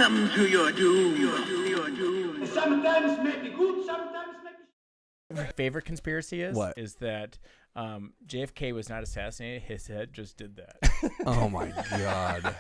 Welcome to your doom. Sometimes may be good, sometimes may be... My favorite conspiracy What? is that JFK was not assassinated. His head just did that. Oh my god.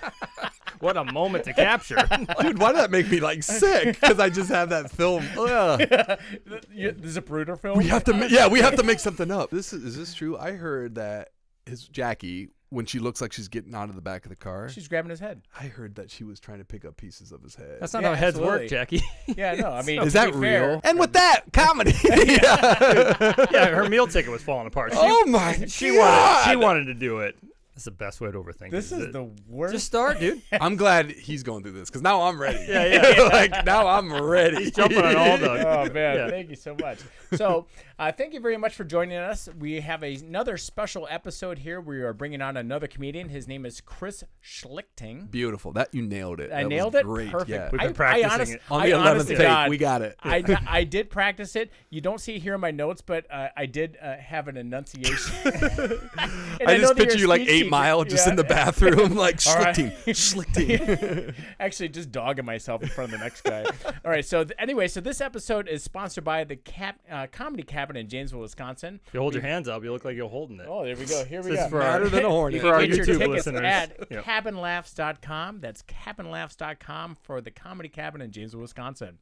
What a moment to capture. Dude, why did that make me like sick? Because I just have that film. Ugh. The Zapruder film? We have to, we have to make something up. Is this true? I heard that his Jackie, when she looks like she's getting out of the back of the car, She's grabbing his head. I heard that she was trying to pick up pieces of his head. That's not Yeah, how heads absolutely. work, Jackie. Yeah, no, I mean, Is to that be real? fair- And with that, comedy. Yeah, her meal ticket was falling apart. Oh my She god. wanted to do it. That's the best way to overthink This it. is the worst. Just start, dude. I'm glad he's going through this because now I'm ready. Yeah. Like now I'm ready. Jumping on all the. Oh, man. Yeah. Thank you so much. So thank you very much for joining us. We have another special episode here. We are bringing on another comedian. His name is Chris Schlichting. Beautiful. That you nailed it. I That nailed was it? Great. Perfect. Yeah. We've been practicing it. On the 11th to take, God, we got it. I did practice it. You don't see it here in my notes, but I did have an enunciation. And I know just that picture you're you a like speech 8 teacher. Mile just Yeah. in the bathroom, like All right. Schlichting. Actually, just dogging myself in front of the next guy. All right. So anyway, so this episode is sponsored by the Comedy Cabin in Janesville, Wisconsin. If you hold your hands up, you look like you're holding it. Oh, there we go. Here we This go. is for Madder than a hornet. For our Get your YouTube tickets listeners. at Yep. cabinlaughs.com. That's cabinlaughs.com for the Comedy Cabin in Janesville, Wisconsin.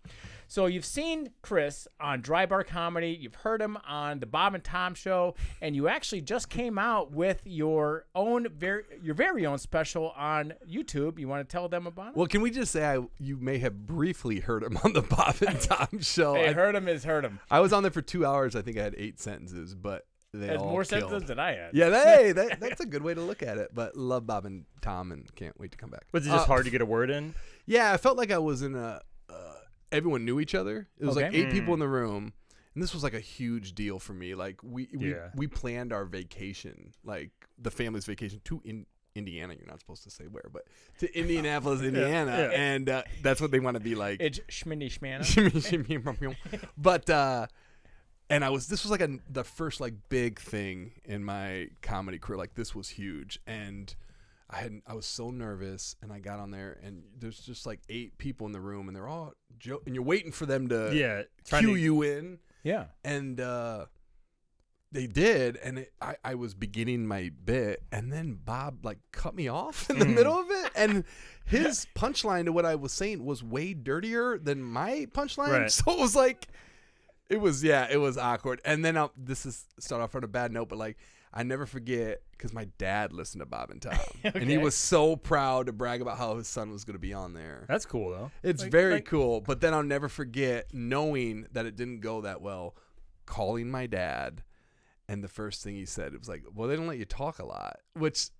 So you've seen Chris on Dry Bar Comedy. You've heard him on the Bob and Tom Show, and you actually just came out with your very own special on YouTube. You want to tell them about it? Well, can we just say you may have briefly heard him on the Bob and Tom Show? Hey, heard him is heard him. I was on there for 2 hours. I think I had 8 sentences, but they Has all more killed. sentences than I had. Yeah, that's a good way to look at it. But love Bob and Tom and can't wait to come back. Was it just hard to get a word in? Yeah, I felt like I was in a. Everyone knew each other. It was like Okay. 8 people in the room, and this was like a huge deal for me. Like we planned our vacation, like the family's vacation to Indiana. You're not supposed to say where, but to Indianapolis, Indiana, Yeah. and that's what they want to be like. It's Schmindy Schmanna. But and this was like the first like big thing in my comedy career. Like this was huge, and I was so nervous, and I got on there, and there's just like 8 people in the room, and they're all and you're waiting for them to cue you in, Yeah. and they did, and I was beginning my bit, and then Bob like cut me off in the middle of it, and his punchline to what I was saying was way dirtier than my punchline, Right. so it was like. It was awkward. And then this is start off on a bad note, but like I never forget because my dad listened to Bob and Tom, and he was so proud to brag about how his son was going to be on there. That's cool, though. It's very cool. But then I'll never forget knowing that it didn't go that well, calling my dad, and the first thing he said, it was like, well, they don't let you talk a lot, which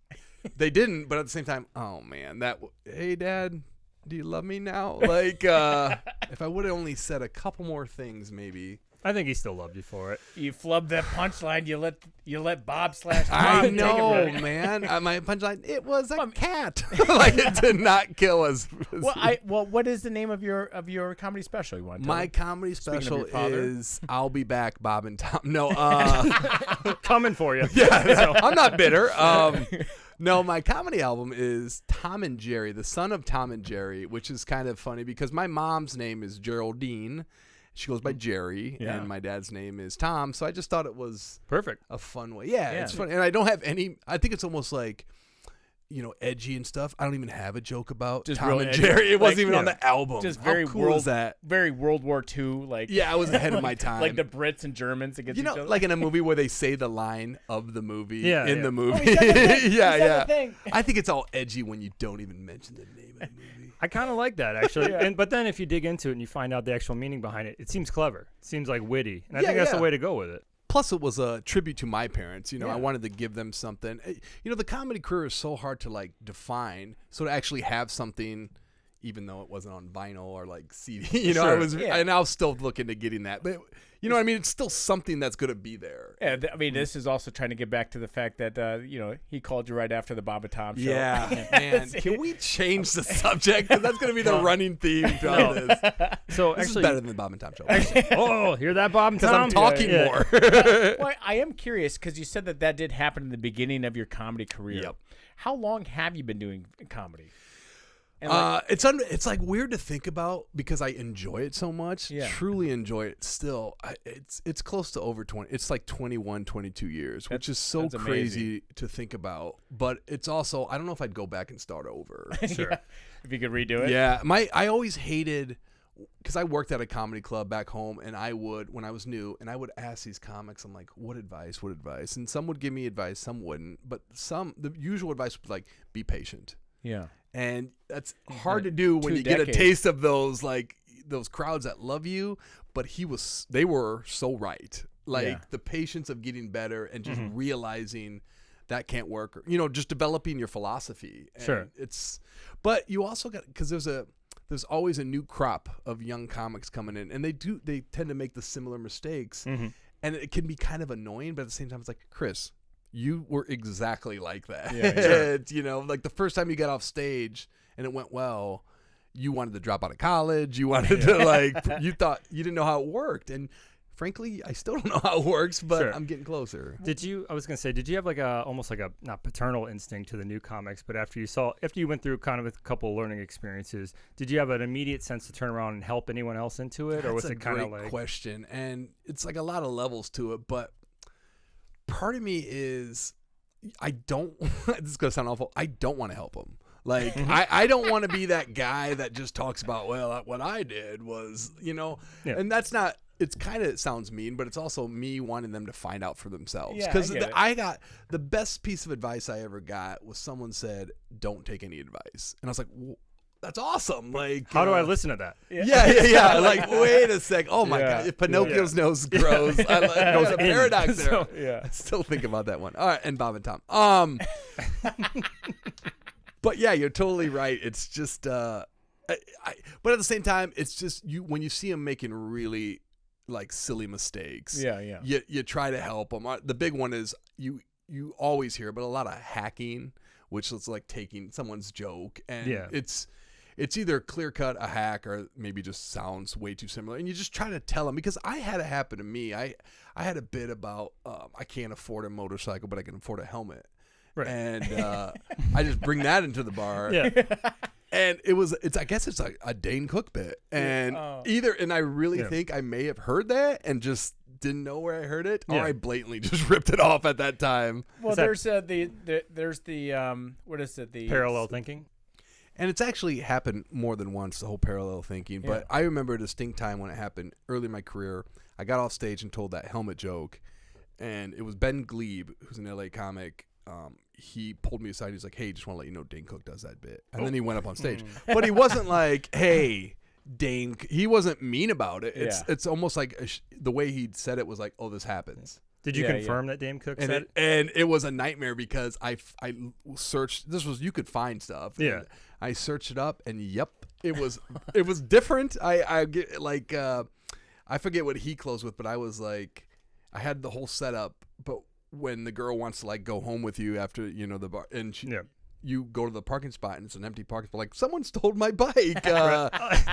they didn't. But at the same time, oh, man, hey, Dad, do you love me now? Like, if I would have only said a couple more things, maybe. I think he still loved you for it. You flubbed that punchline. You let Bob slash Tom I take it know, from you. man. My punchline, it was a cat. Like, it did not kill us. Well, what is the name of your comedy special? You want to tell My me? comedy Speaking of special your father. is I'll Be Back, Bob and Tom. No, Coming for you. yeah, I'm not bitter. No, my comedy album is Tom and Jerry, the son of Tom and Jerry, which is kind of funny because my mom's name is Geraldine. She goes by Jerry, and my dad's name is Tom. So I just thought it was Perfect. a fun way. Yeah, it's fun. And I don't have any, I think it's almost like, edgy and stuff. I don't even have a joke about Just Tom real and edgy. Jerry. It wasn't Like, even on the album. Just How very cool is that? very World War II. Like Yeah, I was ahead of my time. like the Brits and Germans against each other. like in a movie where they say the line of the movie in the movie. he said the thing. yeah, He said yeah. the thing. I think it's all edgy when you don't even mention the name of the movie. I kind of like that, actually. But then if you dig into it and you find out the actual meaning behind it, it seems clever. It seems like witty. And I think that's the way to go with it. Plus, it was a tribute to my parents. I wanted to give them something. The comedy career is so hard to like define. So to actually have something, even though it wasn't on vinyl or like CD, and I was still looking to getting that. But what I mean? It's still something that's going to be there. Yeah, I mean, this is also trying to get back to the fact that he called you right after the Bob and Tom show. Yeah, man. Can we change the subject? Because that's going to be the running theme throughout this. So This actually, is better than the Bob and Tom show. oh, hear that, Bob and Because Tom? I'm talking more. Well, I am curious because you said that did happen in the beginning of your comedy career. Yep. How long have you been doing comedy? And it's like weird to think about because I enjoy it so much. Yeah. Truly enjoy it still. It's close to over 20. It's like 21, 22 years, which is so that's crazy to think about. But it's also, I don't know if I'd go back and start over. Sure. Yeah. If you could redo it. Yeah. I always hated, because I worked at a comedy club back home, and I would, when I was new, and I would ask these comics, I'm like, what advice? And some would give me advice, some wouldn't. But the usual advice was like, be patient. Yeah. And that's hard to do when 2 you get a decades. taste of those crowds that love you. But they were so right. The patience of getting better and just realizing that can't work, or, just developing your philosophy. And Sure. But you also got, because there's always a new crop of young comics coming in, and they tend to make the similar mistakes, and it can be kind of annoying. But at the same time, it's like, Chris, you were exactly like that. Yeah, Like the first time you got off stage and it went well, you wanted to drop out of college. You wanted to you thought you didn't know how it worked. And frankly, I still don't know how it works, but Sure. I'm getting closer. Did you have like almost like a not paternal instinct to the new comics, but after you went through kind of a couple learning experiences, did you have an immediate sense to turn around and help anyone else into it, or was That's it kind of a great like question, and it's like a lot of levels to it, but part of me is I don't this is gonna sound awful, I don't want to help them. Like I don't want to be that guy that just talks about, well, what I did was, and that's not, it's kind of sounds mean, but it's also me wanting them to find out for themselves. Yeah, Because I get it. I got the best piece of advice I ever got was someone said, don't take any advice. And I was like, well, that's awesome. Like, how do I listen to that? Yeah. Like, wait a sec. Oh my Yeah. God. If Pinocchio's nose grows, there's a paradox there. So- Yeah. I still think about that one. All right. And Bob and Tom. But yeah, you're totally right. It's just, but at the same time, it's just when you see them making really like silly mistakes. Yeah. You try to help them. The big one is you always hear, but a lot of hacking, which is like taking someone's joke, and it's either clear cut a hack or maybe just sounds way too similar, and you just try to tell them, because I had it happen to me. I had a bit about I can't afford a motorcycle, but I can afford a helmet. Right. And I just bring that into the bar. Yeah. And I guess it's like a Dane Cook bit. And and I really think I may have heard that and just didn't know where I heard it, or I blatantly just ripped it off at that time. Well, there's the what is it? The Parallel thinking. And it's actually happened more than once, the whole parallel thinking. But I remember a distinct time when it happened early in my career. I got off stage and told that helmet joke, and it was Ben Glebe, who's an LA comic. He pulled me aside. He's like, hey, just want to let you know Dane Cook does that bit. And then he went up on stage. But he wasn't like, hey, Dane. He wasn't mean about it. It's almost like the way he said it was like, oh, this happens. Did you confirm that Dame Cook said it? And it was a nightmare because I searched. You could find stuff. Yeah. I searched it up, and it was different. I get like I forget what he closed with, but I was like, I had the whole setup, but when the girl wants to like go home with you after the bar, and you go to the parking spot and it's an empty parking spot, like someone stole my bike.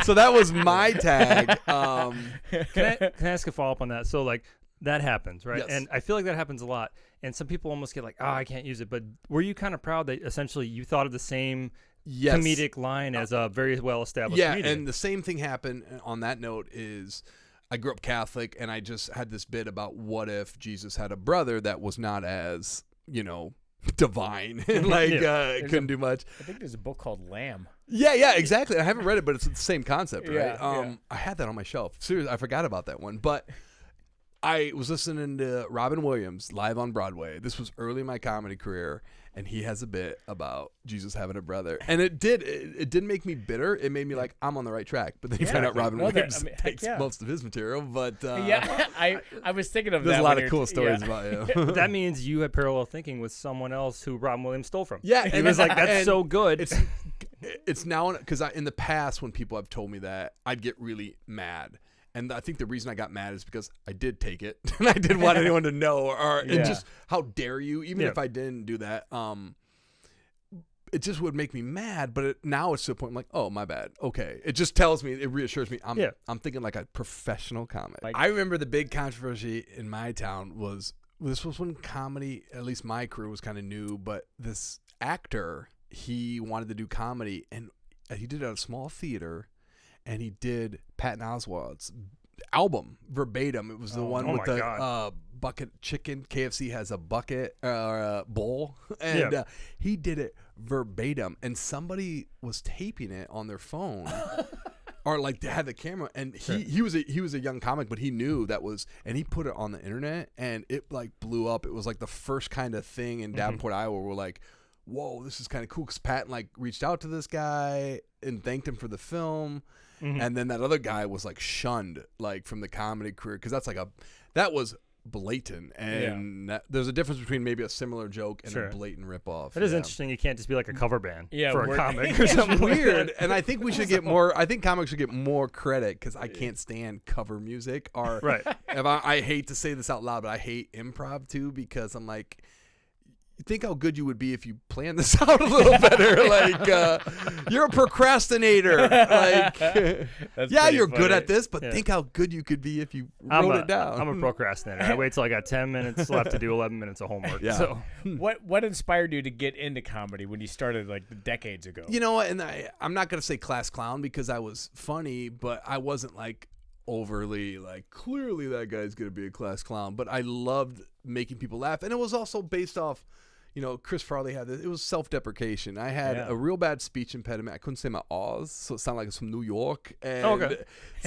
So that was my tag. Can I ask a follow up on that? So like that happens, right? Yes. And I feel like that happens a lot. And some people almost get like, I can't use it. But were you kind of proud that essentially you thought of the same comedic line as a very well established comedian? And the same thing happened on that note is, I grew up Catholic, and I just had this bit about what if Jesus had a brother that was not as, divine and couldn't do much. I think there's a book called Lamb. Yeah, exactly. I haven't read it, but it's the same concept, right? Yeah. I had that on my shelf. Seriously, I forgot about that one. But I was listening to Robin Williams live on Broadway. This was early in my comedy career, and he has a bit about Jesus having a brother. And it didn't make me bitter. It made me like, I'm on the right track. But then you find out Robin Williams takes most of his material. But I was thinking of that. There's a lot of cool stories about him. That means you had parallel thinking with someone else who Robin Williams stole from. Yeah. He was like, that's so good. It's now, because in the past when people have told me that, I'd get really mad. And I think the reason I got mad is because I did take it, and I didn't want anyone to know, and just how dare you? Even if I didn't do that, it just would make me mad. But now it's to the point I'm like, oh, my bad. Okay, it just tells me, it reassures me. I'm thinking like a professional comic. I remember the big controversy in my town was when comedy, at least my crew, was kind of new. But this actor, he wanted to do comedy, and he did it at a small theater, and he did Patton Oswalt's album verbatim. It was the one with the bucket chicken. KFC has a bucket or a bowl, and he did it verbatim. And somebody was taping it on their phone. Or like they had the camera, and he was a young comic, but he knew that was, and he put it on the internet, and it like blew up. It was like the first kind of thing in Davenport, Iowa, where we're like, whoa, this is kind of cool, because Patton like reached out to this guy and thanked him for the film, and then that other guy was like shunned like from the comedy career, because that was blatant, and there's a difference between maybe a similar joke and a blatant ripoff. It is interesting. You can't just be like a cover band for a we're- comic or something Weird, and I think we should get more. I think comics should get more credit, because I can't stand cover music. Or if I hate to say this out loud, but I hate improv too, because I'm like, think how good you would be if you planned this out a little better. Like, you're a procrastinator. Like, you're good at this, but think how good you could be if you wrote it down. I'm a procrastinator. I wait till I got 10 minutes left to do 11 minutes of homework. Yeah. So What inspired you to get into comedy when you started like decades ago? You know what? And I'm not going to say class clown, because I was funny, but I wasn't like overly like, clearly that guy's going to be a class clown. But I loved making people laugh. And it was also based off, you know, Chris Farley had this. It was self-deprecation. I had a real bad speech impediment. I couldn't say my O's, so it sounded like it's from New York. And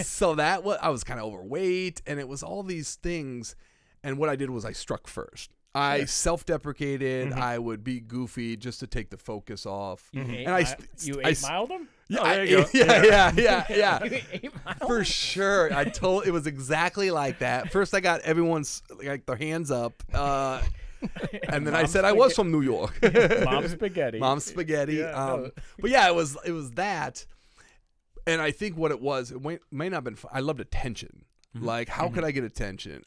so I was kind of overweight, and it was all these things. And what I did was I struck first. I self-deprecated. I would be goofy just to take the focus off. You And you 8-miled them? Yeah, there you go. yeah. You 8-miled For sure. It was exactly like that. First, I got everyone's like their hands up. And then I said I was from New York. Mom spaghetti. Yeah, but yeah, it was that. And I think what it was, it may not have been fun. I loved attention. Like, how could I get attention?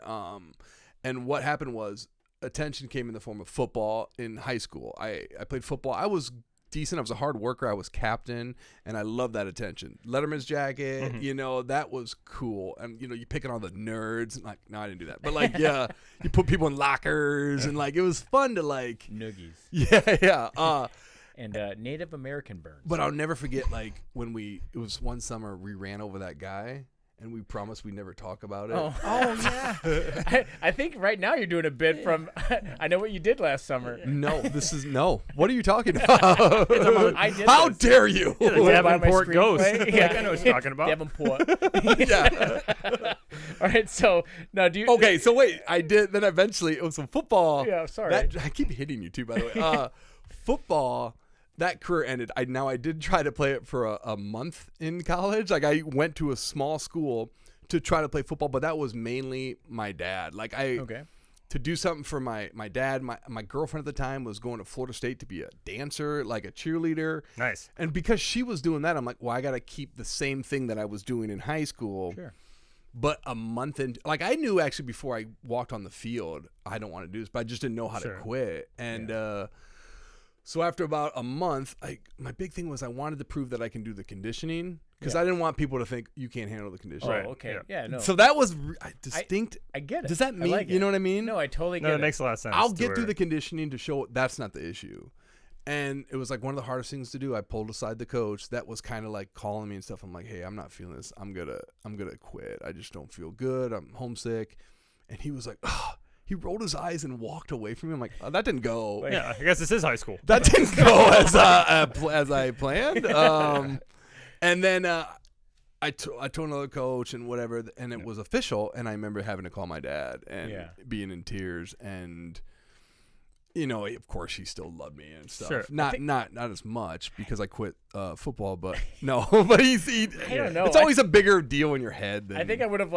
And what happened was, attention came in the form of football in high school. I played football. I was decent. I was a hard worker. I was captain, and I loved that attention. Letterman's jacket, you know, that was cool. And, you know, you picking on the nerds. And like, no, I didn't do that. But, like, you put people in lockers, and, like, it was fun to, like. Noogies. Yeah. And Native American burns. But I'll never forget, like, when it was one summer, we ran over that guy. And we promised we'd never talk about it. Oh yeah. I think right now you're doing a bit from I Know What You Did Last Summer. No. What are you talking about? I did How this. dare you? the Davenport ghost. screenplay. Yeah, I know what you're talking about. Davenport. Yeah. All right, so now do you Okay, so wait, I did. Then eventually it was some football. Yeah, sorry. I keep hitting you too, by the way. Football. That career ended. I did try to play it for a month in college. Like, I went to a small school to try to play football, but that was mainly my dad. Like, to do something for my dad. My girlfriend at the time was going to Florida State to be a dancer, like a cheerleader. Nice. And because she was doing that, I'm like, well, I got to keep the same thing that I was doing in high school. Sure. But a month in, like, I knew actually before I walked on the field, I don't want to do this, but I just didn't know how to quit. And so after about a month, my big thing was I wanted to prove that I can do the conditioning, because I didn't want people to think you can't handle the conditioning. Oh, okay. Yeah, no. So that was distinct. I get it. Does that mean, like you know what I mean? No, I totally get No, it. it makes a lot of sense. I'll get through the conditioning to show that's not the issue. And it was like one of the hardest things to do. I pulled aside the coach. That was kind of like calling me and stuff. I'm like, hey, I'm not feeling this. I'm gonna quit. I just don't feel good. I'm homesick. And he was like, oh. He rolled his eyes and walked away from me. I'm like, oh, that didn't go. Yeah, I guess this is high school. That didn't go as I planned. And then I told another coach and whatever, and it was official. And I remember having to call my dad and being in tears. And, you know, of course, he still loved me and stuff. Sure. Not as much because I quit football, but no. But I don't know. It's always a bigger deal in your head. I think I would have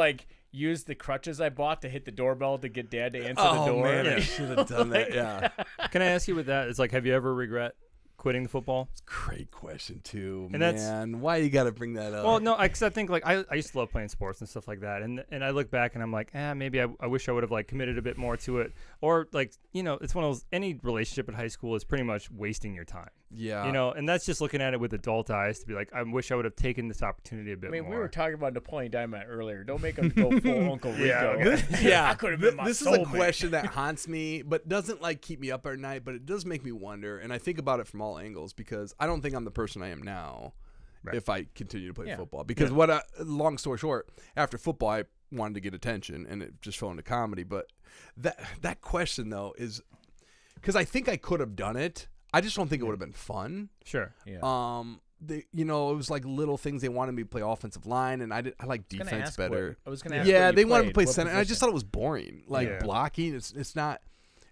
used the crutches I bought to hit the doorbell to get Dad to answer the door. Man, I should have done that. Yeah. Can I ask you with that? It's like, have you ever regret quitting the football? Great question too, And man. Why you got to bring that up? Well, no, because I think I used to love playing sports and stuff like that, and I look back and I'm like, maybe I wish I would have committed a bit more to it, or it's one of those, any relationship in high school is pretty much wasting your time. Yeah. And that's just looking at it with adult eyes to be like, I wish I would have taken this opportunity a bit more. I mean, we were talking about Napoleon Dynamite earlier. Don't make him go full Uncle Rico. Yeah. I could have been my This is a question that haunts me, but doesn't keep me up at night, but it does make me wonder, and I think about it from all angles because I don't think I'm the person I am now. if I continue to play football. Because long story short, after football, I wanted to get attention, and it just fell into comedy. But that question, though, is because I think I could have done it. I just don't think it would have been fun. Sure. Yeah. It was like little things. They wanted me to play offensive line, and I like defense better. I was going to ask. Yeah, they wanted me to play what center, and I just position? thought it was boring. Like blocking, it's not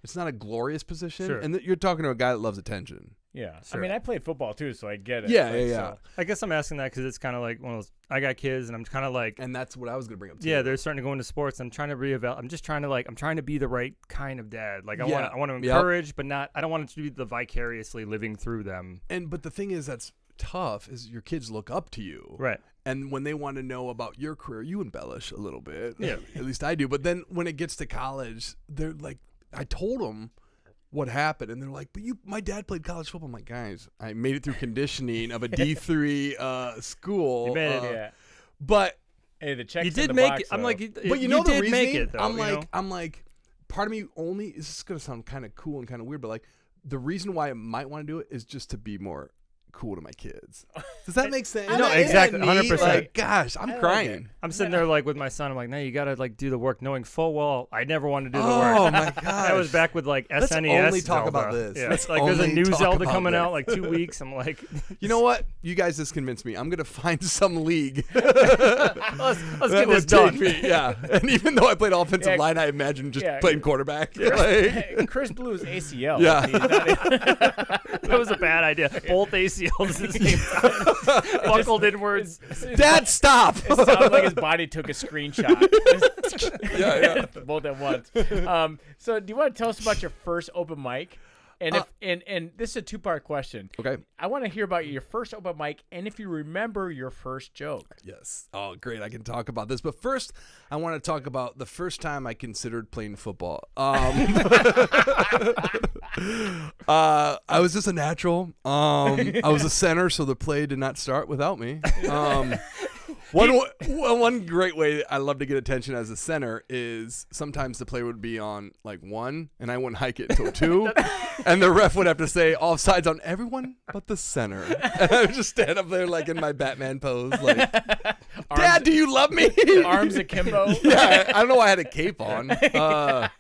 a glorious position. Sure. And you're talking to a guy that loves attention. Yeah. Sure. I mean, I played football too, so I get it. Yeah, Like, yeah. so- I guess I'm asking that because it's kind of like one of those. I got kids, and I'm kind of like, And that's what I was gonna bring up too. yeah, they're starting to go into sports. I'm trying to reevaluate. I'm just trying to I'm trying to be the right kind of dad. Like I want to encourage, but not. I don't want it to be the vicariously living through them. But the thing is that's tough is your kids look up to you. Right. And when they want to know about your career, you embellish a little bit. Yeah. At least I do. But then when it gets to college, they're like, I told them what happened, and they're like, but my dad played college football. I'm like, guys, I made it through conditioning of a D3 school. You made it. yeah. But Hey, the check's You in did the make box, it. I'm though. like, But you know the did reasoning? make it, though, I'm like, part of me only, this is going to sound kind of cool and kind of weird, but like the reason why I might want to do it is just to be more cool to my kids. Does that make sense? No, exactly, 100%. Like, gosh, I'm like crying. I'm sitting there like with my son. I'm like, no, you gotta do the work, knowing full well I never wanted to do the Oh work. my gosh. That was back with like Let's SNES. only talk about Zelda. this. Yeah, Let's it's like there's a only new talk Zelda about coming this. out like 2 weeks. I'm like, You know what? You guys just convinced me. I'm going to find some league. let's that get would this done. take me- yeah. And even though I played offensive line, I imagine just playing quarterback. Like, Chris blew his ACL. Yeah. That was a bad idea. Both ACLs at the same time. Buckled inwards. Dad, stop. It sounded like his body took a screenshot. Yeah. Both at once. So do you want to tell us about your first open mic? And and this is a two-part question. Okay. I want to hear about your first open mic and if you remember your first joke. Yes. Oh, great. I can talk about this. But first, I want to talk about the first time I considered playing football. I was just a natural. I was a center, so the play did not start without me. One great way I love to get attention as a center is sometimes the play would be on like 1, and I wouldn't hike it until 2, and the ref would have to say offsides on everyone but the center. And I would just stand up there like in my Batman pose, like, Dad, do you love me? Arms akimbo. Yeah, I don't know why I had a cape on. But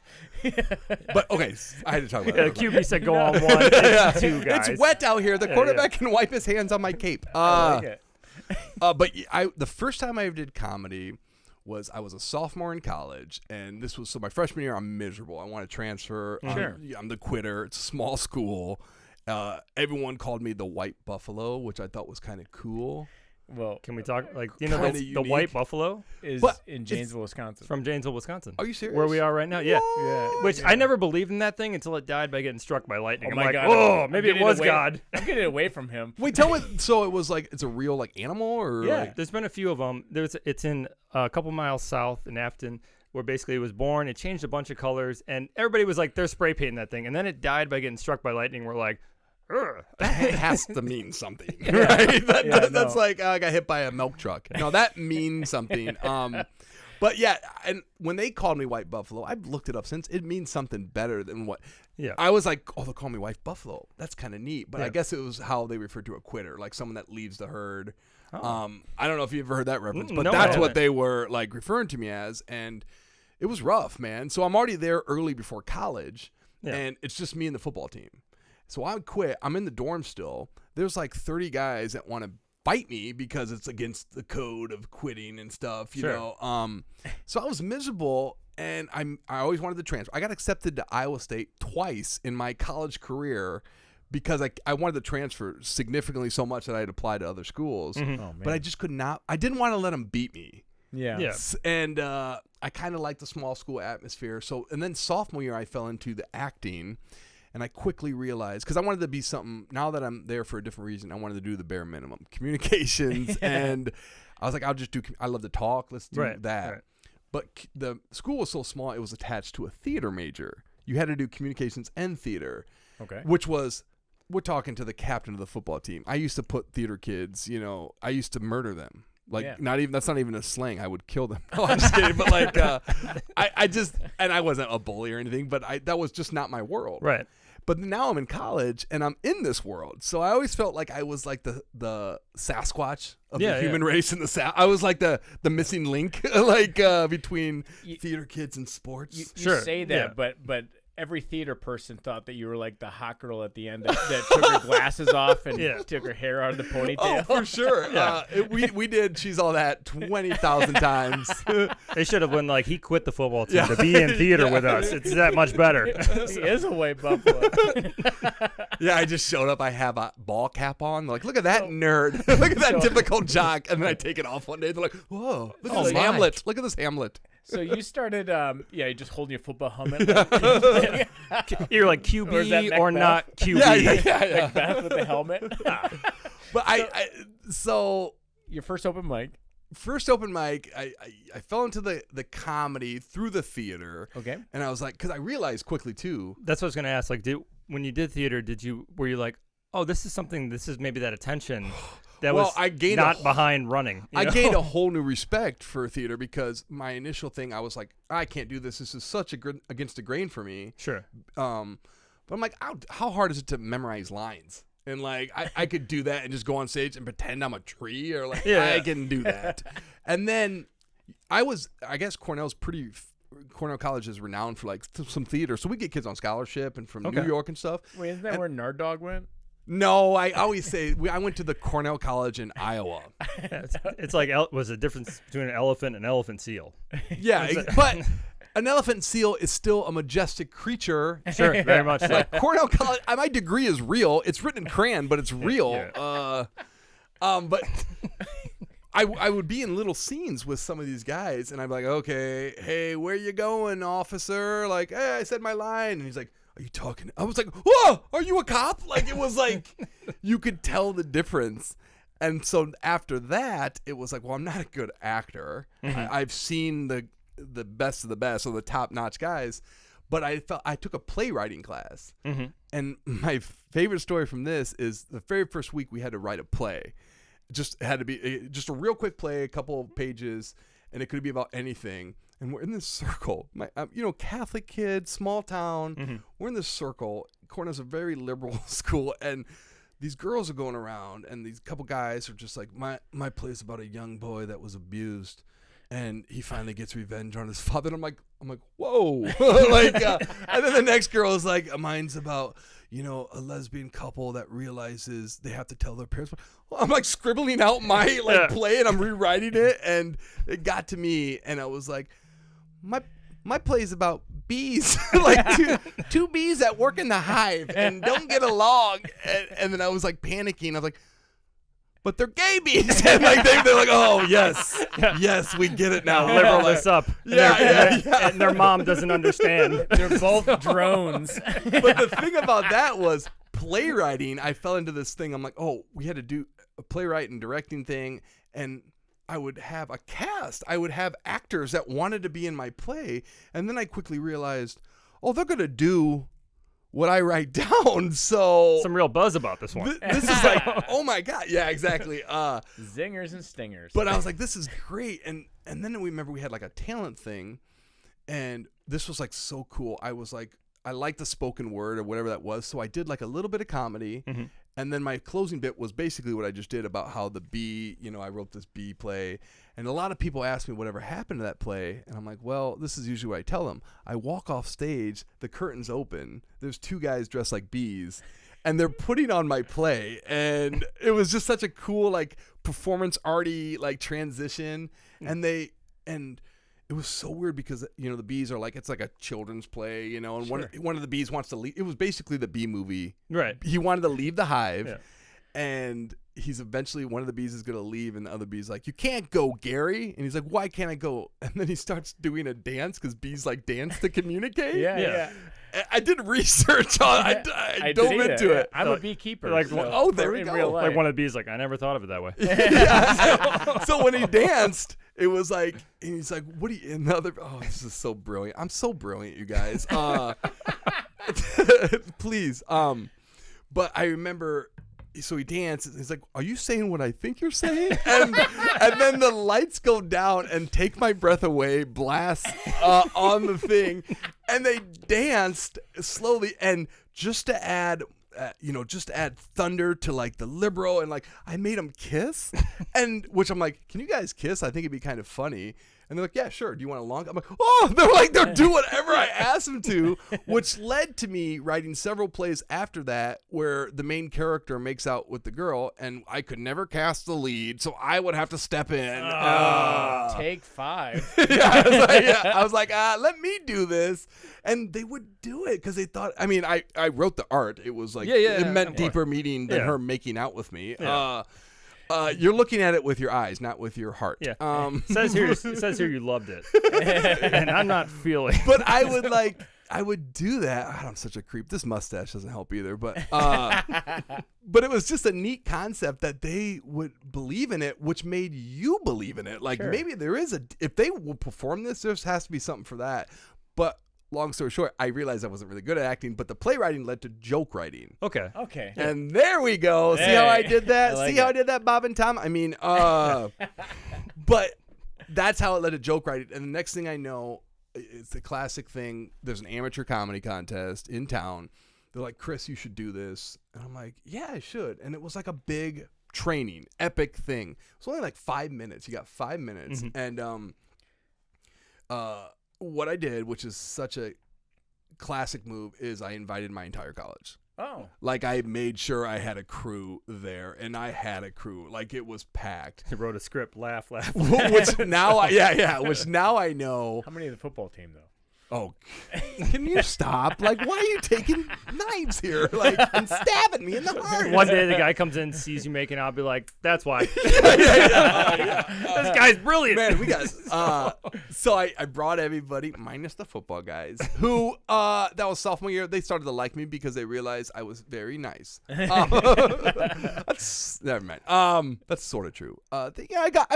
okay, I had to talk about The that. QB said go on 1. It's 2 guys. It's wet out here. The quarterback can wipe his hands on my cape. I like it. But the first time I ever did comedy was I was a sophomore in college, and this was my freshman year. I'm miserable. I want to transfer. Sure. I'm the quitter. It's a small school. Everyone called me the White Buffalo, which I thought was kind of cool. Well, Can we talk the Kinda the unique. White Buffalo is But in Janesville, Wisconsin. from Janesville, Wisconsin? Are you serious? Where we are right now? Yeah. Yeah. Which I never believed in that thing until it died by getting struck by lightning. Oh I'm my like, God. oh, I'm maybe it getting was away- God. I'm getting away from him. Wait, tell me. So it was like it's a real like animal, or Yeah. like, There's been a few of them. It's in a couple miles south in Afton, where basically it was born. It changed a bunch of colors, and everybody was like, they're spray painting that thing. And then it died by getting struck by lightning. We're like, ugh. that has to mean something, right? That's no. like I got hit by a milk truck. No, that means something. But yeah, and when they called me White Buffalo, I've looked it up since. It means something better than what. Yeah. I was like, oh, they'll call me White Buffalo. That's kind of neat. But I Yeah. guess it was how they referred to a quitter, like someone that leaves the herd. Oh. I don't know if you've ever heard that reference, but No, I that's what haven't. they were like referring to me as, and it was rough, man. So I'm already there early before college, Yeah. and it's just me and the football team. So I quit. I'm in the dorm still. There's like 30 guys that want to fight me because it's against the code of quitting and stuff, you Sure. know. So I was miserable, and I always wanted to transfer. I got accepted to Iowa State twice in my college career because I wanted to transfer significantly so much that I had applied to other schools, Oh, man. but I just could not. I didn't want to let them beat me. Yeah. Yeah. And I kind of liked the small school atmosphere. So, and then sophomore year, I fell into the acting, and I quickly realized, because I wanted to be something, now that I'm there for a different reason, I wanted to do the bare minimum, communications. And I was like, I'll just do, I love to talk. Let's do that. Right. But the school was so small, it was attached to a theater major. You had to do communications and theater, Okay. which was, we're talking to the captain of the football team. I used to put theater kids, I used to murder them. Like, Yeah. that's not even a slang. I would kill them. No, I'm just kidding. But like, I just, and I wasn't a bully or anything, but that was just not my world. Right. But now I'm in college and I'm in this world. So I always felt like I was like the Sasquatch of the human race in the I was like the missing link, like between theater kids and sports. You say that, but every theater person thought that you were like the hot girl at the end that took her glasses off and took her hair out of the ponytail. Oh, for sure. We did She's All That 20,000 times. They should have been like, he quit the football team to be in theater with us. It's that much better. He is a white buffalo. Yeah, I just showed up. I have a ball cap on. They're like, look at that nerd. Look at that typical jock. And then I take it off one day. They're like, whoa, look at this Hamlet. Look at this Hamlet. So you started, you're just holding your football helmet. You're like QB or not QB. Yeah. Macbeth with the helmet. But so your first open mic. I fell into the comedy through the theater. Okay. And I was like, because I realized quickly too. That's what I was going to ask. Like, when you did theater, were you like, oh, this is maybe that attention that was not behind running. I gained a whole new respect for theater because my initial thing, I was like, I can't do this. This is such against the grain for me. Sure. But I'm like, how hard is it to memorize lines? And like, I could do that and just go on stage and pretend I'm a tree or like, I can do that. And then I guess Cornell College is renowned for like some theater. So we get kids on scholarship and from New York and stuff. Wait, isn't that where Nard Dog went? No, I always say I went to the Cornell College in Iowa. It's like was a difference between an elephant and an elephant seal. Yeah, but an elephant seal is still a majestic creature. Sure, very much so. Like Cornell College, my degree is real. It's written in crayon, but it's real. But I would be in little scenes with some of these guys, and I'd be like, okay, hey, where you going, officer? Like, hey, I said my line, and he's like, are you talking? I was like, whoa, are you a cop? Like, it was like, you could tell the difference. And so after that, it was like, well, I'm not a good actor. I've seen the best of the best, or the top-notch guys. But I took a playwriting class. And my favorite story from this is the very first week we had to write a play. It had to be just a real quick play, a couple of pages, and it could be about anything. And we're in this circle, Catholic kid, small town. We're in this circle. Cornell's a very liberal school, and these girls are going around, and these couple guys are just like, my play is about a young boy that was abused, and he finally gets revenge on his father. And I'm like, whoa, and then the next girl is like, mine's about a lesbian couple that realizes they have to tell their parents. I'm like scribbling out my play, and I'm rewriting it, and it got to me, and I was like, my play is about bees, like two bees that work in the hive and don't get along, and then I was like panicking. I was like, but they're gay bees, and like they're like, oh yes, we get it now. Liberal this up. And their mom doesn't understand. They're both drones. But the thing about that was playwriting. I fell into this thing. I'm like, oh, we had to do a playwright and directing thing, and I would have a cast. I would have actors that wanted to be in my play, and then I quickly realized, oh, they're gonna do what I write down. So some real buzz about this one. This is like, oh my god, yeah, exactly. Zingers and stingers. But I was like, this is great, and then we had like a talent thing, and this was like so cool. I was like, I liked the spoken word or whatever that was, so I did like a little bit of comedy. And then my closing bit was basically what I just did about how the bee, I wrote this bee play. And a lot of people ask me whatever happened to that play. And I'm like, well, this is usually what I tell them. I walk off stage, the curtain's open. There's two guys dressed like bees, and they're putting on my play. And it was just such a cool, like, performance arty, like, transition. And it was so weird because, the bees are like, it's like a children's play, and one of the bees wants to leave. It was basically the bee movie. Right. He wanted to leave the hive, and he's eventually, one of the bees is going to leave, and the other bee's like, you can't go, Gary. And he's like, why can't I go? And then he starts doing a dance because bees like dance to communicate. Yeah. I did research on it. I dove into it. I'm a beekeeper. Like, there we go. Real life. Like one of the bees, like, I never thought of it that way. So when he danced, it was like, and he's like, what do you, and the other, oh, this is so brilliant. I'm so brilliant, you guys. Please. But I remember, so he danced, and he's like, are you saying what I think you're saying? And then the lights go down and Take My Breath Away blast on the thing. And they danced slowly, and just to add thunder to like the liberal, and like I made them kiss, and which I'm like, can you guys kiss? I think it'd be kind of funny. And they're like, yeah, sure. Do you want a long? I'm like, oh, they're do whatever I ask them to, which led to me writing several plays after that where the main character makes out with the girl, and I could never cast the lead, so I would have to step in. Take 5. I was like, let me do this, and they would do it because they thought. I mean, I wrote the art. It was like it meant deeper meaning than her making out with me. Yeah. You're looking at it with your eyes, not with your heart. Yeah. It says here you loved it, and I'm not feeling. But I would do that. God, I'm such a creep. This mustache doesn't help either. But but it was just a neat concept that they would believe in it, which made you believe in it. Like maybe there is if they will perform this, there has to be something for that. But long story short, I realized I wasn't really good at acting, but the playwriting led to joke writing. Okay. And there we go. See how I did that? See how I did that, Bob and Tom? I mean, but that's how it led to joke writing. And the next thing I know, it's the classic thing. There's an amateur comedy contest in town. They're like, Chris, you should do this. And I'm like, yeah, I should. And it was like a big training, epic thing. It was only like 5 minutes. You got 5 minutes. And what I did, which is such a classic move, is I invited my entire college. Oh. Like I made sure I had a crew there, and I had a crew. Like it was packed. He wrote a script, laugh. Which now I know. How many of the football team though? Oh, can you stop? Like, why are you taking knives here? Like, and stabbing me in the heart. One day the guy comes in, sees you making out, be like, that's why. This guy's brilliant. Man, we got so I brought everybody, minus the football guys, who, that was sophomore year. They started to like me because they realized I was very nice. That's, never mind. That's sort of true. I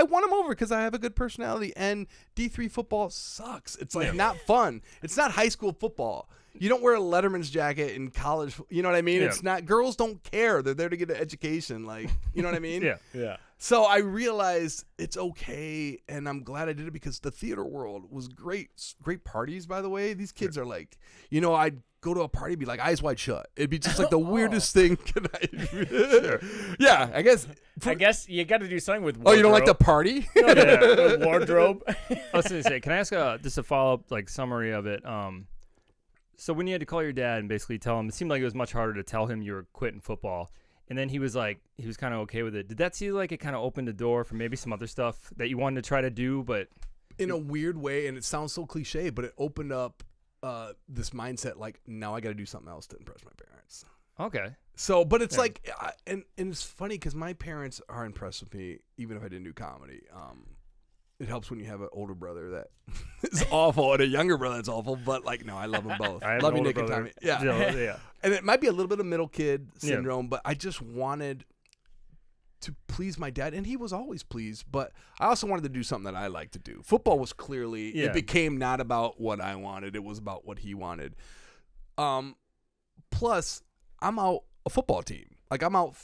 won them over because I have a good personality, and D3 football sucks. It's like not fun. It's not high school football. You don't wear a Letterman's jacket in college. You know what I mean? Yeah. It's not. Girls don't care. They're there to get an education. Like, you know what I mean? Yeah. So I realized it's okay, and I'm glad I did it because the theater world was great. Great parties, by the way. These kids are like, I'd go to a party and be like, eyes wide shut. It'd be just like the weirdest thing. Yeah, I guess you got to do something with wardrobe. Oh, you don't like the party? With wardrobe. I was going to say, can I ask just a follow-up summary of it? So when you had to call your dad and basically tell him, it seemed like it was much harder to tell him you were quitting football. And then he was kind of okay with it. Did that seem like it kind of opened the door for maybe some other stuff that you wanted to try to do, but in a weird way, and it sounds so cliche, but it opened up this mindset like, now I got to do something else to impress my parents. Okay. So, but it's like, and it's funny because my parents are impressed with me, even if I didn't do comedy. It helps when you have an older brother that is awful and a younger brother that's awful, but like, no, I love them both. I have love an you, older Nick and brother. Tommy. Yeah. And it might be a little bit of middle kid syndrome, but I just wanted to please my dad, and he was always pleased, but I also wanted to do something that I like to do. Football was clearly, it became not about what I wanted, it was about what he wanted. Plus, I'm out a football team. Like, I'm out,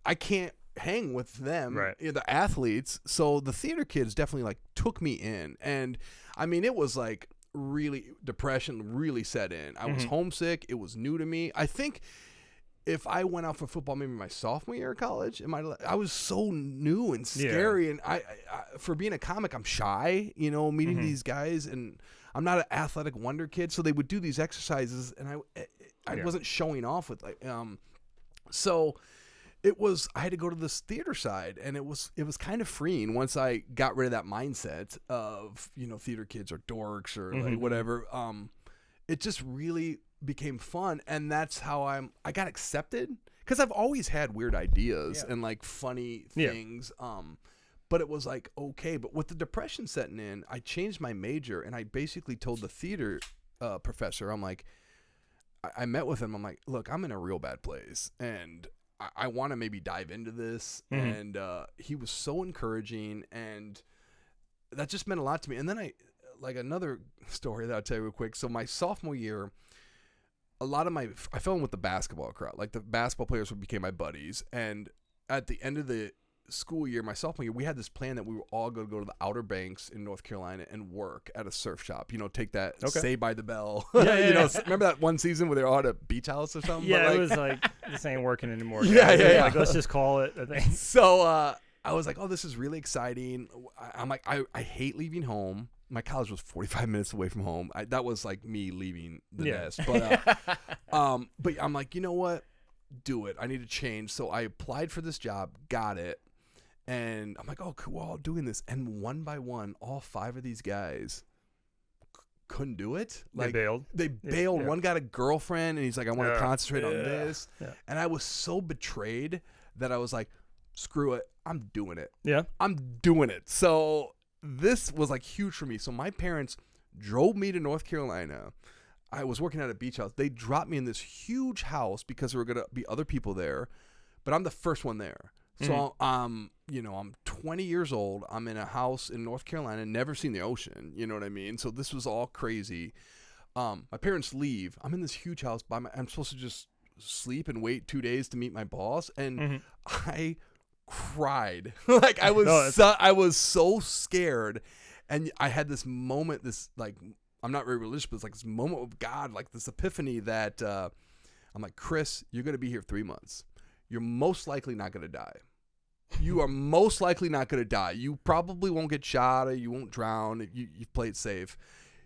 I can't hang with them, right, the athletes, so the theater kids definitely like took me in, and I mean, it was like really, depression really set in. I was homesick. It was new to me. I think if I went out for football maybe my sophomore year of college, I was so new and scary, and I for being a comic, I'm shy, meeting these guys, and I'm not an athletic wonder kid, so they would do these exercises, and I wasn't showing off with so I had to go to this theater side, and it was kind of freeing once I got rid of that mindset of, theater kids are dorks or like whatever. It just really became fun, and that's how I got accepted, because I've always had weird ideas and like funny things. But it was like, okay, but with the depression setting in, I changed my major, and I basically told the theater professor, I'm like, I met with him, I'm like, look, I'm in a real bad place, and I want to maybe dive into this, and he was so encouraging, and that just meant a lot to me. And then another story that I'll tell you real quick. So my sophomore year, I fell in with the basketball crowd. Like, the basketball players became my buddies, and at the end of the school year, my sophomore year, we had this plan that we were all going to go to the Outer Banks in North Carolina and work at a surf shop. Take that Saved by the Bell. Remember that one season where they were all at a beach house or something? Yeah, it was like, this ain't working anymore. Yeah. Like, let's just call it, I think. So I was like, oh, this is really exciting. I'm like, I hate leaving home. My college was 45 minutes away from home. That was like me leaving the nest. But I'm like, you know what? Do it. I need to change. So I applied for this job, got it. And I'm like, oh, cool, we're all doing this. And one by one, all 5 of these guys couldn't do it. Like, They bailed. Yeah. One got a girlfriend, and he's like, I want to concentrate on this. Yeah. And I was so betrayed that I was like, screw it. I'm doing it. Yeah. I'm doing it. So this was like huge for me. So my parents drove me to North Carolina. I was working at a beach house. They dropped me in this huge house because there were going to be other people there, but I'm the first one there. So I'm 20 years old. I'm in a house in North Carolina, never seen the ocean. You know what I mean? So this was all crazy. My parents leave. I'm in this huge house I'm supposed to just sleep and wait 2 days to meet my boss. And I cried. Like I was so scared. And I had this moment, I'm not very religious, but it's like this moment of God, like this epiphany that I'm like, Chris, you're going to be here 3 months. You're most likely not going to die. You are most likely not going to die. You probably won't get shot or you won't drown. You've played safe.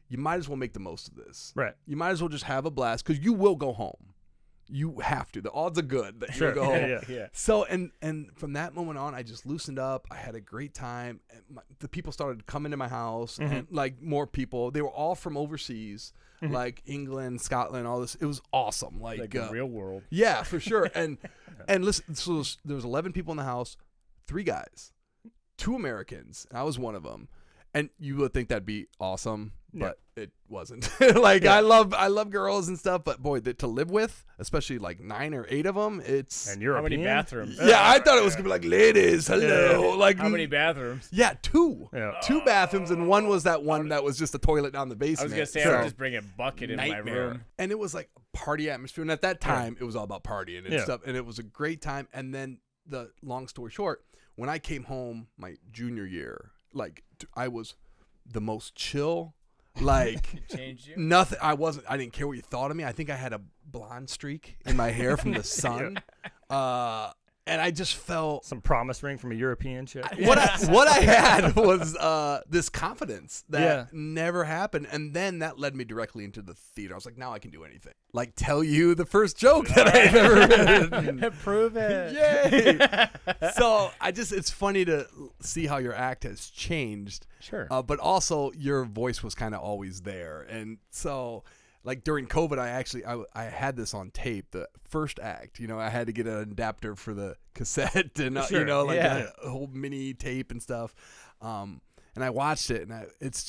You might as well make the most of this. Right. You might as well just have a blast because you will go home. You have to. The odds are good that you'll go home. Yeah. So, and from that moment on, I just loosened up. I had a great time. And the people started coming to my house and like more people. They were all from overseas, like England, Scotland, all this. It was awesome. Like the real world. Yeah, for sure. And listen, so there was 11 people in the house, 3 guys, 2 Americans. And I was one of them. And you would think that'd be awesome, but it wasn't. I love girls and stuff, but boy, to live with, especially like 9 or 8 of them, it's. And European? How many bathrooms? Yeah, I thought it was gonna be like, ladies, hello. Like how many bathrooms? Yeah, 2. Yeah. 2 bathrooms, and one was that one that was just a toilet down the basement. I was gonna say I would just bring a bucket in my room. And it was like a party atmosphere, and at that time, it was all about partying and stuff, and it was a great time. And then the long story short, when I came home my junior year, like I was the most chill. Like Changed you? Nothing. I didn't care what you thought of me. I think I had a blonde streak in my hair from the sun. And I just felt some promise ring from a European chick. What I had was this confidence that never happened, and then that led me directly into the theater. I was like, now I can do anything. Like tell you the first joke that I've ever written. Prove it. Yay! So it's funny to see how your act has changed. Sure. But also your voice was kind of always there, and so. Like during COVID, I had this on tape, the first act. I had to get an adapter for the cassette and a whole mini tape and stuff. And I watched it, and it's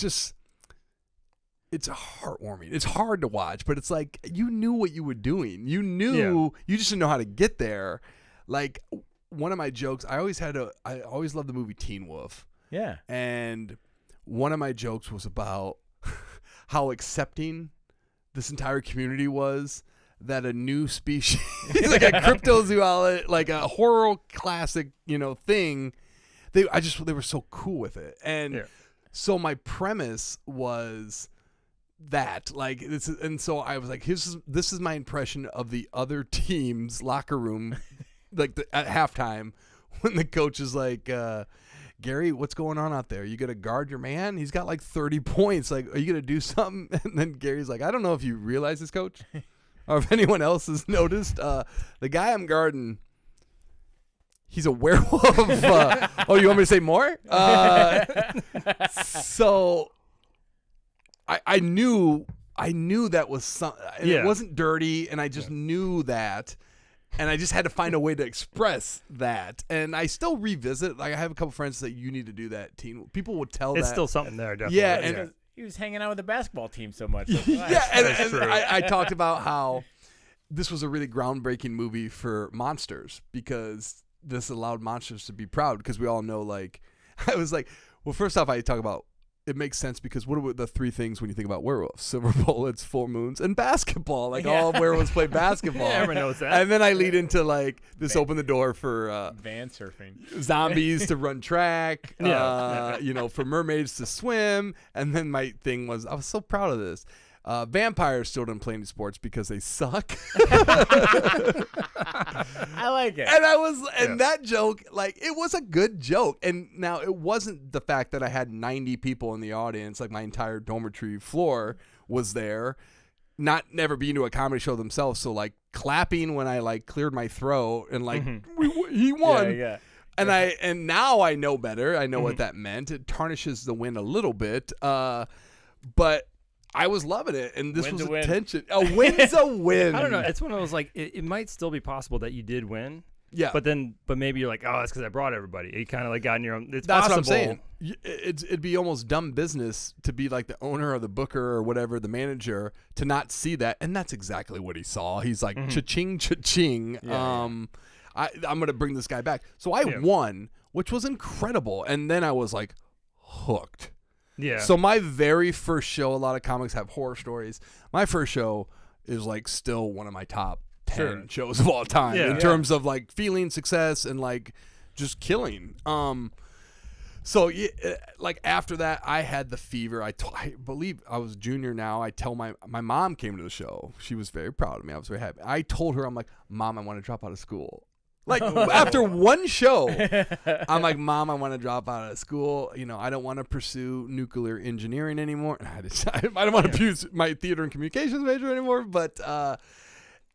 heartwarming. It's hard to watch, but it's like you knew what you were doing. You knew you just didn't know how to get there. Like one of my jokes, I always loved the movie Teen Wolf. Yeah. And one of my jokes was about how accepting this entire community was that a new species, like a cryptozoologist, like a horror classic, thing, they were so cool with it. And so my premise was that, like, and so I was like, this is my impression of the other team's locker room, like at halftime when the coach is like, Gary, what's going on out there? You going to guard your man? He's got like 30 points. Like, are you going to do something? And then Gary's like, I don't know if you realize this, coach, or if anyone else has noticed. The guy I'm guarding, he's a werewolf. Oh, you want me to say more? So I knew that was something. It wasn't dirty, and I just knew that. And I just had to find a way to express that. And I still revisit. Like I have a couple friends that you need to do that. People would tell it's that. still something there, definitely. Yeah, and he was hanging out with the basketball team so much. And I talked about how this was a really groundbreaking movie for monsters because this allowed monsters to be proud because we all know, like, I was like, well, first off, I talk about it makes sense because what are the three things when you think about werewolves? Silver bullets, full moons, and basketball. Like all werewolves play basketball. Yeah, everyone knows that. And then I lead into like this opened the door for Van surfing. zombies to run track, for mermaids to swim. And then my thing was, I was so proud of this. Vampires still don't play any sports because they suck. I like it. And that joke, like, it was a good joke. And now it wasn't the fact that I had 90 people in the audience, like my entire dormitory floor was there, never been to a comedy show themselves. So like clapping when I like cleared my throat and like he won. Yeah. And now I know better. I know what that meant. It tarnishes the win a little bit. But I was loving it, and this was a tension. A win's a win. I don't know. It's one of those like it might still be possible that you did win. Yeah. But maybe you're like, oh, that's because I brought everybody. You kind of like got in your own. It's That's possible. what I'm saying. It'd be almost dumb business to be like the owner or the booker or whatever, the manager, to not see that. And that's exactly what he saw. He's like, cha-ching, cha-ching. I'm going to bring this guy back. So I won, which was incredible. And then I was like hooked. Yeah. So my very first show, a lot of comics have horror stories. My first show is like still one of my top 10 shows of all time in terms of like feeling success and like just killing. So like after that, I had the fever. I believe I was junior now. I tell my mom came to the show. She was very proud of me. I was very happy. I told her, I'm like, Mom, I want to drop out of school. Like after one show, I'm like, Mom, I want to drop out of school. I don't want to pursue nuclear engineering anymore. I don't want to pursue my theater and communications major anymore. But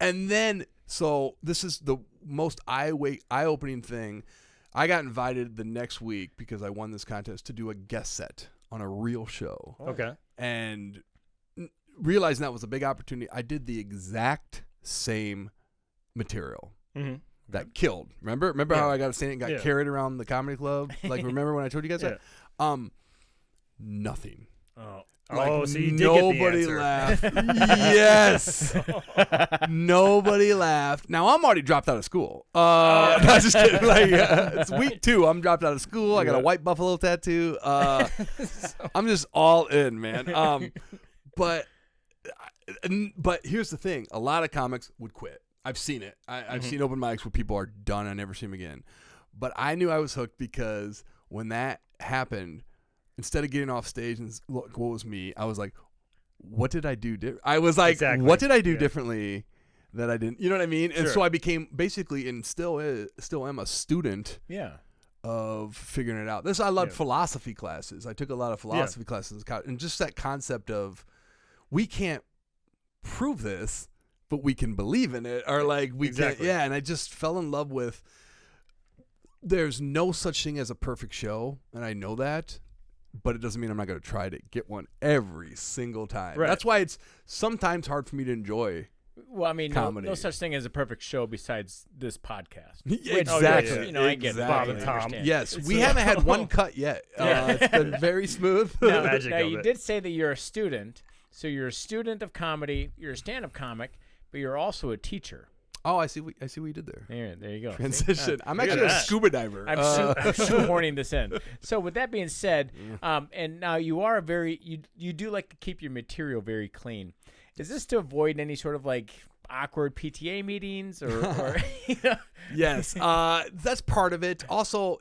and then so this is the most eye-opening thing. I got invited the next week because I won this contest to do a guest set on a real show. Okay. And realizing that was a big opportunity, I did the exact same material. Mm-hmm. That killed. Remember how I got to stand and got carried around the comedy club? Like, remember when I told you guys that? Nothing. Oh. Like, So you did nobody get the laughed. Yes. Nobody laughed. Now I'm already dropped out of school. No, just kidding. Like, it's week 2. I'm dropped out of school. I got a white buffalo tattoo. I'm just all in, man. But here's the thing. A lot of comics would quit. I've seen it. I've seen open mics where people are done. I never see them again. But I knew I was hooked because when that happened, instead of getting off stage and look, what was me, I was like, what did I do different? I was like, what did I do differently that I didn't? You know what I mean? And so I became basically, and still am a student of figuring it out. I loved philosophy classes. I took a lot of philosophy classes. And just that concept of we can't prove this, but we can believe in it, or like we can't. Yeah, and I just fell in love with. There's no such thing as a perfect show, and I know that, but it doesn't mean I'm not going to try to get one every single time. Right. That's why it's sometimes hard for me to enjoy. Well, I mean, no such thing as a perfect show besides this podcast. Exactly. I get Bob and Tom. Yes, we haven't had one cut yet. It's been very smooth. Now you did say that you're a student, so you're a student of comedy. You're a stand-up comic. But you're also a teacher. Oh, I see what you did there. There you go. Transition. I'm actually a scuba diver. I'm shoehorning this in. So with that being said, and now you are you do like to keep your material very clean. Is this to avoid any sort of like awkward PTA meetings or Yes, that's part of it. Also,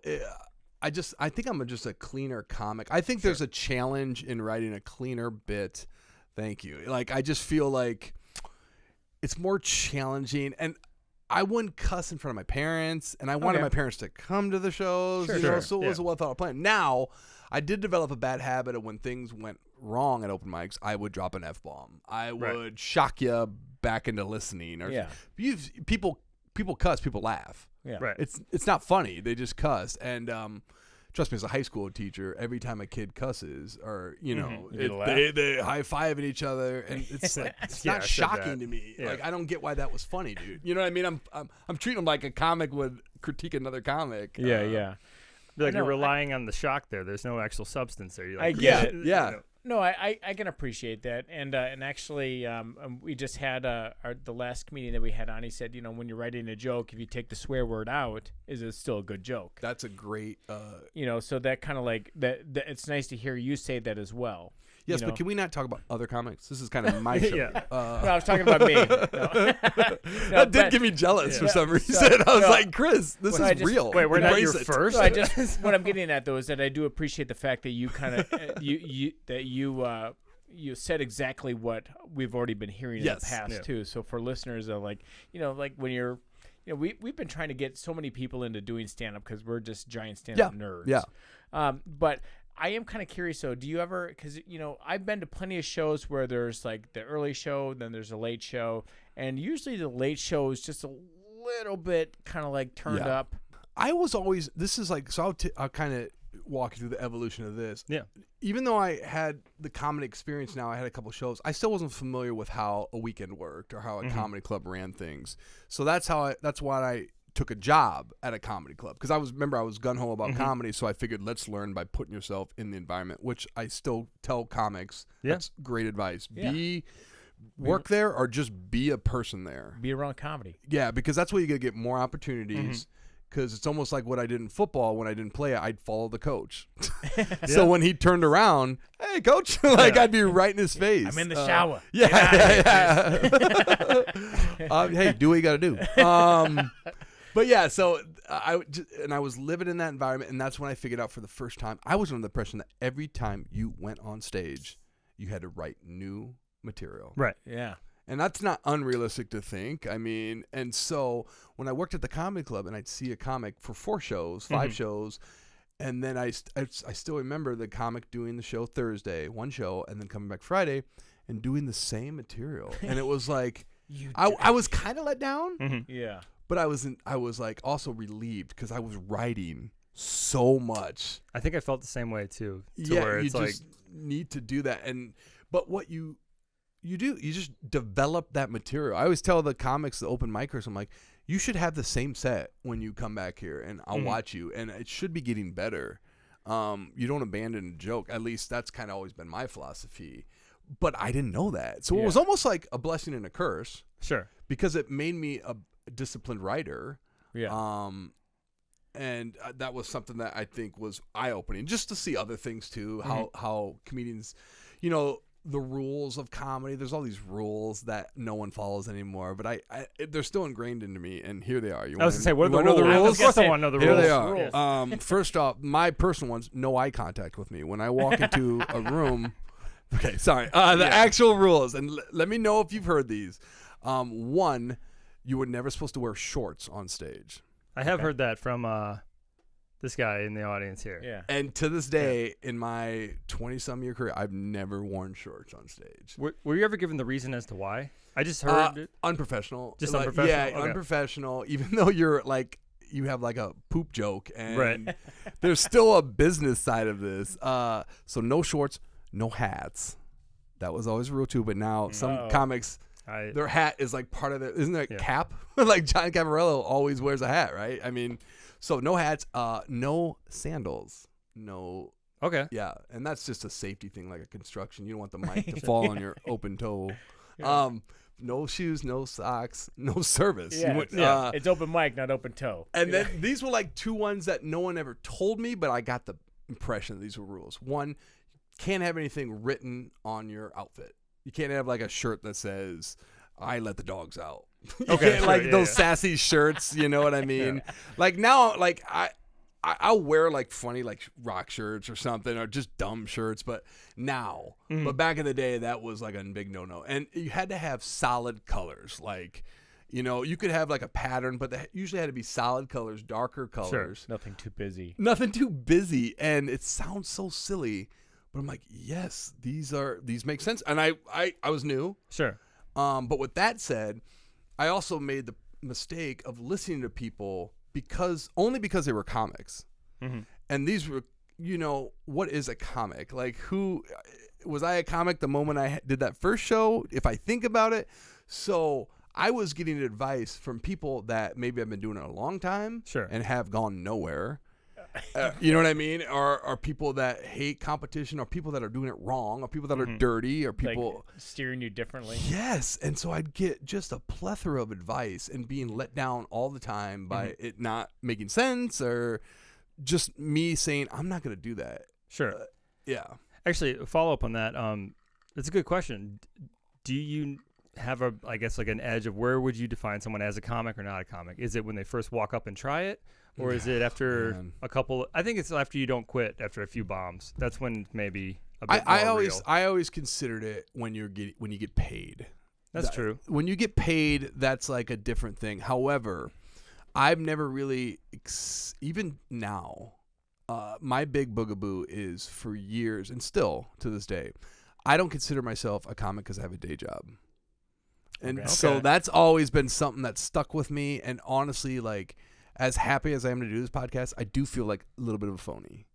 I think I'm just a cleaner comic. I think there's a challenge in writing a cleaner bit. Thank you. Like I just feel like. It's more challenging, and I wouldn't cuss in front of my parents, and I wanted my parents to come to the shows, so it was a well-thought plan. Now, I did develop a bad habit of when things went wrong at open mics, I would drop an F-bomb. I would shock you back into listening. Or people cuss, people laugh. Yeah. Right. It's not funny. They just cuss, and trust me, as a high school teacher, every time a kid cusses, or they high-five at each other, and it's like it's not shocking to me. Yeah. Like I don't get why that was funny, dude. You know what I mean? I'm treating them like a comic would critique another comic. Yeah. Like you're relying on the shock there. There's no actual substance there. You're like, I get it. Yeah. No, I can appreciate that, and actually, we just had the last comedian that we had on. He said, when you're writing a joke, if you take the swear word out, is it still a good joke? That's a great. So that kind of like that. It's nice to hear you say that as well. Yes, but can we not talk about other comics? This is kind of my show. No, I was talking about me. No. That did get me jealous for some reason. I was like, Chris, this is real. Wait, we're not Embrace your it. first? So what I'm getting at though is that I do appreciate the fact that you kind of you said exactly what we've already been hearing in the past too. So for listeners, like when you're, we've been trying to get so many people into doing stand up because we're just giant stand up nerds. Yeah. But I am kind of curious though. Do you ever? Because I've been to plenty of shows where there's like the early show, then there's a late show, and usually the late show is just a little bit kind of like turned up. I was always. This is like so. I'll kind of walk you through the evolution of this. Yeah. Even though I had the comedy experience now, I had a couple shows. I still wasn't familiar with how a weekend worked or how a comedy club ran things. So that's why I took a job at a comedy club because I was gung-ho about comedy, so I figured let's learn by putting yourself in the environment, which I still tell comics. That's great advice. Work there or just be a person there. Be around comedy. Yeah, because that's where you're going to get more opportunities. Because it's almost like what I did in football. When I didn't play it, I'd follow the coach. So when he turned around, hey, coach, I'd be right in his face. I'm in the shower. Yeah. Hey, do what you got to do. But yeah, so I was living in that environment, and that's when I figured out for the first time, I was under the impression that every time you went on stage, you had to write new material. Right. Yeah. And that's not unrealistic to think. I mean, and so when I worked at the comedy club and I'd see a comic for 4 shows, 5 shows, and then I still remember the comic doing the show Thursday, 1 show, and then coming back Friday and doing the same material. And it was like, I was kind of let down. Yeah. But I was like also relieved because I was writing so much. I think I felt the same way too. Where it's you just need to do that. But what you do, you just develop that material. I always tell the comics, the open micers, I'm like, you should have the same set when you come back here, and I'll watch you, and it should be getting better. You don't abandon a joke. At least that's kind of always been my philosophy. But I didn't know that. So it was almost like a blessing and a curse. Sure. Because it made me a disciplined writer. Yeah. And that was something that I think was eye-opening, just to see other things too, how comedians, the rules of comedy, there's all these rules that no one follows anymore, but they're still ingrained into me, and here they are. I was going to say, what are the know rules? the rules? Of course I want to know the Here rules. they are. First off, my personal ones, no eye contact with me. When I walk into a room, okay, sorry, the actual rules, and let me know if you've heard these. 1, you were never supposed to wear shorts on stage. I have heard that from this guy in the audience here. Yeah. And to this day, in my 20-some year career, I've never worn shorts on stage. Were you ever given the reason as to why? I just heard it. Unprofessional. Just unprofessional? Yeah, Okay. unprofessional. Even though you're like, you have like a poop joke, and Right. there's still a business side of this. So no shorts, no hats. That was always rule too. But now some comics, their hat is like part of their, isn't there a cap? Like John Cavarello always wears a hat, right? I mean, so no hats, no sandals, no. Okay. Yeah, and that's just a safety thing, like a construction. You don't want the mic to fall on your open toe. No shoes, no socks, no service. Yeah, it's open mic, not open toe. And then these were like 2 ones that no one ever told me, but I got the impression that these were rules. 1, can't have anything written on your outfit. You can't have like a shirt that says, I let the dogs out. Okay, sure, like those sassy shirts, you know what I mean? Like now, like I'll wear like funny like rock shirts or something, or just dumb shirts, but now, but back in the day, that was like a big no-no. And you had to have solid colors. Like, you could have like a pattern, but they usually had to be solid colors, darker colors. Sure. Nothing too busy. Nothing too busy. And it sounds so silly, but I'm like, yes, these make sense. And I was new. Sure. But with that said, I also made the mistake of listening to people only because they were comics. And these were, what is a comic? Like, who was I a comic the moment I did that first show? If I think about it. So I was getting advice from people that maybe have been doing it a long time Sure. and have gone nowhere. You know what I mean? Are people that hate competition, or people that are doing it wrong, or people that are dirty, or people like steering you differently. Yes, and so I'd get just a plethora of advice and being let down all the time by it not making sense, or just me saying I'm not going to do that. Sure. Yeah. Actually, a follow up on that. It's a good question. Do you have I guess like an edge of where would you define someone as a comic or not a comic? Is it when they first walk up and try it, or is it after a couple? I think it's after you don't quit after a few bombs. That's when maybe a bit more real. I always considered it when you get paid. That's true. When you get paid, that's like a different thing. However, I've never really even now. My big boogaboo is for years, and still to this day, I don't consider myself a comic because I have a day job. And so that's always been something that stuck with me. And honestly, like, as happy as I am to do this podcast, I do feel like a little bit of a phoney.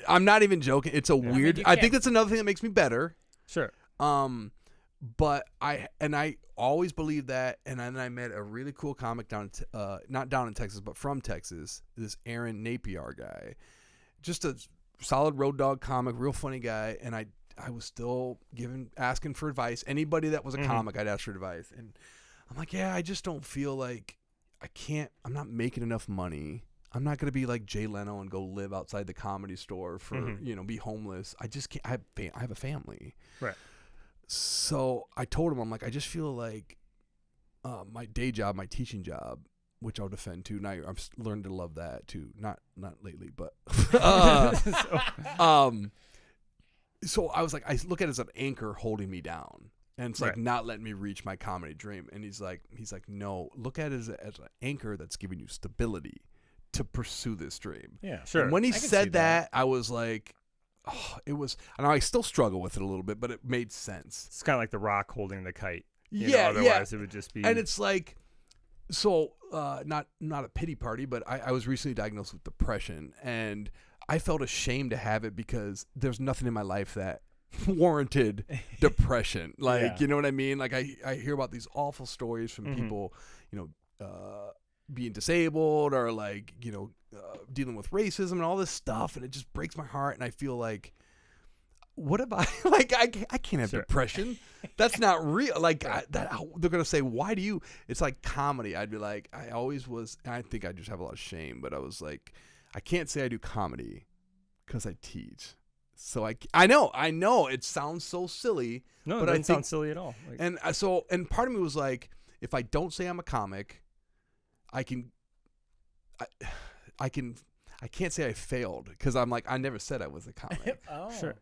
I'm not even joking. It's a weird. I think that's another thing that makes me better. Sure. But I always believed that. And then I met a really cool comic not down in Texas, but from Texas. This Aaron Napier guy, just a solid road dog comic, real funny guy. And I was still asking for advice. Anybody that was a comic, I'd ask for advice. And I'm like, yeah, I just don't feel like I'm not making enough money. I'm not going to be like Jay Leno and go live outside the Comedy Store for, be homeless. I just can't. I have a family. Right. So I told him, I'm like, I just feel like my day job, my teaching job, which I'll defend too. Now I've learned to love that too. Not lately, but so I was like, I look at it as an anchor holding me down, and it's like not letting me reach my comedy dream. And he's like, no, look at it as an anchor that's giving you stability to pursue this dream. Yeah, sure. And when he said that, I was like, oh, it was. And I still struggle with it a little bit, but it made sense. It's kind of like the rock holding the kite. Otherwise it would just be. And it's like, so not a pity party, but I was recently diagnosed with depression, and I felt ashamed to have it because there's nothing in my life that warranted depression. Like, you know what I mean? Like I hear about these awful stories from people, being disabled or like, dealing with racism and all this stuff. And it just breaks my heart. And I feel like, what if I, like, I can't have depression. That's not real. Like they're going to say, why do you, it's like comedy. I'd be like, I always was, I think I just have a lot of shame, but I was like, I can't say I do comedy because I teach. So I know it sounds so silly. No, but it doesn't sound silly at all. Like, and part of me was like, if I don't say I'm a comic, I can't say I failed because I'm like, I never said I was a comic. Sure.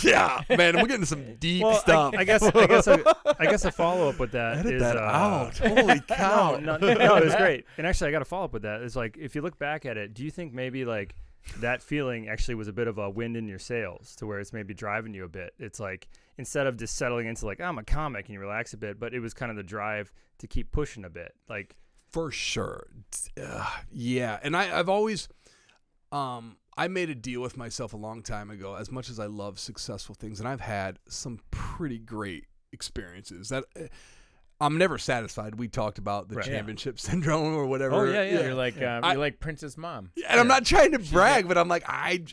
Yeah, man, we're getting some deep stuff. I guess a follow up with that Edit is that out. Holy cow! No, it was great. And actually, I got to follow up with that. It's like, if you look back at it, do you think maybe like that feeling actually was a bit of a wind in your sails to where it's maybe driving you a bit? It's like, instead of just settling into like, I'm a comic and you relax a bit, but it was kind of the drive to keep pushing a bit, like. For sure. Yeah. And I've always, I made a deal with myself a long time ago, as much as I love successful things, and I've had some pretty great experiences that I'm never satisfied. We talked about the championship syndrome or whatever. Oh yeah. You're like, you're like Prince's mom. And I'm not trying to brag, but I'm like,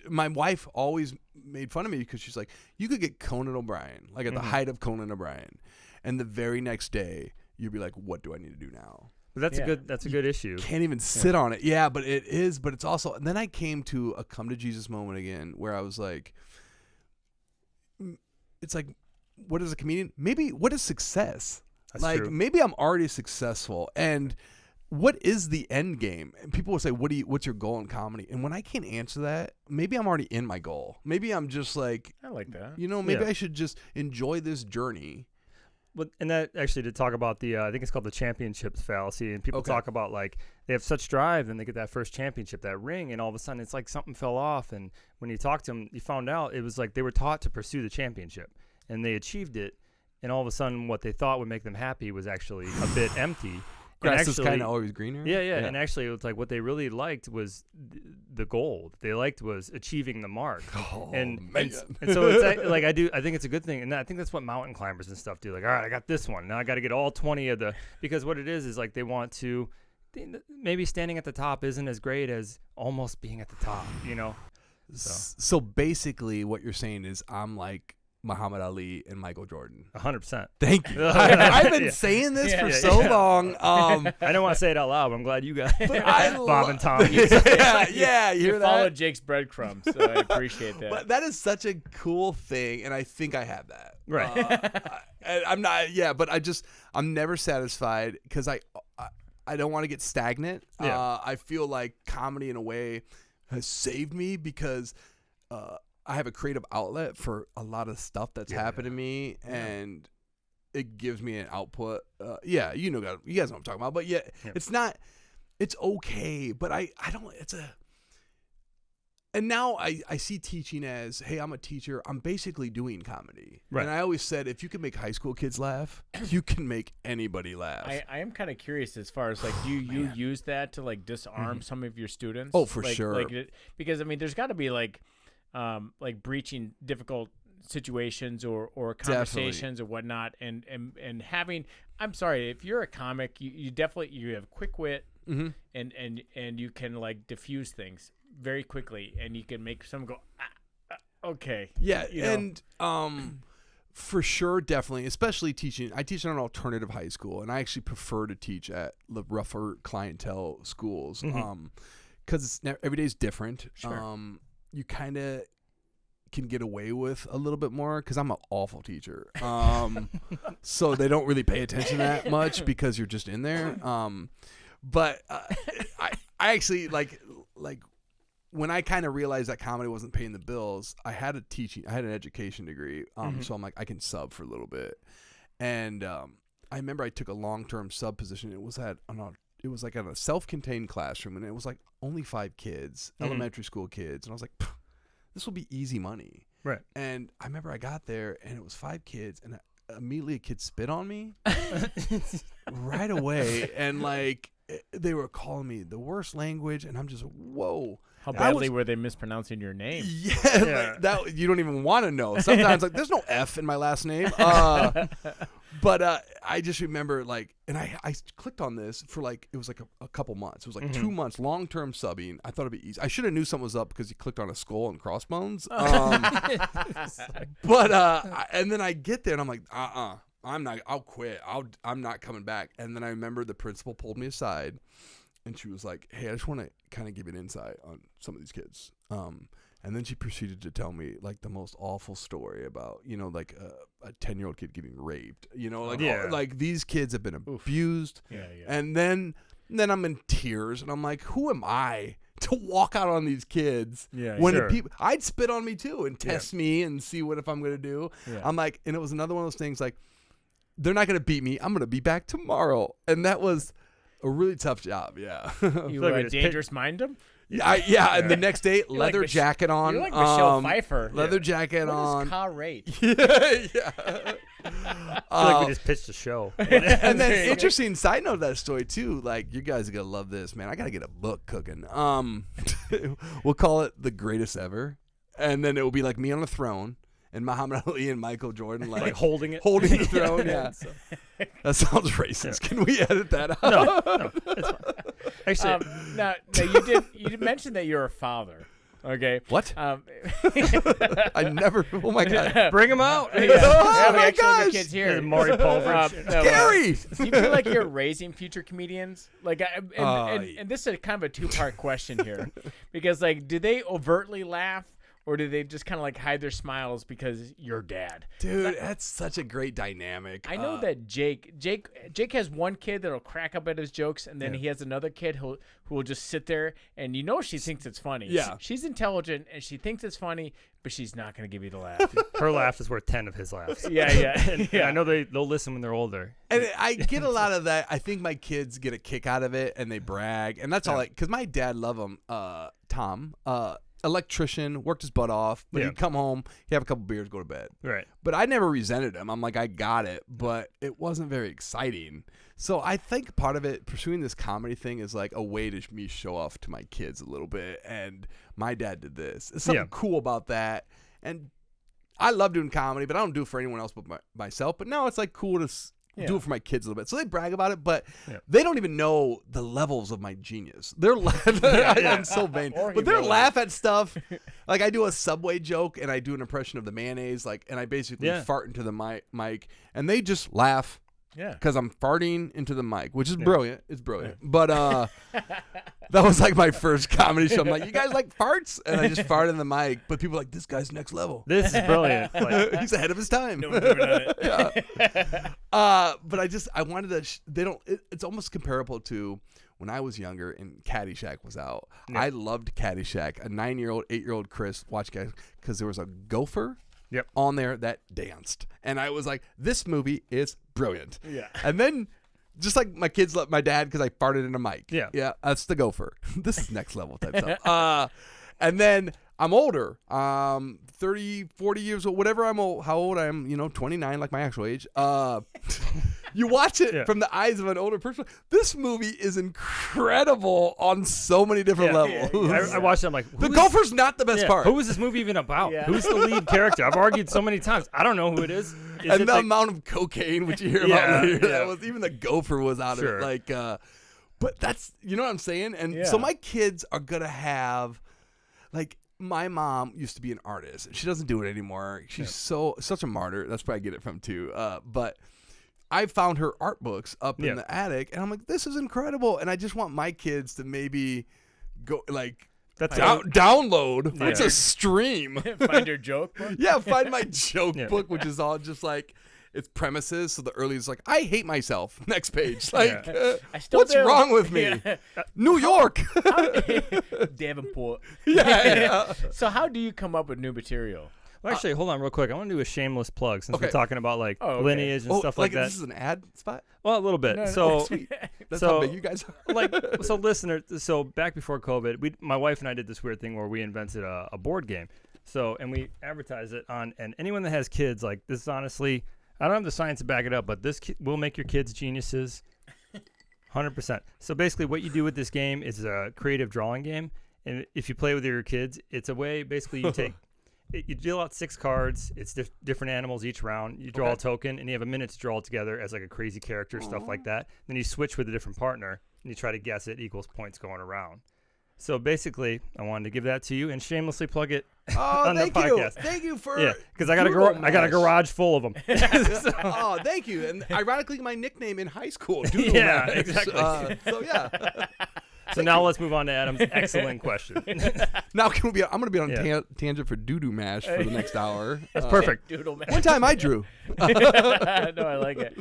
my wife always made fun of me because she's like, you could get Conan O'Brien, like at the height of Conan O'Brien. And the very next day you'd be like, what do I need to do now? But that's a good issue. Can't even sit on it. Yeah, but it is. But it's also. And then I came to a come to Jesus moment again, where I was like, it's like, what is a comedian? Maybe what is success? That's like true. Maybe I'm already successful, and what is the end game? And people will say, what's your goal in comedy? And when I can't answer that, maybe I'm already in my goal. Maybe I'm just like, I like that. Maybe I should just enjoy this journey. But and that actually to talk about the I think it's called the Championships Fallacy, and people talk about like they have such drive and they get that first championship, that ring, and all of a sudden it's like something fell off. And when you talk to them, you found out it was like they were taught to pursue the championship and they achieved it, and all of a sudden what they thought would make them happy was actually a bit empty. Grass is kind of always greener. Yeah. And actually, it was like what they really liked was the goal. What they liked was achieving the mark. And so it's like I think it's a good thing, and I think that's what mountain climbers and stuff do. Like, all right, I got this one. Now I got to get all 20 of the, because what it is like they maybe standing at the top isn't as great as almost being at the top, So basically what you're saying is I'm like Muhammad Ali and Michael Jordan. 100%. Thank you. I've been saying this for so long. I don't want to say it out loud, but I'm glad you guys. Bob and Tom. You hear that? Follow Jake's breadcrumbs, so I appreciate that. But that is such a cool thing, and I think I have that. Right. I'm not. Yeah, but I'm never satisfied because I don't want to get stagnant. Yeah. I feel like comedy in a way has saved me because I have a creative outlet for a lot of stuff that's happened to me, and it gives me an output. You guys know what I'm talking about. But it's okay. But I don't. And now I see teaching as, hey, I'm a teacher. I'm basically doing comedy. Right. And I always said, if you can make high school kids laugh, you can make anybody laugh. I am kind of curious as far as like, do you use that to like disarm some of your students? Oh, for sure. Because I mean, there's got to be like breaching difficult situations or conversations or whatnot, and having. I'm sorry, if you're a comic, you definitely have quick wit, and you can like diffuse things very quickly, and you can make someone go, okay. Yeah, and for sure, definitely, especially teaching. I teach at an alternative high school, and I actually prefer to teach at the rougher clientele schools, because every day is different. Sure. You kind of can get away with a little bit more because I'm an awful teacher. So they don't really pay attention that much because you're just in there. But I actually like when I kind of realized that comedy wasn't paying the bills, I had an education degree. So I'm like, I can sub for a little bit. And I remember I took a long-term sub position. It was at a self-contained classroom, and it was like only 5 kids, elementary school kids. And I was like, this will be easy money. Right. And I remember I got there, and it was 5 kids, and immediately a kid spit on me right away. And like, they were calling me the worst language, and I'm just, whoa. How badly were they mispronouncing your name? Yeah. Like that you don't even want to know. Sometimes like there's no F in my last name. But I just remember like, and I clicked on this for like, it was like a couple months. It was like 2 months, long-term subbing. I thought it'd be easy. I should have knew something was up because you clicked on a skull and crossbones. But and then I get there and I'm like, I'll quit. I'm not coming back. And then I remember the principal pulled me aside, and she was like, hey, I just want to kind of give an insight on some of these kids. And then she proceeded to tell me like the most awful story about, like a 10-year-old kid getting raped, like these kids have been abused. Yeah. And then I'm in tears, and I'm like, who am I to walk out on these kids? Yeah. When Sure. I'd spit on me too and test me and see if I'm going to do. Yeah. I'm like, and it was another one of those things like, they're not going to beat me. I'm going to be back tomorrow. And that was a really tough job. Yeah. You dangerous mind them? Yeah, and the next day, leather jacket on. You're like Michelle Pfeiffer. Leather jacket what on. Is car rate? Yeah. I feel like we just pitched a show. And then interesting side note of that story too, like you guys are gonna love this, man. I gotta get a book cooking. We'll call it The Greatest Ever. And then it will be like me on a throne and Muhammad Ali and Michael Jordan like holding the throne. Yeah. That sounds racist. Yeah. Can we edit that out? No, it's fine. Actually, now you did mention that you're a father. Okay. What? I never. Oh my god! Bring him out. Yeah, oh we my actually have gosh! kids here. Maury Pulver. Gary. Do you feel like you're raising future comedians? Like, and this is a kind of a 2-part question here, because like, do they overtly laugh? Or do they just kind of like hide their smiles because you're dad? Dude, that's such a great dynamic. I know that Jake has one kid that'll crack up at his jokes, and then he has another kid who will just sit there, and she thinks it's funny. Yeah. She's intelligent, and she thinks it's funny, but she's not going to give you the laugh. Her laugh is worth 10 of his laughs. Yeah. I know they'll listen when they're older. And I get a lot of that. I think my kids get a kick out of it, and they brag. And that's all because my dad loved him, Tom, electrician, worked his butt off, but he'd come home, he'd have a couple beers, go to bed. Right. But I never resented him. I'm like, I got it, but it wasn't very exciting. So I think part of it, pursuing this comedy thing, is like a way to me show off to my kids a little bit. And my dad did this. There's something cool about that. And I love doing comedy, but I don't do it for anyone else but myself. But now it's like cool to do it for my kids a little bit. So they brag about it, but Yeah. they don't even know the levels of my genius. I'm so vain. Or But they're humility. laugh at stuff. Like I do a Subway joke and I do an impression of the mayonnaise, and I basically fart into the mic, and they just laugh. Yeah. Because I'm farting into the mic, which is brilliant. It's brilliant. But that was like my first comedy show. I'm like, you guys like farts? And I just fart in the mic. But people are like, this guy's next level. This is brilliant. Like, He's ahead of his time. No one's ever done it. But I wanted to, it's almost comparable to when I was younger and Caddyshack was out. Yeah. I loved Caddyshack. A 9-year-old, 8-year-old Chris watched Caddyshack because there was a gopher on there that danced. And I was like, this movie is brilliant. Yeah. And then just like my kids let my dad because I farted in a mic. Yeah. Yeah, that's the gopher. This is next level type stuff. And then I'm older, 30, 40 years old, whatever I'm old, how old I am, 29, like my actual age. You watch it from the eyes of an older person. This movie is incredible on so many different levels. I watched it. I'm like, The gopher's not the best part. Who is this movie even about? Yeah. Who's the lead character? I've argued so many times. I don't know who it is. And the amount of cocaine, which you hear about later, that was even the gopher was out of it. Like, but that's, you know what I'm saying? And so my kids are going to have, like, my mom used to be an artist. She doesn't do it anymore. She's such a martyr. That's where I get it from too. But I found her art books up in the attic, and I'm like, this is incredible. And I just want my kids to maybe go like download. It's a stream. Find your joke book? Yeah, find my joke book, which is all just like it's premises. So the early is like, I hate myself. Next page. Like, I still what's do. wrong with me? New York. Davenport. Yeah. So how do you come up with new material? Well, actually, hold on real quick. I want to do a shameless plug since we're Okay. talking about like Oh, okay. lineage and stuff like that. This is an ad spot. Well, a little bit. No, no, so, Sweet. That's So- how big you guys are. listeners. So back before COVID, my wife and I did this weird thing where we invented a board game. So, and we advertise it on, and anyone that has kids, like this is honestly, I don't have the science to back it up, but this will make your kids geniuses. 100%. So basically what you do with this game is a creative drawing game. And if you play with your kids, it's a way, basically you take, you deal out 6 cards. It's different animals each round. You draw a token, and you have a minute to draw it together as like a crazy character, stuff like that. Then you switch with a different partner, and you try to guess it equals points going around. So basically, I wanted to give that to you and shamelessly plug it Oh, on the thank you. podcast. Thank you for Because I got a garage full of them. Oh, thank you. And ironically, my nickname in high school, Doodle Yeah, Mash. exactly. So yeah. So now let's move on to Adam's excellent question. Now I'm going to be on Yeah. tangent for Doodoo Mash for the next hour. That's perfect. Doodle man. One time I drew. No, I like it.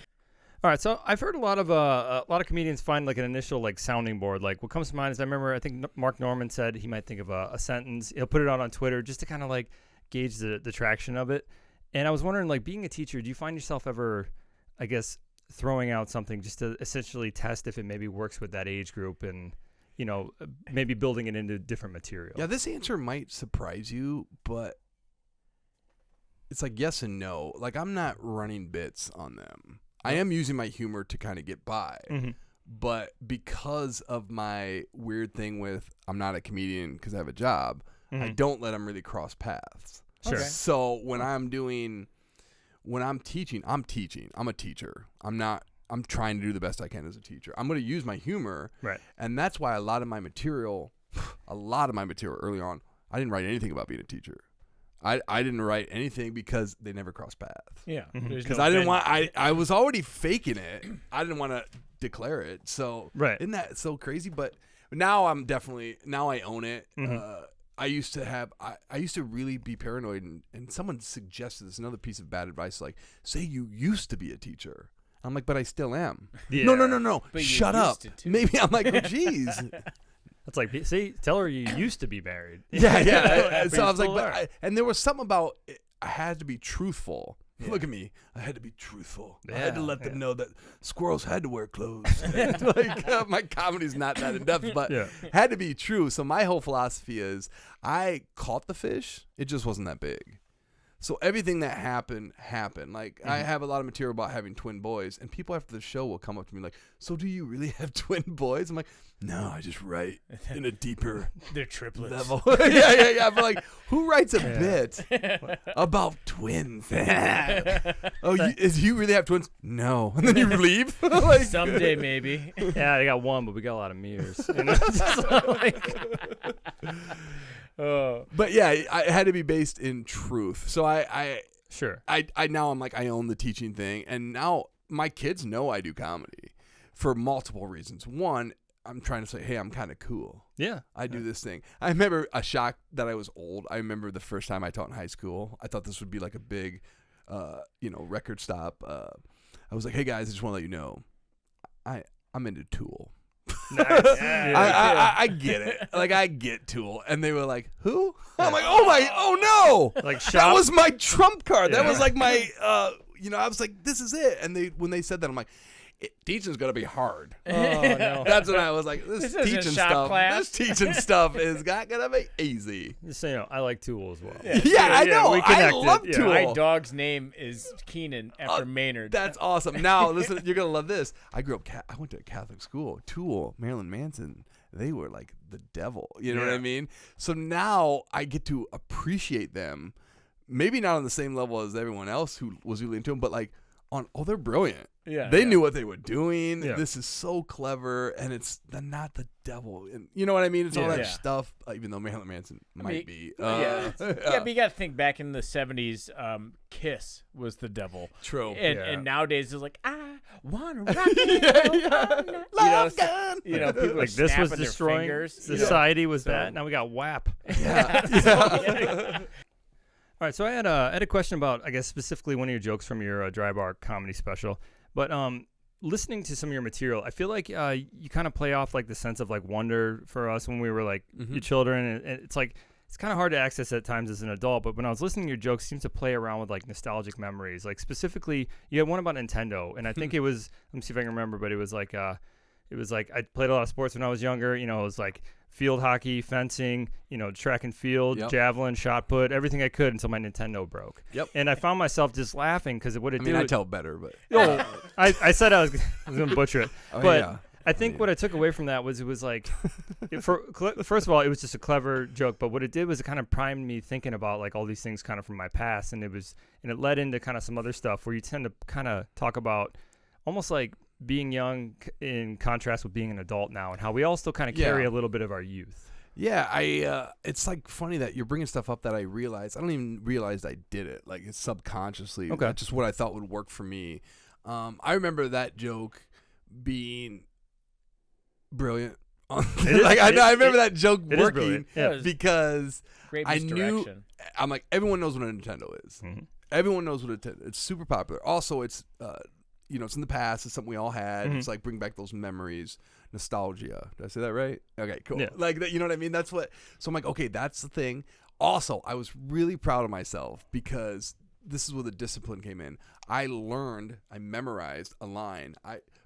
All right, so I've heard a lot of comedians find like an initial like sounding board. Like what comes to mind is I think Mark Norman said he might think of a sentence. He'll put it out on Twitter just to kind of like gauge the traction of it. And I was wondering, like being a teacher, do you find yourself ever, I guess, throwing out something just to essentially test if it maybe works with that age group and, maybe building it into different material? Yeah, this answer might surprise you, but it's like yes and no. Like I'm not running bits on them. I am using my humor to kind of get by. Mm-hmm. But because of my weird thing with I'm not a comedian because I have a job, I don't let them really cross paths. Sure. So when I'm teaching, I'm a teacher. I'm trying to do the best I can as a teacher. I'm going to use my humor. Right. And that's why a lot of my material early on, I didn't write anything about being a teacher. I didn't write anything because they never crossed paths. Yeah. Because I didn't want, I was already faking it. I didn't want to declare it. So Right. isn't that so crazy? But now now I own it. I used to really be paranoid, and someone suggested this, another piece of bad advice, like, say you used to be a teacher. I'm like, but I still am. Yeah. No. But you Shut used up. to, too. Maybe I'm like, oh, geez. It's like, see, tell her you used to be married. Yeah. So I was Still like, there. and there was something about I had to be truthful. Look at me. I had to be truthful. I had to let them know that squirrels had to wear clothes. Like my comedy's not that in depth, but had to be true. So my whole philosophy is I caught the fish. It just wasn't that big. So everything that happened. Like I have a lot of material about having twin boys, and people after the show will come up to me like, "So do you really have twin boys?" I'm like, "No, I just write in a deeper They're triplets. level." yeah. But like, who writes a bit about twins? You really have twins? No, and then you leave. Like, Someday maybe. Yeah, I got one, but we got a lot of mirrors. You know? It's just like, but yeah, it had to be based in truth. So sure. I now I'm like, I own the teaching thing, and now my kids know I do comedy for multiple reasons. One, I'm trying to say, hey, I'm kind of cool. Yeah. I do this thing. I remember a shock that I was old. I remember the first time I taught in high school. I thought this would be like a big, record stop. I was like, hey guys, I just want to let you know, I'm into Tool. Nice. I get it. Like, I get Tool. And they were like, who? I'm like, oh no. Like, that was my trump card. That Yeah. was like my, I was like, this is it. And when they said that, I'm like, teaching's going to be hard. Oh, no. That's when I was like, this isn't teaching shop stuff. class. This teaching stuff is not going to be easy. Just so you know, I like Tool as well. Yeah, I know. we I connected. love Yeah. Tool. My dog's name is Keenan after Maynard. That's awesome. Now, listen, you're going to love this. I went to a Catholic school. Tool, Marilyn Manson, they were like the devil. You know what I mean? So now I get to appreciate them. Maybe not on the same level as everyone else who was really into them, but like they're brilliant. Yeah, They knew what they were doing. Yeah. This is so clever, and it's not the devil. And you know what I mean? It's all that Yeah. stuff, even though Marilyn Manson might be. Yeah, but you got to think back in the 70s, Kiss was the devil. True. And nowadays it's like, I want to rock and roll all night. Love gun. People are Like, this was snapping their destroying fingers. society. Was that? Now we got WAP. All right, so I had a question about, I guess, specifically one of your jokes from your dry bar comedy special. But listening to some of your material, I feel like you kind of play off like the sense of like wonder for us when we were like your children, and it's like it's kind of hard to access at times as an adult. But when I was listening to your jokes, it seems to play around with like nostalgic memories. Like specifically, you had one about Nintendo, and I think it was, let me see if I can remember, but it was like I played a lot of sports when I was younger. It was like field hockey, fencing, track and field, javelin, shot put, everything I could until my Nintendo broke. Yep. And I found myself just laughing because what it did. I tell better, but I said I was going to butcher it, but yeah. I think what I took away from that was it was like, first of all, it was just a clever joke, but what it did was it kind of primed me thinking about like all these things kind of from my past, and it led into kind of some other stuff where you tend to kind of talk about almost like being young in contrast with being an adult now, and how we all still kind of carry a little bit of our youth. Yeah, it's like funny that you're bringing stuff up that I realized. I don't even realize I did it. Like, it's subconsciously. Okay. That's just what I thought would work for me. I remember that joke being brilliant. I remember that joke working because Great I knew. misdirection. I'm like, everyone knows what a Nintendo is. Mm-hmm. Everyone knows what it's super popular. Also, it's it's in the past. It's something we all had. It's like bring back those memories, nostalgia. Did I say that right? Okay, cool. Yeah. Like that, you know what I mean? That's what. So I'm like, okay, that's the thing. Also, I was really proud of myself because this is where the discipline came in. I memorized a line.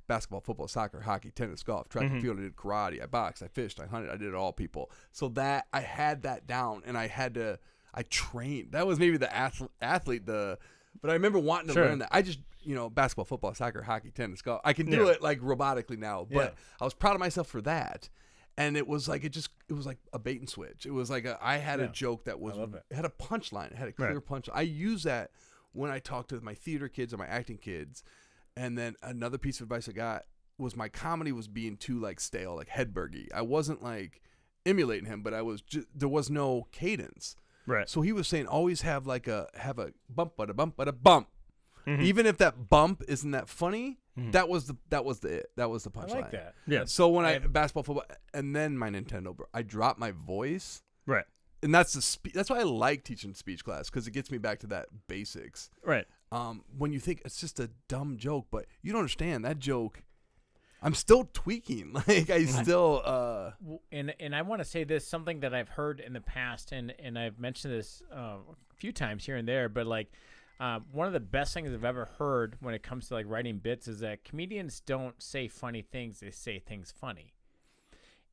Basketball, football, soccer, hockey, tennis, golf, track and field. I did karate. I boxed. I fished. I hunted. I did it all, people. So that I had that down, and I trained. That was maybe the athlete. But I remember wanting to learn that. I just, basketball, football, soccer, hockey, tennis, golf. I can do it like robotically now, but I was proud of myself for that. And it was like, it was like a bait and switch. It was like I had a joke that had a punchline. It had a clear punchline. I use that when I talk to my theater kids or my acting kids. And then another piece of advice I got was my comedy was being too like stale, like Hedbergy. I wasn't like emulating him, but there was no cadence. Right. So he was saying always have a bump, but a bump, but a bump. Mm-hmm. Even if that bump isn't that funny, that was the punchline. I like that. Yeah. So when I basketball, football, and then my Nintendo, I dropped my voice. Right. And that's that's why I like teaching speech class, because it gets me back to that basics. Right. When you think it's just a dumb joke, but you don't understand that joke. I'm still tweaking. Like I still. And I want to say this, something that I've heard in the past, and I've mentioned this a few times here and there, but like one of the best things I've ever heard when it comes to like writing bits is that comedians don't say funny things; they say things funny.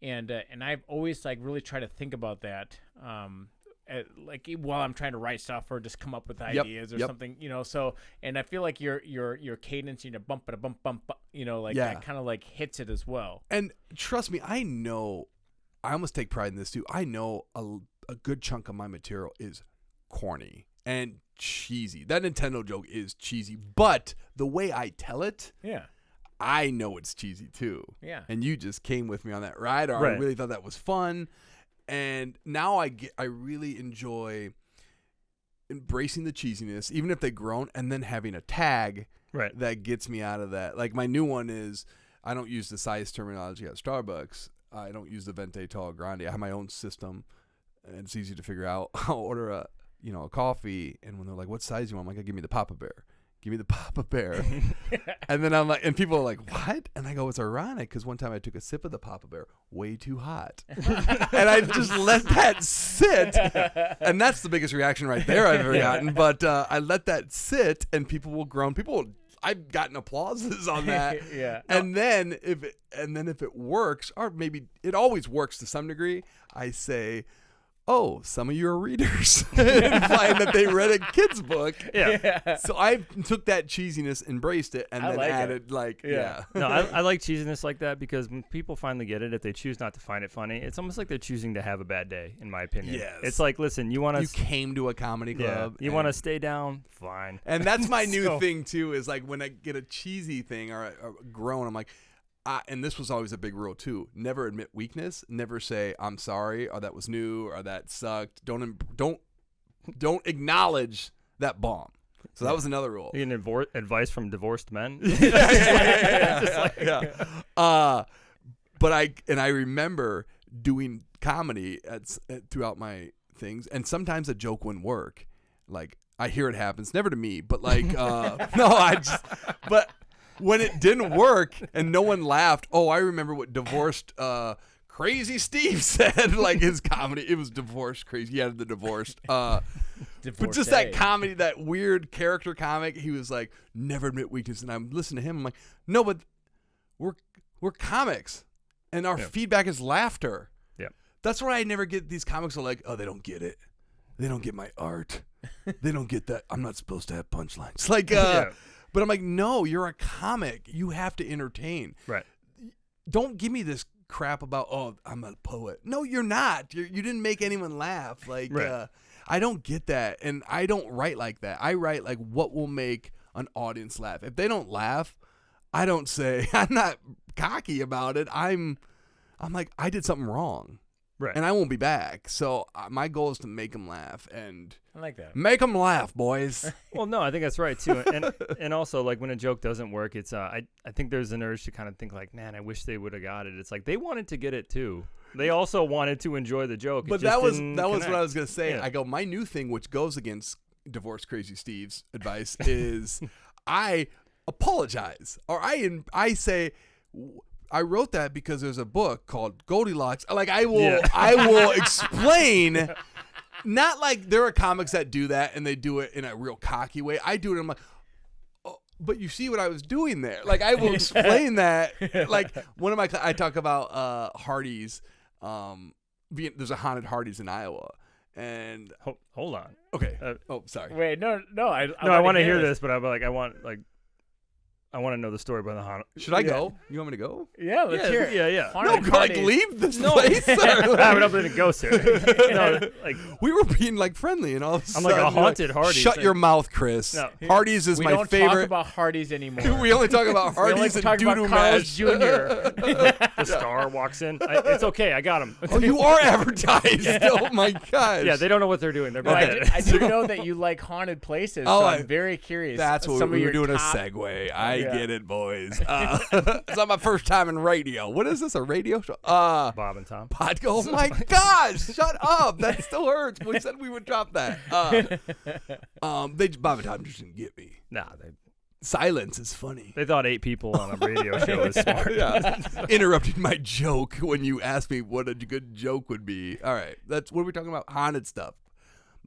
And I've always like really tried to think about that like while I'm trying to write stuff or just come up with ideas or something, so, and I feel like your cadence, bump it a bump, that kind of like hits it as well. And trust me, I almost take pride in this too. I know a good chunk of my material is corny and cheesy. That Nintendo joke is cheesy, but the way I tell it, I know it's cheesy too. Yeah. And you just came with me on that ride, or I really thought that was fun. And now I really enjoy embracing the cheesiness, even if they've grown, and then having a tag that gets me out of that. Like my new one is, I don't use the size terminology at Starbucks. I don't use the Venti Tall Grande. I have my own system, and it's easy to figure out. I'll order a coffee, and when they're like, "What size do you want?" I'm like, "Give me the Papa Bear. Give me the Papa Bear." And then I'm like, and people are like, "What?" And I go, "It's ironic because one time I took a sip of the Papa Bear, way too hot," and I just let that sit, and that's the biggest reaction right there I've ever gotten. But I let that sit, and people will groan. I've gotten applauses on that. And then if it works, or maybe it always works to some degree, I say, "Oh, some of you are readers," implying that they read a kid's book. So I took that cheesiness, embraced it, and then added No, I like cheesiness like that because when people finally get it, if they choose not to find it funny, it's almost like they're choosing to have a bad day, in my opinion. Yes. It's like, listen, you came to a comedy club. You want to stay down, fine. And that's my new thing too. Is like when I get a cheesy thing or groan, I'm like. And this was always a big rule too. Never admit weakness. Never say "I'm sorry" or "that was new" or "that sucked." Don't acknowledge that bomb. So that was another rule. You get advice from divorced men. But I remember doing comedy throughout my things, and sometimes a joke wouldn't work. Like I hear it happens, never to me, but like but. When it didn't work and no one laughed, I remember what divorced Crazy Steve said, like his comedy. It was divorced crazy. He had the divorced. But just that comedy, that weird character comic, he was like, never admit weakness. And I'm listening to him. I'm like, no, but we're comics. And our feedback is laughter. Yeah. That's why I never get these comics are like, oh, they don't get it. They don't get my art. They don't get that. I'm not supposed to have punchlines. Like, but I'm like, no, you're a comic. You have to entertain. Right. Don't give me this crap about, I'm a poet. No, you're not. You didn't make anyone laugh. Like, I don't get that. And I don't write like that. I write like what will make an audience laugh. If they don't laugh, I don't say, I'm not cocky about it. I'm like, I did something wrong. Right. And I won't be back. So my goal is to make them laugh. And I like that. Make them laugh, boys. Well, no, I think that's right, too. And also, like, when a joke doesn't work, it's I think there's an urge to kind of think, like, man, I wish they would have got it. It's like they wanted to get it, too. They also wanted to enjoy the joke. But that was what I was going to say. Yeah. I go, my new thing, which goes against Divorced Crazy Steve's advice, is I apologize. Or I say... I wrote that because there's a book called Goldilocks. Like I will explain. Not like there are comics that do that and they do it in a real cocky way. I do it. And I'm like, oh, but you see what I was doing there. Like I will explain that. Like one of my, I talk about Hardee's. There's a haunted Hardee's in Iowa. And hold on. Okay. Sorry. Wait, no. I want to hear this, but I'm like, I want to know the story about the haunted. Should I go? You want me to go? Yeah, let's hear it. Yeah. No, like leave this place. I'm not letting it go, sir. No, like we were being like friendly and all of a sudden. I'm like a haunted Hardee's. Shut your mouth, Chris. No. Hardee's is my favorite. We don't talk about Hardee's anymore. We only talk about Hardee's and Doo-Doo Mash. Jr. The star walks in. It's okay. I got him. Oh, you are advertised. Oh my gosh. Yeah, they don't know what they're doing. They're I do know that you like haunted places. So I'm very curious. That's what we were doing. A segue. I get it, boys. It's not my first time in radio. What is this? A radio show? Bob and Tom. Oh my gosh! Shut up. That still hurts. We said we would drop that. Bob and Tom just didn't get me. Nah, silence is funny. They thought 8 people on a radio show was smart. Interrupting my joke when you asked me what a good joke would be. All right, that's what we're talking about. Haunted stuff.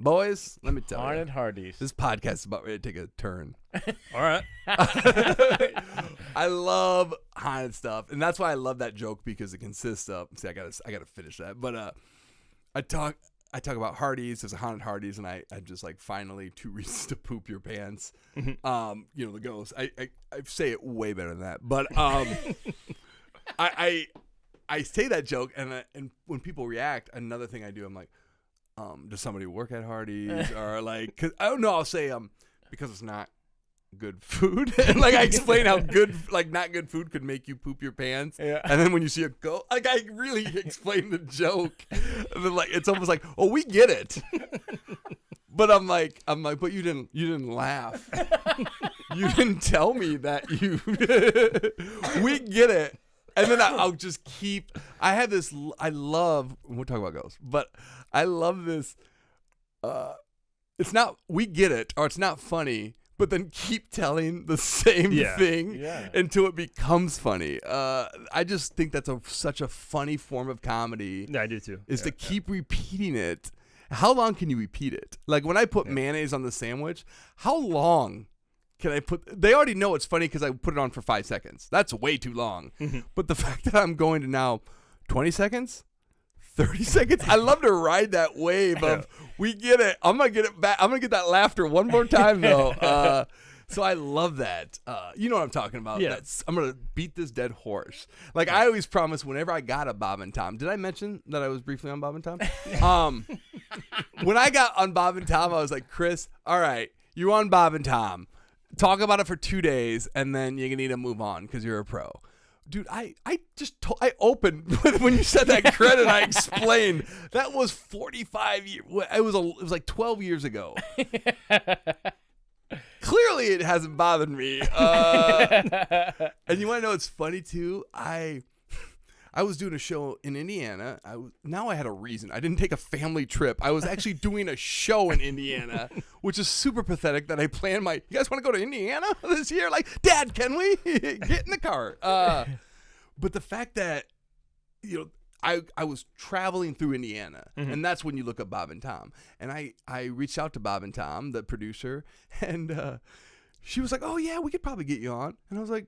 Boys, let me tell you. Haunted Hardee's. This podcast is about ready to take a turn. All right. I love haunted stuff, and that's why I love that joke because it consists of. See, I gotta finish that. But I talk about Hardee's. There's a haunted Hardee's, and I just like finally 2 reasons to poop your pants. The ghost. I say it way better than that, but I say that joke, and when people react, another thing I do, I'm like, does somebody work at Hardee's or like? Cause I don't know. I'll say because it's not good food, and like I explain how good, like not good food could make you poop your pants. Yeah. And then when you see a ghost, like I really explain the joke. And then like it's almost like, oh, we get it. But I'm like, but you didn't laugh. You didn't tell me that you. We get it. And then I'll just keep. I have this. I love. We'll talk about ghosts, but I love this. It's not. We get it, or it's not funny. But then keep telling the same thing until it becomes funny. I just think that's such a funny form of comedy. Yeah, I do too. Is to keep repeating it. How long can you repeat it? Like when I put mayonnaise on the sandwich, how long can I put? They already know it's funny because I put it on for 5 seconds. That's way too long. But the fact that I'm going to now 20 seconds, 30 seconds. I love to ride that wave of we get it. I'm gonna get it back. I'm gonna get that laughter one more time though. So I love that. You know what I'm talking about. Yeah. I'm gonna beat this dead horse. Like I always promise whenever I got a Bob and Tom. Did I mention that I was briefly on Bob and Tom? When I got on Bob and Tom, I was like, Chris, all right, you're on Bob and Tom. Talk about it for 2 days, and then you're gonna need to move on because you're a pro. Dude, I opened when you said that credit. I explained that was 45 years. It was like 12 years ago. Clearly, it hasn't bothered me. And you want to know what's funny too? I was doing a show in Indiana. Now I had a reason. I didn't take a family trip. I was actually doing a show in Indiana, which is super pathetic that I planned you guys want to go to Indiana this year? Like, Dad, can we? Get in the car. But the fact that, I was traveling through Indiana, and that's when you look up Bob and Tom. And I reached out to Bob and Tom, the producer, and she was like, oh, yeah, we could probably get you on. And I was like,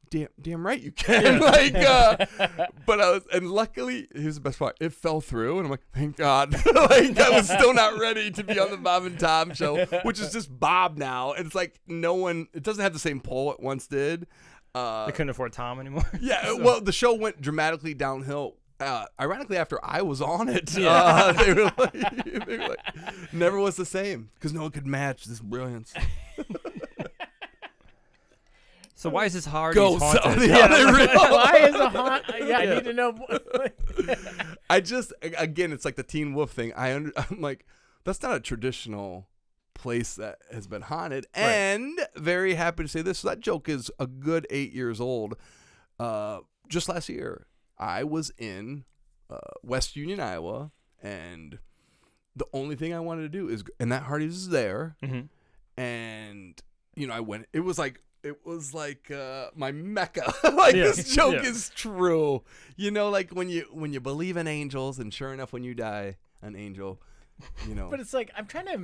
damn right you can. And luckily, here's the best part. It fell through, and I'm like, thank God. I was still not ready to be on the Bob and Tom show, which is just Bob now. And it's like it doesn't have the same pull it once did. They couldn't afford Tom anymore. Yeah, well, the show went dramatically downhill. Ironically, after I was on it, they were like, never was the same because no one could match this brilliance. So why is this hard? Ghosts. Haunted? Why is a haunt? Yeah, I need to know. I just, again, it's like the Teen Wolf thing. I'm like, that's not a traditional place that has been haunted. Right. And very happy to say this. So that joke is a good 8 years old. Just last year, I was in West Union, Iowa, and the only thing I wanted to do and that Hardee's is there. And, I went, it was like my mecca. This joke is true. Like when you believe in angels, and sure enough, when you die, an angel, But it's like I'm trying to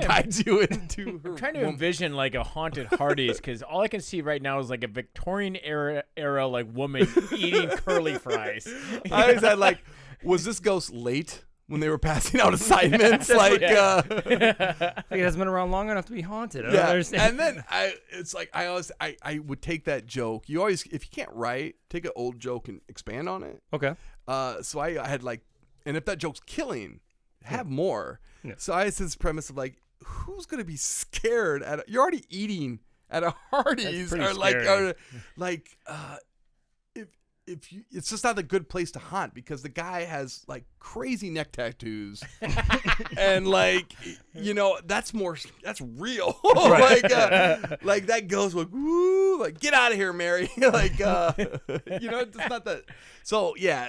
guides you into. I'm trying to envision like a haunted Hardee's because all I can see right now is like a Victorian era like woman eating curly fries. I always had was this ghost late when they were passing out assignments? It hasn't been around long enough to be haunted. I don't understand. And then I would take that joke. You always, if you can't write, take an old joke and expand on it. Okay. So I had and if that joke's killing, have more. Yeah. So I had this premise of who's gonna be scared you're already eating at a Hardee's, or if you, it's just not a good place to haunt because the guy has crazy neck tattoos and that's real. Right. That goes woo, get out of here, Mary. It's not that. So yeah,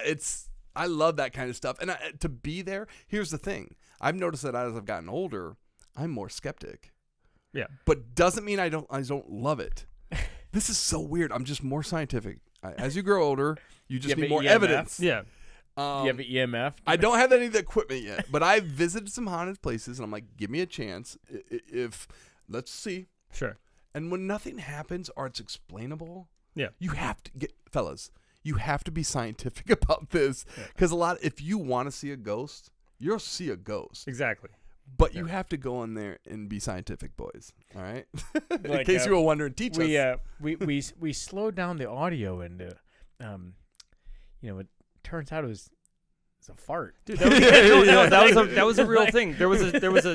I love that kind of stuff. And to be there, here's the thing. I've noticed that as I've gotten older, I'm more skeptic. Yeah. But doesn't mean I don't love it. This is so weird. I'm just more scientific. As you grow older, you just need more EMF? evidence. Yeah. You have an EMF? I don't have any of the equipment yet, but I've visited some haunted places, and I'm like, give me a chance. Let's see. Sure. And when nothing happens or it's explainable, you have to fellas, you have to be scientific about this because if you want to see a ghost, you'll see a ghost. Exactly. But you have to go in there and be scientific, boys. All right. In Like, case you were wondering, teach us. We slowed down the audio and it turns out it's a fart. Dude, that was a real thing. There was a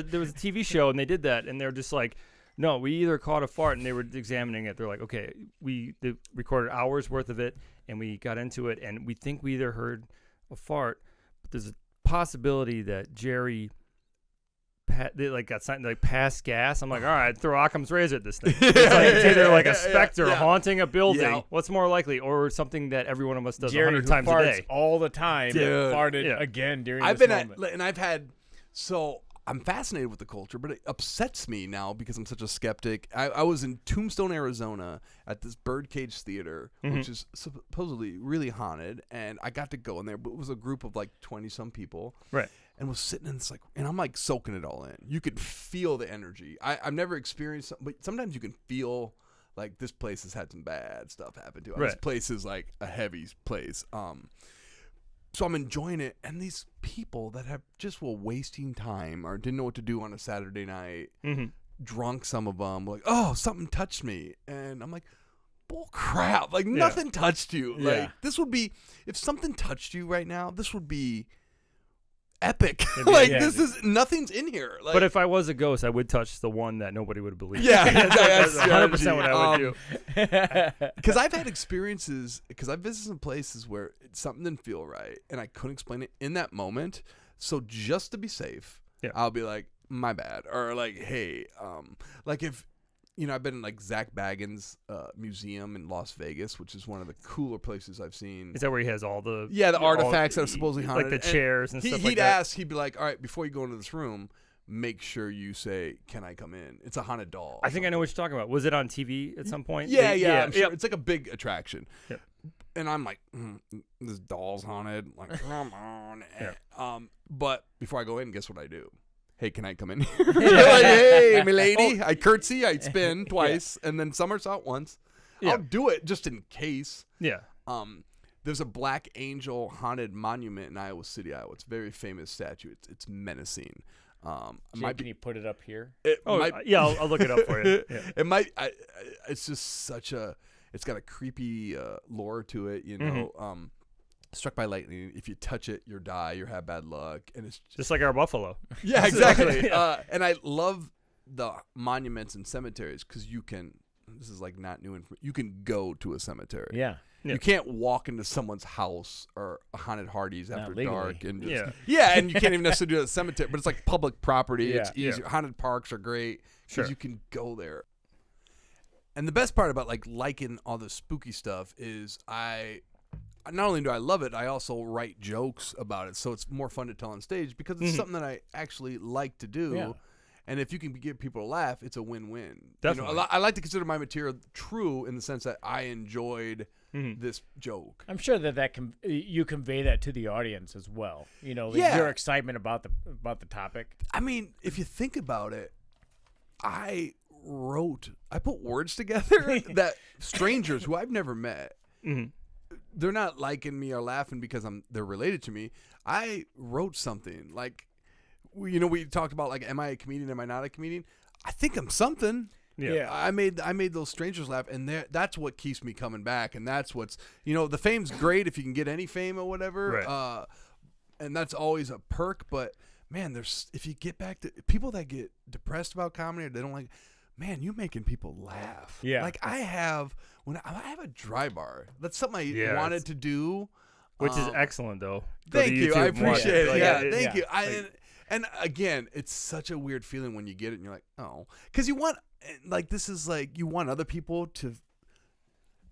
TV show and they did that and they're just like, no, we either caught a fart and they were examining it. They're like, okay, they recorded hours worth of it and we got into it and we think we either heard a fart, but there's a possibility that Jerry got something like passed gas. I'm like, all right, throw Occam's razor at this thing. It's either like a specter haunting a building. Yeah. What's more likely, or something that every one of us does Jerry, 100 times a day all the time. Dude. Farted again during I've this been moment. and I've had so. I'm fascinated with the culture, but it upsets me now because I'm such a skeptic. I was in Tombstone, Arizona at this Birdcage Theater, which is supposedly really haunted, and I got to go in there, but it was a group of like 20-some people. Right. And was sitting in this and I'm like soaking it all in. You could feel the energy. I've never experienced something, but sometimes you can feel like this place has had some bad stuff happen to it. Right. This place is like a heavy place. So I'm enjoying it, and these people that have just were wasting time or didn't know what to do on a Saturday night, drunk, some of them, like, oh, something touched me. And I'm like, bull crap. Like, nothing touched you. Yeah. Like, this would be, if something touched you right now, this would be epic. Like, this is, nothing's in here. Like, but if I was a ghost, I would touch the one that nobody would believe. Yeah, that's 100% what I would do. Because I've had experiences, because I've visited some places where something didn't feel right, and I couldn't explain it in that moment. So just to be safe, I'll be like, my bad. Or like, hey, like if, I've been in like Zach Baggins' museum in Las Vegas, which is one of the cooler places I've seen. Is that where he has all the artifacts that are supposedly haunted, like the chairs and stuff like that? He'd ask, he'd be like, all right, before you go into this room, make sure you say, can I come in? It's a haunted doll. I think I know what you're talking about. Was it on TV at some point? Yeah. I'm sure. It's like a big attraction. Yep. And I'm like, this doll's haunted. Like, come on. But before I go in, guess what I do? Hey, can I come in here? Like, hey, milady. I curtsy, I spin twice, and then somersault once. I'll do it just in case. Yeah. There's a Black Angel haunted monument in Iowa City, Iowa. It's a very famous statue. It's menacing. Jake, can you put it up here? I'll look it up for you. Yeah. It might. It's just such a. It's got a creepy lore to it, Struck by lightning, if you touch it, you die. You have bad luck, and it's just like our buffalo. Yeah, exactly. And I love the monuments and cemeteries because you can. This is like not new information. You can go to a cemetery. Yeah. You can't walk into someone's house or a haunted Hardee's after dark, and just, and you can't even necessarily do it at a cemetery. But it's like public property. It's easy. Haunted parks are great because you can go there. And the best part about liking all the spooky stuff is not only do I love it, I also write jokes about it, so it's more fun to tell on stage because it's something that I actually like to do. Yeah. And if you can get people to laugh, it's a win-win. Definitely. I like to consider my material true in the sense that I enjoyed this joke. I'm sure that you convey that to the audience as well. Your excitement about the topic. I mean, if you think about it, I put words together that strangers who I've never met, they're not liking me or laughing because they're related to me. I wrote something like, we talked about like, am I a comedian? Am I not a comedian? I think I'm something. Yeah. I made those strangers laugh, and that's what keeps me coming back, and that's what's the fame's great if you can get any fame or whatever. Right. And that's always a perk, but man, if you get back to people that get depressed about comedy or they don't like, man, you're making people laugh. Yeah. Like I have a dry bar. That's something I wanted to do. Which is excellent though. Thank you. I appreciate it. Thank you. And again, it's such a weird feeling when you get it and you're like, oh, because you want this is like you want other people to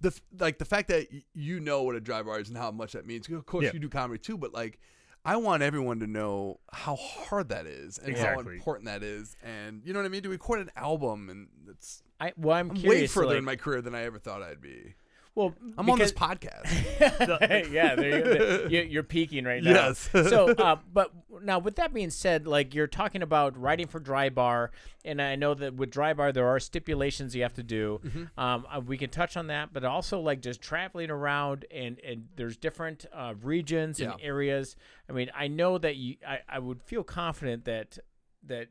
the fact that what a dry bar is and how much that means. Of course, you do comedy too, but I want everyone to know how hard that is and how important that is, and you know what I mean. To record an album, and I'm curious, way further in my career than I ever thought I'd be. Well, I'm on this podcast. Yeah, there you're peaking right now. Yes. So, but now with that being said, like you're talking about writing for Dry Bar, and I know that with Dry Bar there are stipulations you have to do. We can touch on that, but also like just traveling around and there's different regions and areas. I mean, I know that I would feel confident that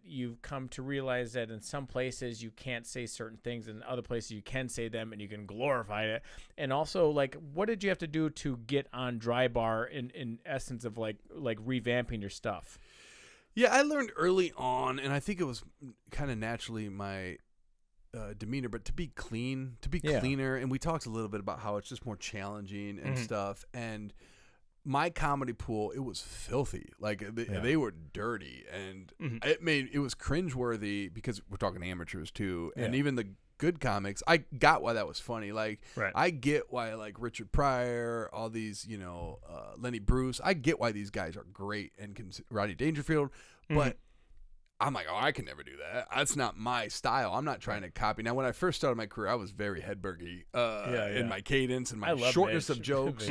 you've come to realize that in some places you can't say certain things, and in other places you can say them and you can glorify it. And also, like, what did you have to do to get on Dry Bar in essence of like revamping your stuff? Yeah, I learned early on, and I think it was kind of naturally my demeanor, but to be cleaner. And we talked a little bit about how it's just more challenging and stuff. And my comedy pool, it was filthy. Like they were dirty, and it was cringeworthy because we're talking amateurs too, and even the good comics. I got why that was funny. Like I get why like Richard Pryor, all these Lenny Bruce. I get why these guys are great, and Rodney Dangerfield, but I'm like, oh, I can never do that. That's not my style. I'm not trying to copy. Now, when I first started my career, I was very Hedbergy in my cadence and my shortness of jokes.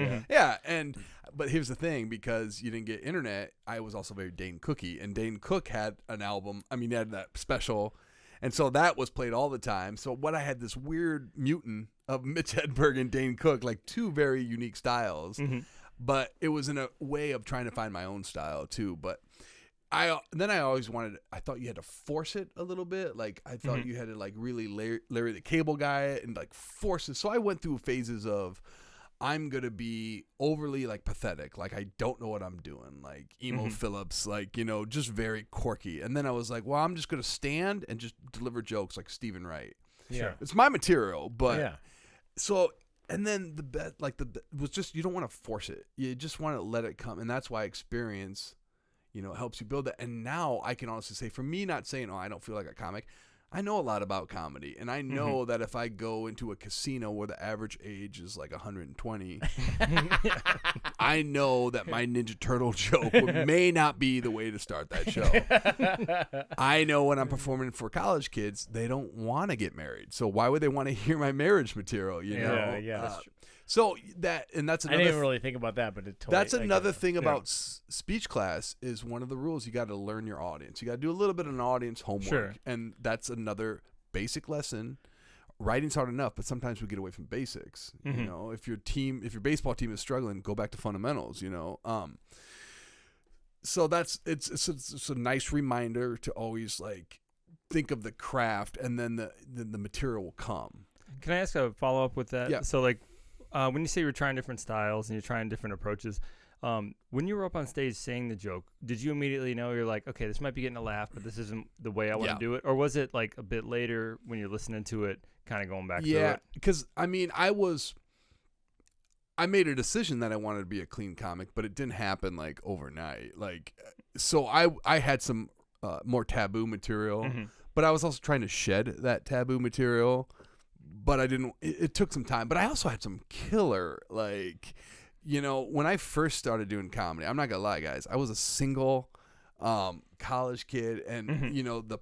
But here's the thing, because you didn't get internet, I was also very Dane Cookie. And Dane Cook had an album. I mean, he had that special. And so that was played all the time. So what I had this weird mutant of Mitch Hedberg and Dane Cook, like two very unique styles. But it was in a way of trying to find my own style too. But I thought you had to force it a little bit. Like I thought you had to like really Larry the Cable Guy and like force it. So I went through phases of I'm going to be overly like pathetic. Like I don't know what I'm doing. Like emo Phillips, like, just very quirky. And then I was like, well, I'm just going to stand and just deliver jokes like Stephen Wright. Yeah. It's my material, but so, and then the bet was just, you don't want to force it. You just want to let it come. And that's why experience, helps you build that. And now I can honestly say, for me, not saying, oh, I don't feel like a comic, I know a lot about comedy. And I know that if I go into a casino where the average age is like 120, I know that my Ninja Turtle joke may not be the way to start that show. I know when I'm performing for college kids, they don't want to get married. So why would they want to hear my marriage material, know? Yeah, that's true. So that's another. I didn't really think about that, but it totally. That's another thing about speech class is one of the rules. You got to learn your audience. You got to do a little bit of an audience homework, and that's another basic lesson. Writing's hard enough, but sometimes we get away from basics. If your baseball team is struggling, go back to fundamentals. So it's a nice reminder to always like think of the craft, and then the material will come. Can I ask a follow up with that? Yeah. So like. When you say you're trying different styles and you're trying different approaches, when you were up on stage saying the joke, did you immediately know you're like, okay, this might be getting a laugh, but this isn't the way I want to do it? Or was it like a bit later when you're listening to it, kind of going back through it? Yeah, because I mean, I made a decision that I wanted to be a clean comic, but it didn't happen like overnight. Like, so I had some more taboo material, but I was also trying to shed that taboo material. But I didn't. It took some time. But I also had some killer, like, when I first started doing comedy. I'm not gonna lie, guys. I was a single college kid, and the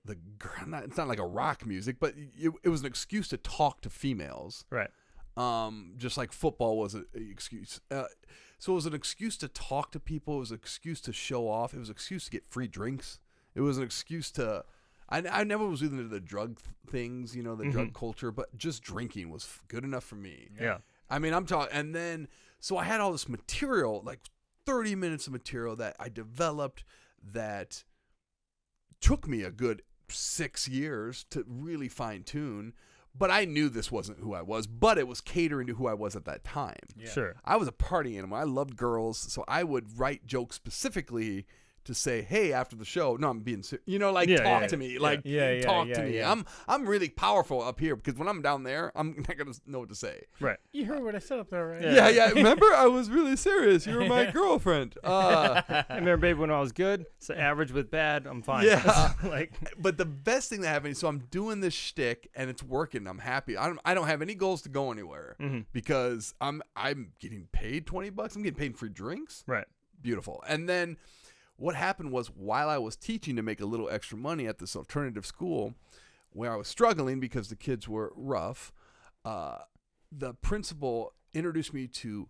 it's not like a rock music, but it was an excuse to talk to females, right? Just like football was an excuse. So it was an excuse to talk to people. It was an excuse to show off. It was an excuse to get free drinks. It was an excuse to. I never was into the drug things, the drug culture, but just drinking was good enough for me. Yeah. I mean, I'm talking, and then, so I had all this material, like 30 minutes of material that I developed that took me a good 6 years to really fine tune. But I knew this wasn't who I was, but it was catering to who I was at that time. Yeah. Sure. I was a party animal. I loved girls, so I would write jokes specifically to say, hey, after the show, no, I'm being serious. Talk to me. Talk to me. Yeah. I'm really powerful up here because when I'm down there, I'm not going to know what to say. Right. You heard what I said up there, right? Yeah. Remember, I was really serious. You were my girlfriend. I remember, babe, when I was good, so average with bad, I'm fine. Yeah. But the best thing that happened, so I'm doing this shtick and it's working. I'm happy. I don't have any goals to go anywhere because I'm getting paid $20. I'm getting paid for drinks. Right. Beautiful. And then what happened was, while I was teaching to make a little extra money at this alternative school where I was struggling because the kids were rough, the principal introduced me to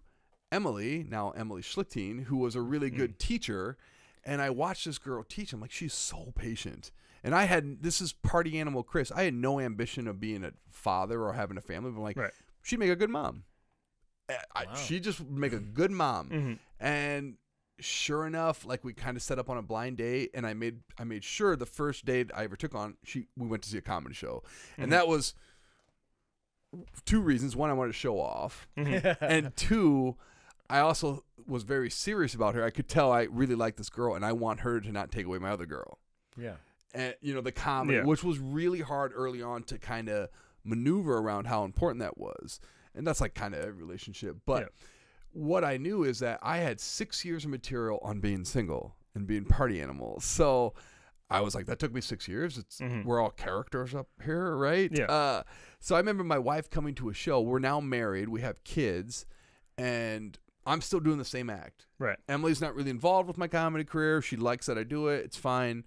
Emily, now Emily Schlichting, who was a really good teacher. And I watched this girl teach. I'm like, she's so patient. And this is party animal Chris. I had no ambition of being a father or having a family. But I'm like, she'd make a good mom. She just would make a good mom. And sure enough, like we kind of set up on a blind date. And I made sure the first date I ever took on, we went to see a comedy show. And that was 2 reasons. One, I wanted to show off. And 2, I also was very serious about her. I could tell I really like this girl, and I want her to not take away my other girl. Yeah. And, the comedy, which was really hard early on to kind of maneuver around how important that was. And that's like kind of every relationship. But what I knew is that I had 6 years of material on being single and being party animals. So I was like, that took me 6 years. We're all characters up here, right? Yeah. So I remember my wife coming to a show. We're now married. We have kids. And I'm still doing the same act. Right. Emily's not really involved with my comedy career. She likes that I do it. It's fine.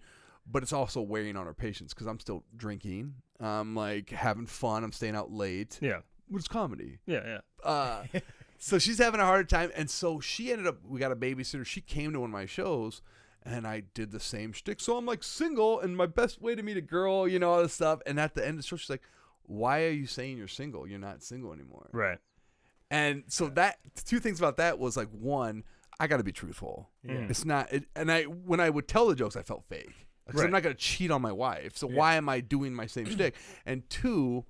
But it's also weighing on her patience because I'm still drinking. I'm like having fun. I'm staying out late. Yeah. It's comedy. Yeah. So she's having a hard time. And so we got a babysitter. She came to one of my shows and I did the same shtick. So I'm like single and my best way to meet a girl, all this stuff. And at the end of the show, she's like, why are you saying you're single? You're not single anymore. Right. And so that 2 things about that was like, 1, I got to be truthful. It's not, when I would tell the jokes, I felt fake because I'm not going to cheat on my wife. So why am I doing my same shtick? And 2,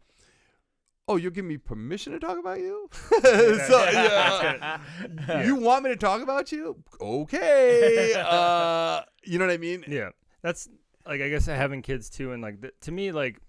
you're giving me permission to talk about you? You want me to talk about you? Okay. You know what I mean? Yeah. That's like, I guess having kids too. And like, to me, like,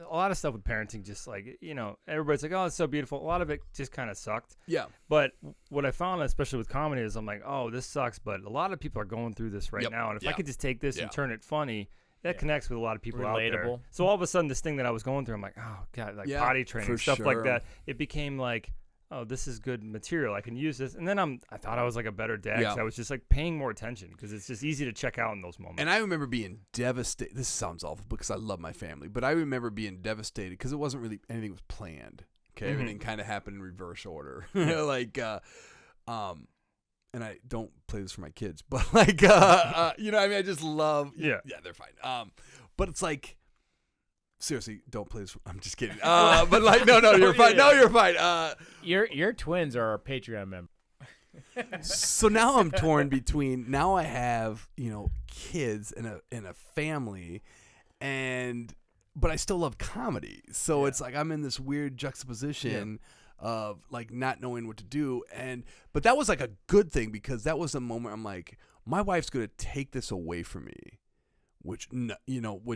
a lot of stuff with parenting, just like, everybody's like, oh, it's so beautiful. A lot of it just kind of sucked. Yeah. But what I found, especially with comedy, is I'm like, oh, this sucks. But a lot of people are going through this right now. And if I could just take this and turn it funny, that connects with a lot of people out there. So all of a sudden, this thing that I was going through, I'm like, oh, God, like potty training, stuff like that. It became like, oh, this is good material. I can use this. And then I thought I was like a better dad because I was just like paying more attention because it's just easy to check out in those moments. And I remember being devastated. This sounds awful because I love my family, but I remember being devastated because it wasn't really anything was planned. Okay, everything kind of happened in reverse order. And I don't play this for my kids, but like, I mean, I just love. Yeah, they're fine. But it's like. Seriously, don't play this. I'm just kidding. But like, no, you're fine. No, you're fine. Your twins are our Patreon member. So now I'm torn between. Now I have kids and a family, but I still love comedy. So it's like I'm in this weird juxtaposition of like not knowing what to do. But that was like a good thing because that was a moment I'm like, my wife's gonna take this away from me. Which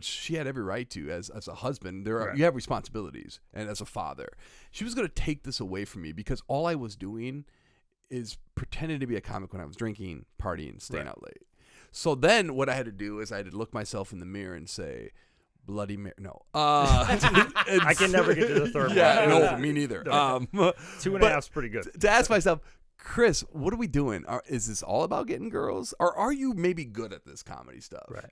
she had every right to as a husband. You have responsibilities, and as a father, she was going to take this away from me because all I was doing is pretending to be a comic when I was drinking, partying, staying out late. So then what I had to do is I had to look myself in the mirror and say, Bloody Mary. No. I can never get to the third one. Yeah, no, me neither. 2.5 is pretty good. To ask myself, Chris, what are we doing? Is this all about getting girls? Or are you maybe good at this comedy stuff? Right.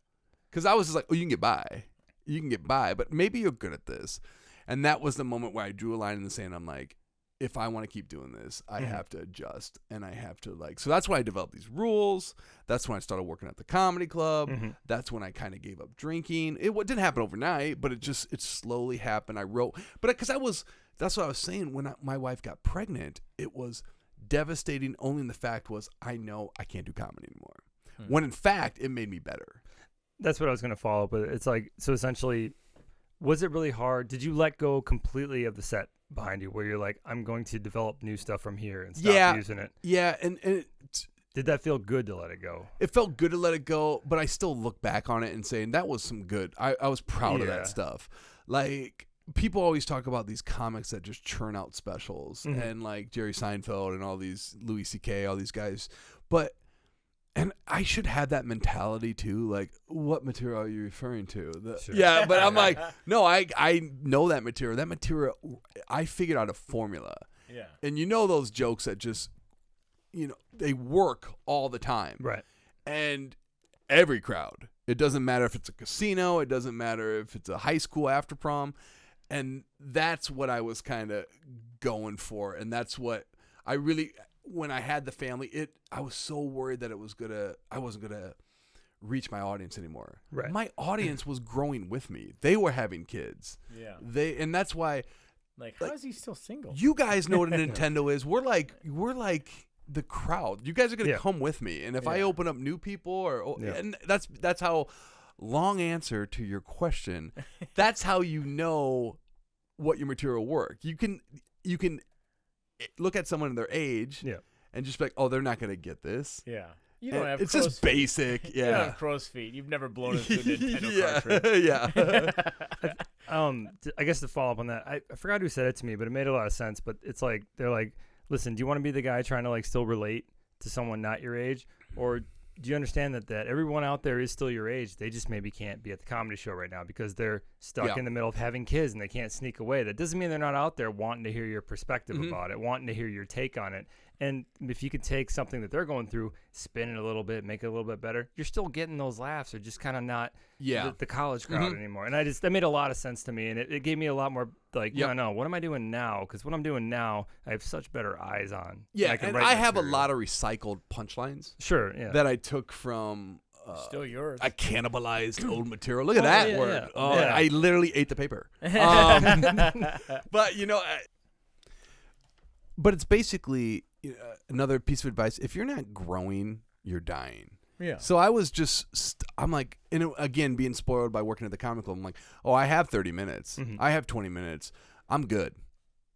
Because I was just like, you can get by, but maybe you're good at this. And that was the moment where I drew a line in the sand. I'm like, if I want to keep doing this, I have to adjust, and I have to so that's why I developed these rules. That's when I started working at the comedy club. That's when I kind of gave up drinking. It didn't happen overnight, but it slowly happened. I wrote, but because that's what I was saying when my wife got pregnant, it was devastating. Only in the fact was I know I can't do comedy anymore. When in fact, it made me better. That's what I was going to follow up with. It's like, so essentially, was it really hard? Did you let go completely of the set behind you where you're like, I'm going to develop new stuff from here and stop using it? Yeah. And did that feel good to let it go? It felt good to let it go, but I still look back on it and saying that was some good. I was proud of that stuff. Like, people always talk about these comics that just churn out specials and like Jerry Seinfeld and all these Louis C.K., all these guys. And I should have that mentality too. Like, what material are you referring to? Sure. Yeah, but I'm like, no, I know that material. That material, I figured out a formula. Yeah. And those jokes that just, they work all the time. Right. And every crowd. It doesn't matter if it's a casino. It doesn't matter if it's a high school after prom. And that's what I was kind of going for. And that's what I really, when I had the family, I was so worried that I wasn't going to reach my audience anymore. Right. My audience was growing with me. They were having kids. Yeah. And that's why, Like, how is he still single? you guys know what a Nintendo is. We're like the crowd. You guys are going to come with me. And if I open up new people and that's how, long answer to your question. That's how you know what your material work. You can look at someone in their age and just be like, oh, they're not going to get this. Yeah. You don't have it's crow's just feet. basic. You don't Yeah. have crow's feet. You've never blown into a Nintendo cartridge. Yeah. I guess to follow up on that, I forgot who said it to me, but it made a lot of sense. But it's like, they're like, listen, do you want to be the guy trying to like still relate to someone not your age? Or do you understand that everyone out there is still your age? They just maybe can't be at the comedy show right now because they're stuck in the middle of having kids and they can't sneak away. That doesn't mean they're not out there wanting to hear your perspective about it, wanting to hear your take on it. And if you can take something that they're going through, spin it a little bit, make it a little bit better, you're still getting those laughs. They're just kind of not the college crowd anymore. And that made a lot of sense to me. And it gave me a lot more like, no, what am I doing now? Because what I'm doing now, I have such better eyes on. Yeah, and I have a lot of recycled punchlines. Sure, yeah. That I took from... Still yours. I cannibalized old material. Look at that word. Yeah. Oh, Yeah. I literally ate the paper. But, but it's basically another piece of advice. If you're not growing, you're dying. Yeah. So I was just, I'm like, again, being spoiled by working at the comic club, I'm like, oh, I have 30 minutes. I have 20 minutes. I'm good.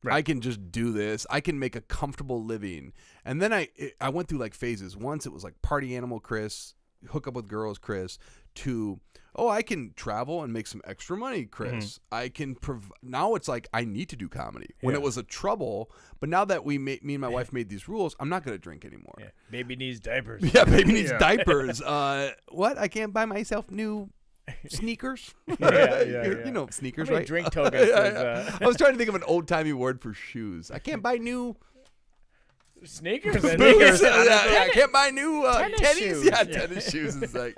Right. I can just do this. I can make a comfortable living. And then I went through like phases. Once it was like party animal Chris, hook up with girls Chris, to, oh, I can travel and make some extra money Chris. I can now it's like I need to do comedy. When it was a trouble, but now that me and my wife made these rules, I'm not going to drink anymore. Yeah. Baby needs diapers. Yeah, baby needs diapers. What? I can't buy myself new sneakers? You know sneakers, right? Drink tokens. I was trying to think of an old-timey word for shoes. I can't buy new... Sneakers. Sneakers. I can't buy new tennis tennis shoes. Yeah, tennis shoes. It's like,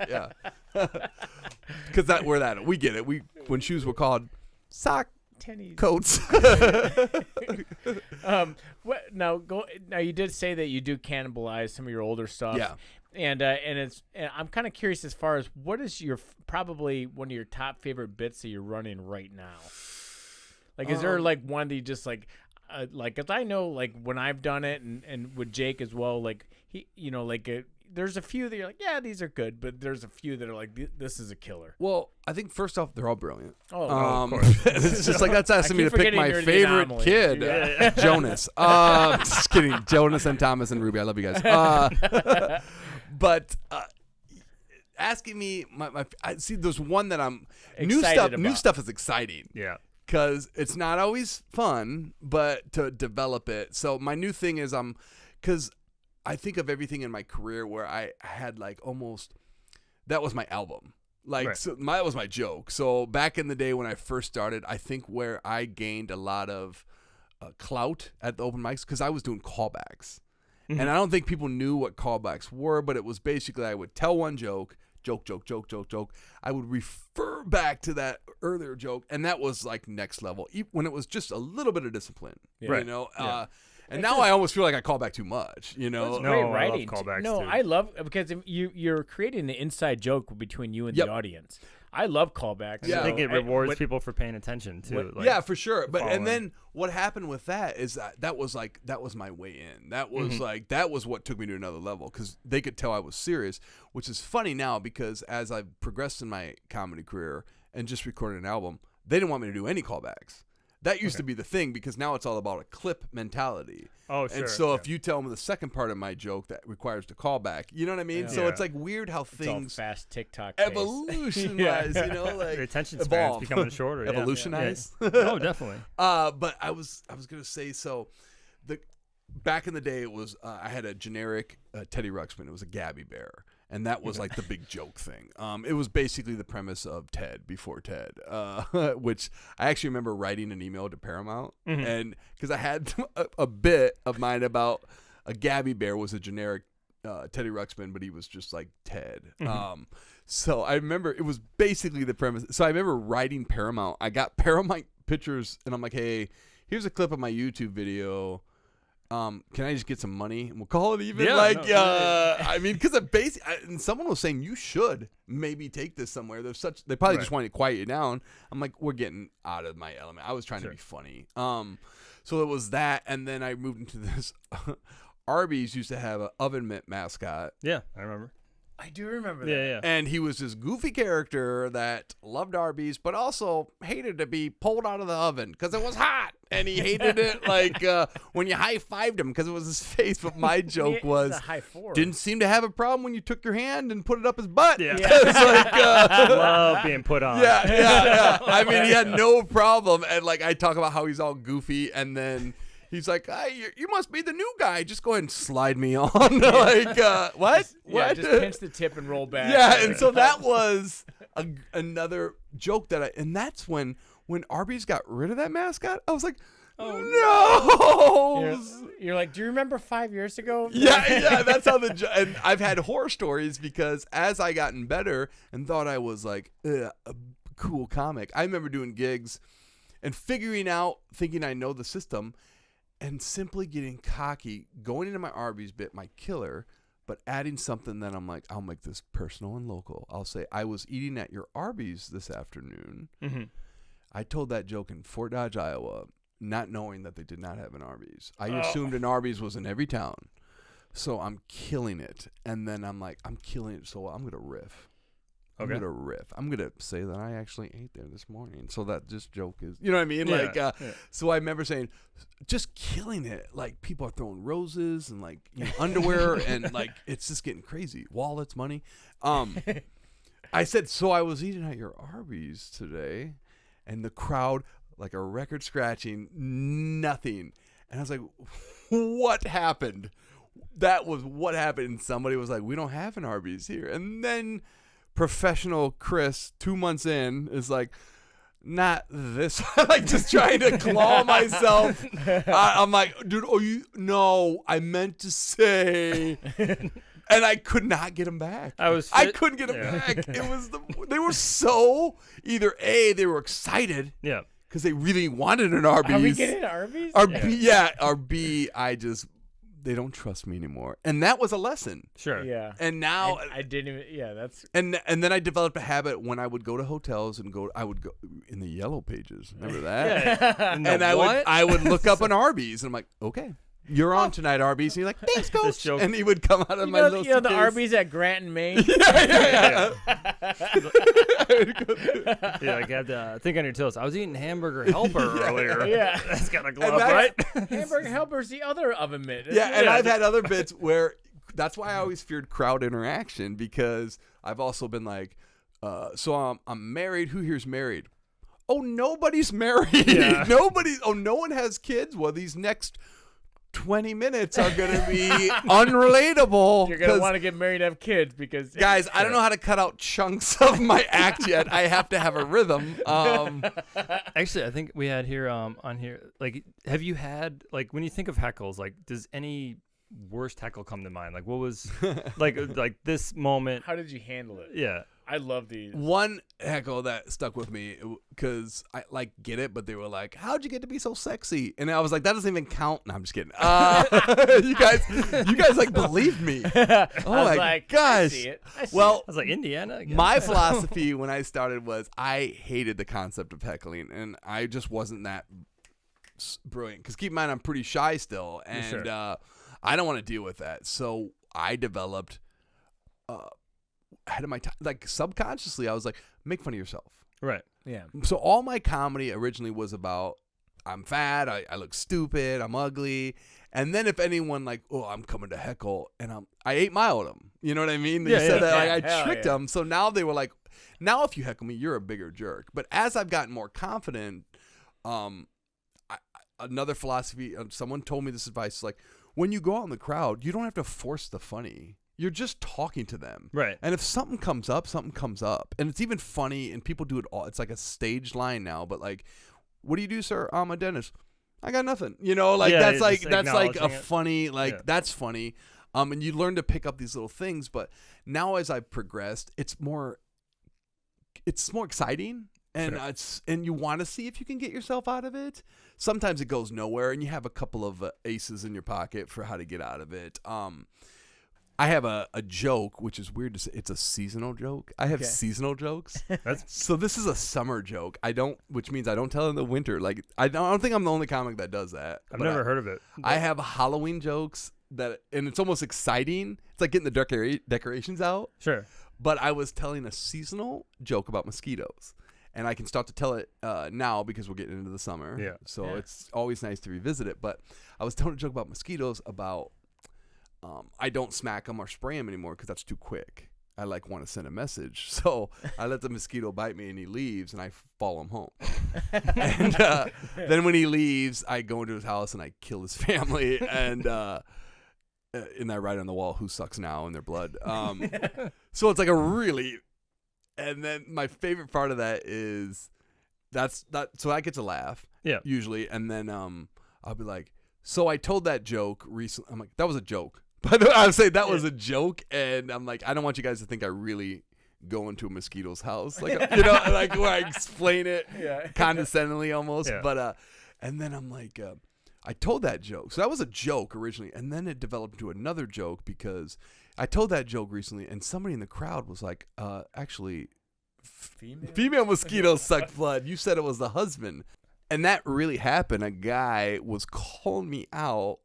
because we get it. When shoes were called sock Tennies. coats. Now you did say that you do cannibalize some of your older stuff. Yeah. And I'm kind of curious as far as what is your probably one of your top favorite bits that you're running right now. Like, is there like one that you just like, cause I know like when I've done it and with Jake as well, like there's a few that you're like, yeah, these are good, but there's a few that are like, this is a killer. Well, I think first off, they're all brilliant. Of course. It's just like that's asking me to pick my you're the favorite anomaly. kid, Yeah. Jonas. Just kidding, Jonas and Thomas and Ruby. I love you guys. But asking me, I see. There's one that I'm Excited New about. stuff is exciting. Yeah. Because it's not always fun, but to develop it. So my new thing is because I think of everything in my career where I had like almost, that was my album. Like, so that was my joke. So back in the day when I first started, I think where I gained a lot of clout at the open mics, because I was doing callbacks. And I don't think people knew what callbacks were, but it was basically I would tell one joke. I would refer back to that earlier joke, and that was like next level. When it was just a little bit of discipline, you know. And now I almost feel like I call back too much, you know. It's great writing. I love callbacks no, too. I love because you're creating the inside joke between you and the audience. I love callbacks. Yeah. I think it rewards people for paying attention too. Yeah, for sure. But following. and then what happened with that is that was my way in. That was that was what took me to another level, because they could tell I was serious, which is funny now because as I've progressed in my comedy career and just recorded an album, they didn't want me to do any callbacks. That used to be the thing, because now it's all about a clip mentality. Oh, sure. And so if you tell them the second part of my joke that requires the callback, you know what I mean? Yeah. So it's like weird how It's all things fast TikTok pace. evolutionized, you know, like Your attention span's evolve. becoming shorter. Yeah. Evolutionize. Yeah. Oh, definitely. But I was gonna say, so back in the day it was I had a generic Teddy Ruxpin. It was a Gabby Bear, and that was like the big joke thing. It was basically the premise of Ted before Ted, which I actually remember writing an email to Paramount, and because I had a bit of mine about a Gabby Bear was a generic Teddy Ruxpin, but he was just like Ted. So I remember it was basically the premise. So I remember writing Paramount. I got pictures, and I'm like, hey, here's a clip of my YouTube video. Can I just get some money and we'll call it even? Yeah, I mean, because and someone was saying you should maybe take this somewhere. They probably just wanted to quiet you down. I'm like, we're getting out of my element. I was trying to be funny. So it was that, and then I moved into this. Arby's used to have an oven mitt mascot. Yeah, I remember. I do remember that. Yeah. And he was this goofy character that loved Arby's, but also hated to be pulled out of the oven because it was hot. And he hated it when you high-fived him because it was his face. But my joke was, a high four. didn't seem to have a problem when you took your hand and put it up his butt. Yeah. It's like, Love being put on. Yeah. I mean, he had no problem. And like I talk about how he's all goofy, and then he's like, hey, you must be the new guy. Just go ahead and slide me on. What? Yeah, just pinch the tip and roll back. Yeah, and so that was another joke and that's when Arby's got rid of that mascot, I was like, no. You're like, do you remember 5 years ago? Yeah, that's how and I've had horror stories because as I gotten better and thought I was like a cool comic, I remember doing gigs and figuring out, thinking I know the system, and simply getting cocky, going into my Arby's bit, my killer, but adding something that I'm like, I'll make this personal and local. I'll say, I was eating at your Arby's this afternoon. Mm-hmm. I told that joke in Fort Dodge, Iowa, not knowing that they did not have an Arby's. I assumed an Arby's was in every town. So I'm killing it. And then I'm like, I'm killing it, so I'm going to riff. I'm going to riff. I'm going to say that I actually ate there this morning. So that just joke is, you know what I mean? Yeah, So I remember saying, just killing it. Like people are throwing roses and like underwear and like it's just getting crazy. Wallets, money. I said, so I was eating at your Arby's today, and the crowd, like a record scratching, nothing. And I was like, what happened? That was what happened. And somebody was like, we don't have an Arby's here. And then professional Chris, 2 months in, is like, not this. Like just trying to claw myself. I'm like, dude, no, I meant to say. And I could not get them back. I couldn't get them back. It was they were so either A, they were excited. Yeah. Because they really wanted an Arby's. Are we getting Arby's? Or B, they don't trust me anymore. And that was a lesson. Sure. Yeah. And now I didn't even. Yeah, that's. And then I developed a habit when I would go to hotels and I would go in the yellow pages. Remember that? Yeah. And I would look up an Arby's and I'm like, okay, you're on tonight, Arby's. And you're like, thanks, coach. And he would come out of my little the Arby's at Granton, Maine. Yeah, like have to think on your toes. I was eating hamburger helper earlier. Yeah. That's got a glove, right? Hamburger helper's the other oven mitt. And I've had other bits where that's why I always feared crowd interaction, because I've also been like, so I'm married. Who here's married? Oh, nobody's married. Yeah. No one has kids. Well, these next 20 minutes are going to be unrelatable. You're going to want to get married and have kids because... Guys, I don't know how to cut out chunks of my act yet. I have to have a rhythm. Actually, I think we had here on here, like, have you had, like, when you think of heckles, like, does any worst heckle come to mind? Like, what was, like this moment? How did you handle it? Yeah. I love these. One heckle that stuck with me because I like get it, but they were like, "How'd you get to be so sexy?" And I was like, "That doesn't even count." No, I'm just kidding. You guys like believed me. Oh my gosh! I see it. I was like, Indiana. My philosophy when I started was I hated the concept of heckling, and I just wasn't that brilliant. Because keep in mind, I'm pretty shy still, and sure. I don't want to deal with that. So I developed. Ahead of my time, like subconsciously, I was like, make fun of yourself. Right. Yeah. So all my comedy originally was about I'm fat, I look stupid, I'm ugly, and then if anyone like, oh, I'm coming to heckle, and I 8 Mile'd them. You know what I mean? They said that like, I tricked them. So now they were like, now if you heckle me, you're a bigger jerk. But as I've gotten more confident, another philosophy. Someone told me this advice: like when you go out in the crowd, you don't have to force the funny. You're just talking to them. Right. And if something comes up, something comes up. And it's even funny, and people do it all. It's like a stage line now, but like, what do you do, sir? I'm a dentist. I got nothing. You know, like that's like a funny, like that's funny. And you learn to pick up these little things, but now as I've progressed, it's more exciting. And and you want to see if you can get yourself out of it. Sometimes it goes nowhere, and you have a couple of aces in your pocket for how to get out of it. I have a joke, which is weird to say. It's a seasonal joke. I have seasonal jokes. So this is a summer joke. Which means I don't tell in the winter. Like I don't think I'm the only comic that does that. I've never heard of it. I have Halloween jokes and it's almost exciting. It's like getting the decorations out. Sure. But I was telling a seasonal joke about mosquitoes. And I can start to tell it now because we're getting into the summer. Yeah. So it's always nice to revisit it. But I was telling a joke about mosquitoes about I don't smack them or spray them anymore because that's too quick. I want to send a message. So I let the mosquito bite me and he leaves and I follow him home. And then when he leaves, I go into his house and I kill his family. And I write on the wall, "Who sucks now?" in their blood. So it's like a really... And then my favorite part of that is so I get to laugh usually. And then I'll be like, so I told that joke recently. I'm like, that was a joke. But I would say that was a joke. And I'm like, I don't want you guys to think I really go into a mosquito's house. Like, like where I explain it condescendingly almost. Yeah. But, and then I'm like, I told that joke. So that was a joke originally. And then it developed into another joke because I told that joke recently and somebody in the crowd was like, actually, female mosquitoes suck blood. You said it was the husband. And that really happened. A guy was calling me out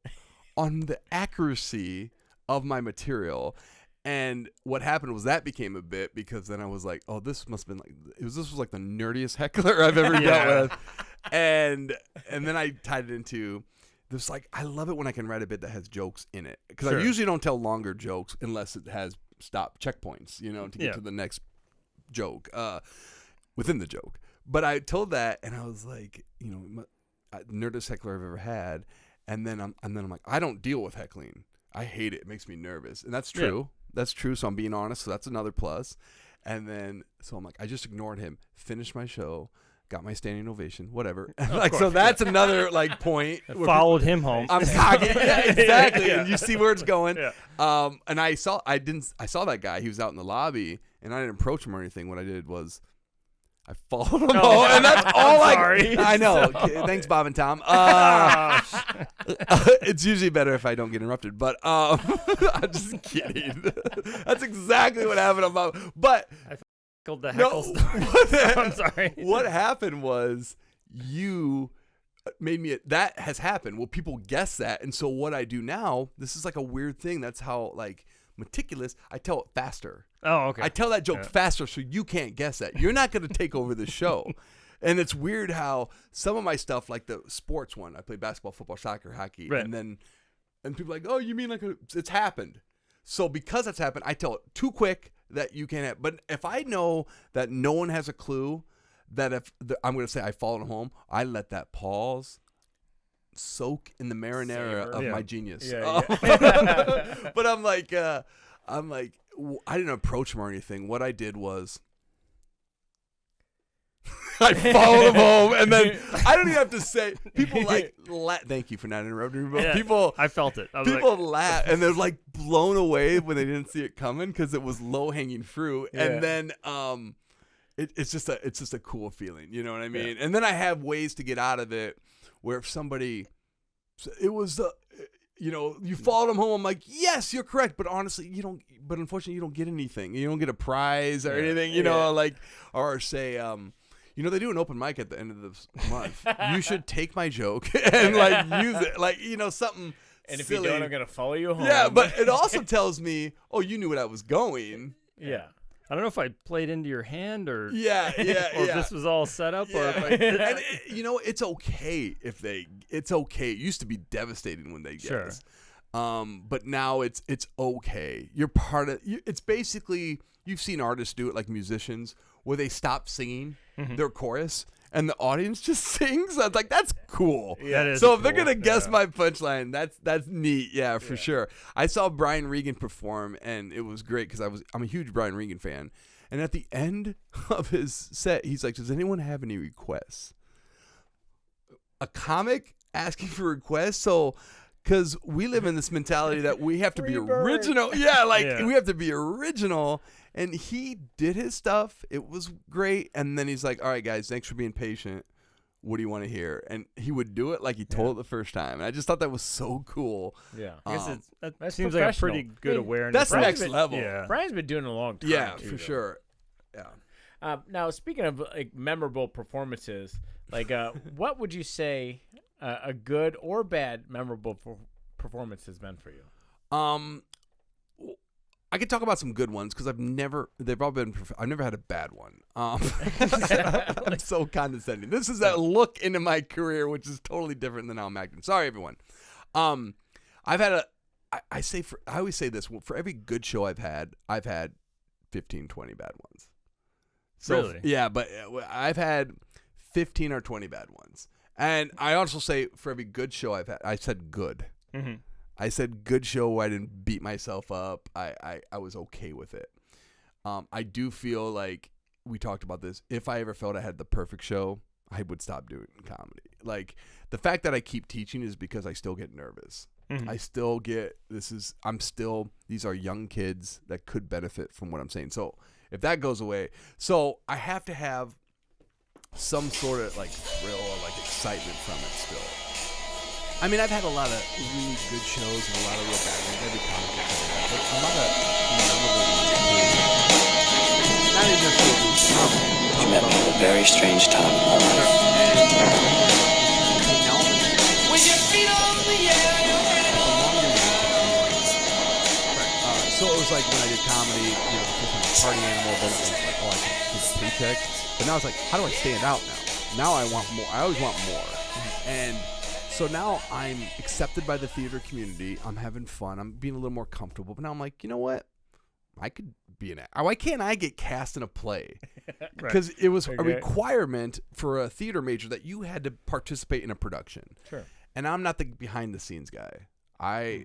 on the accuracy of my material. And what happened was that became a bit because then I was like, oh, this must have been this was like the nerdiest heckler I've ever dealt with. And then I tied it into this, like, I love it when I can write a bit that has jokes in it. Because I usually don't tell longer jokes unless it has stop checkpoints, to get to the next joke within the joke. But I told that and I was like, nerdest heckler I've ever had. And then I'm like, I don't deal with heckling. I hate it. It makes me nervous. And that's true. Yeah. That's true. So I'm being honest. So that's another plus. And then, so I'm like, I just ignored him, finished my show, got my standing ovation, whatever. So that's another point. Followed him home. I'm talking. Yeah, exactly. And you see where it's going. Yeah. And I saw that guy. He was out in the lobby and I didn't approach him or anything. What I did was I followed him home, and that's all I know. Thanks, Bob and Tom. It's usually better if I don't get interrupted, but I'm just kidding. That's exactly what happened on Bob. But I felt the heckle stuff. I'm sorry. What happened was you made me. That has happened. Well, people guess that, and so what I do now, this is like a weird thing. That's how meticulous. I tell it faster. Oh, okay. I tell that joke faster so you can't guess that. You're not going to take over the show. And it's weird how some of my stuff, like the sports one, I play basketball, football, soccer, hockey, and people are like, oh, you mean it's happened. So because it's happened, I tell it too quick that you can't have. But if I know that no one has a clue, that I'm going to say I've fallen home, I let that pause soak in the marinara of my genius. But I'm like, I didn't approach him or anything. What I did was I followed him home, and then I don't even have to say. People thank you for not interrupting me. But people, I felt it. People laugh, and they're blown away when they didn't see it coming because it was low hanging fruit. Yeah. And then it's just a cool feeling. You know what I mean? Yeah. And then I have ways to get out of it. Where if somebody, it was you followed him home. I'm like, yes, you're correct, but honestly, you don't. But unfortunately, you don't get anything. You don't get a prize or anything. Or say, they do an open mic at the end of the month. You should take my joke and use it, something. And if silly. You don't, I'm gonna follow you home. Yeah, but it also tells me, oh, you knew what I was going. Yeah. I don't know if I played into your hand or or if this was all set up or if and it's okay it's okay. It used to be devastating when they guess. But now it's okay. You're part of it's basically, you've seen artists do it like musicians where they stop singing their chorus and the audience just sings. I was like, that's cool. Yeah, so if they're gonna guess my punchline, that's neat. Yeah, for sure. I saw Brian Regan perform, and it was great because I'm a huge Brian Regan fan. And at the end of his set, he's like, "Does anyone have any requests?" A comic asking for requests. So Because we live in this mentality that we have to be Free bird. original. Yeah, like Yeah. we have to be original. And he did his stuff. It was great. And then he's like, all right, guys, thanks for being patient. What do you want to hear? And he would do it like he told it the first time. And I just thought that was so cool. Yeah. I guess that That's seems like a professional. pretty good I mean, awareness. That's Brian's next been- level. Yeah. Brian's been doing it a long time. Yeah, too, for though. sure. Yeah. Now, speaking of like memorable performances, like what would you say a good or bad memorable performance has been for you? I could talk about some good ones because I've never had a bad one. I'm so condescending. This is that look into my career, which is totally different than how I'm acting. Sorry, everyone. I've had I always say this, for every good show I've had 15, 20 bad ones. So, Really? Yeah, but I've had 15 or 20 bad ones. And I also say for every good show I've had, I said good. Mm-hmm. I said good show. I didn't beat myself up. I was okay with it. I do feel like we talked about this. If I ever felt I had the perfect show, I would stop doing comedy. Like the fact that I keep teaching is because I still get nervous. Mm-hmm. I still get these are young kids that could benefit from what I'm saying. So if that goes away, so I have to have some sort of like thrill or like excitement from it still. I mean, I've had a lot of really good shows and a lot of real bad ones. Every comic has that, but a lot of memorable ones too. Not even necessarily comedy. You met me at a very strange time in my life. With your feet on the air. So it was like when I did comedy, you know, the first time Party Animal, then it was like, oh, I can get a paycheck. But now it's like, how do I stand out now? Now I want more. I always want more. And so now I'm accepted by the theater community. I'm having fun. I'm being a little more comfortable. But now I'm like, you know what? I could be an actor. Why can't I get cast in a play? Because it was a requirement for a theater major that you had to participate in a production. Sure. And I'm not the behind the scenes guy.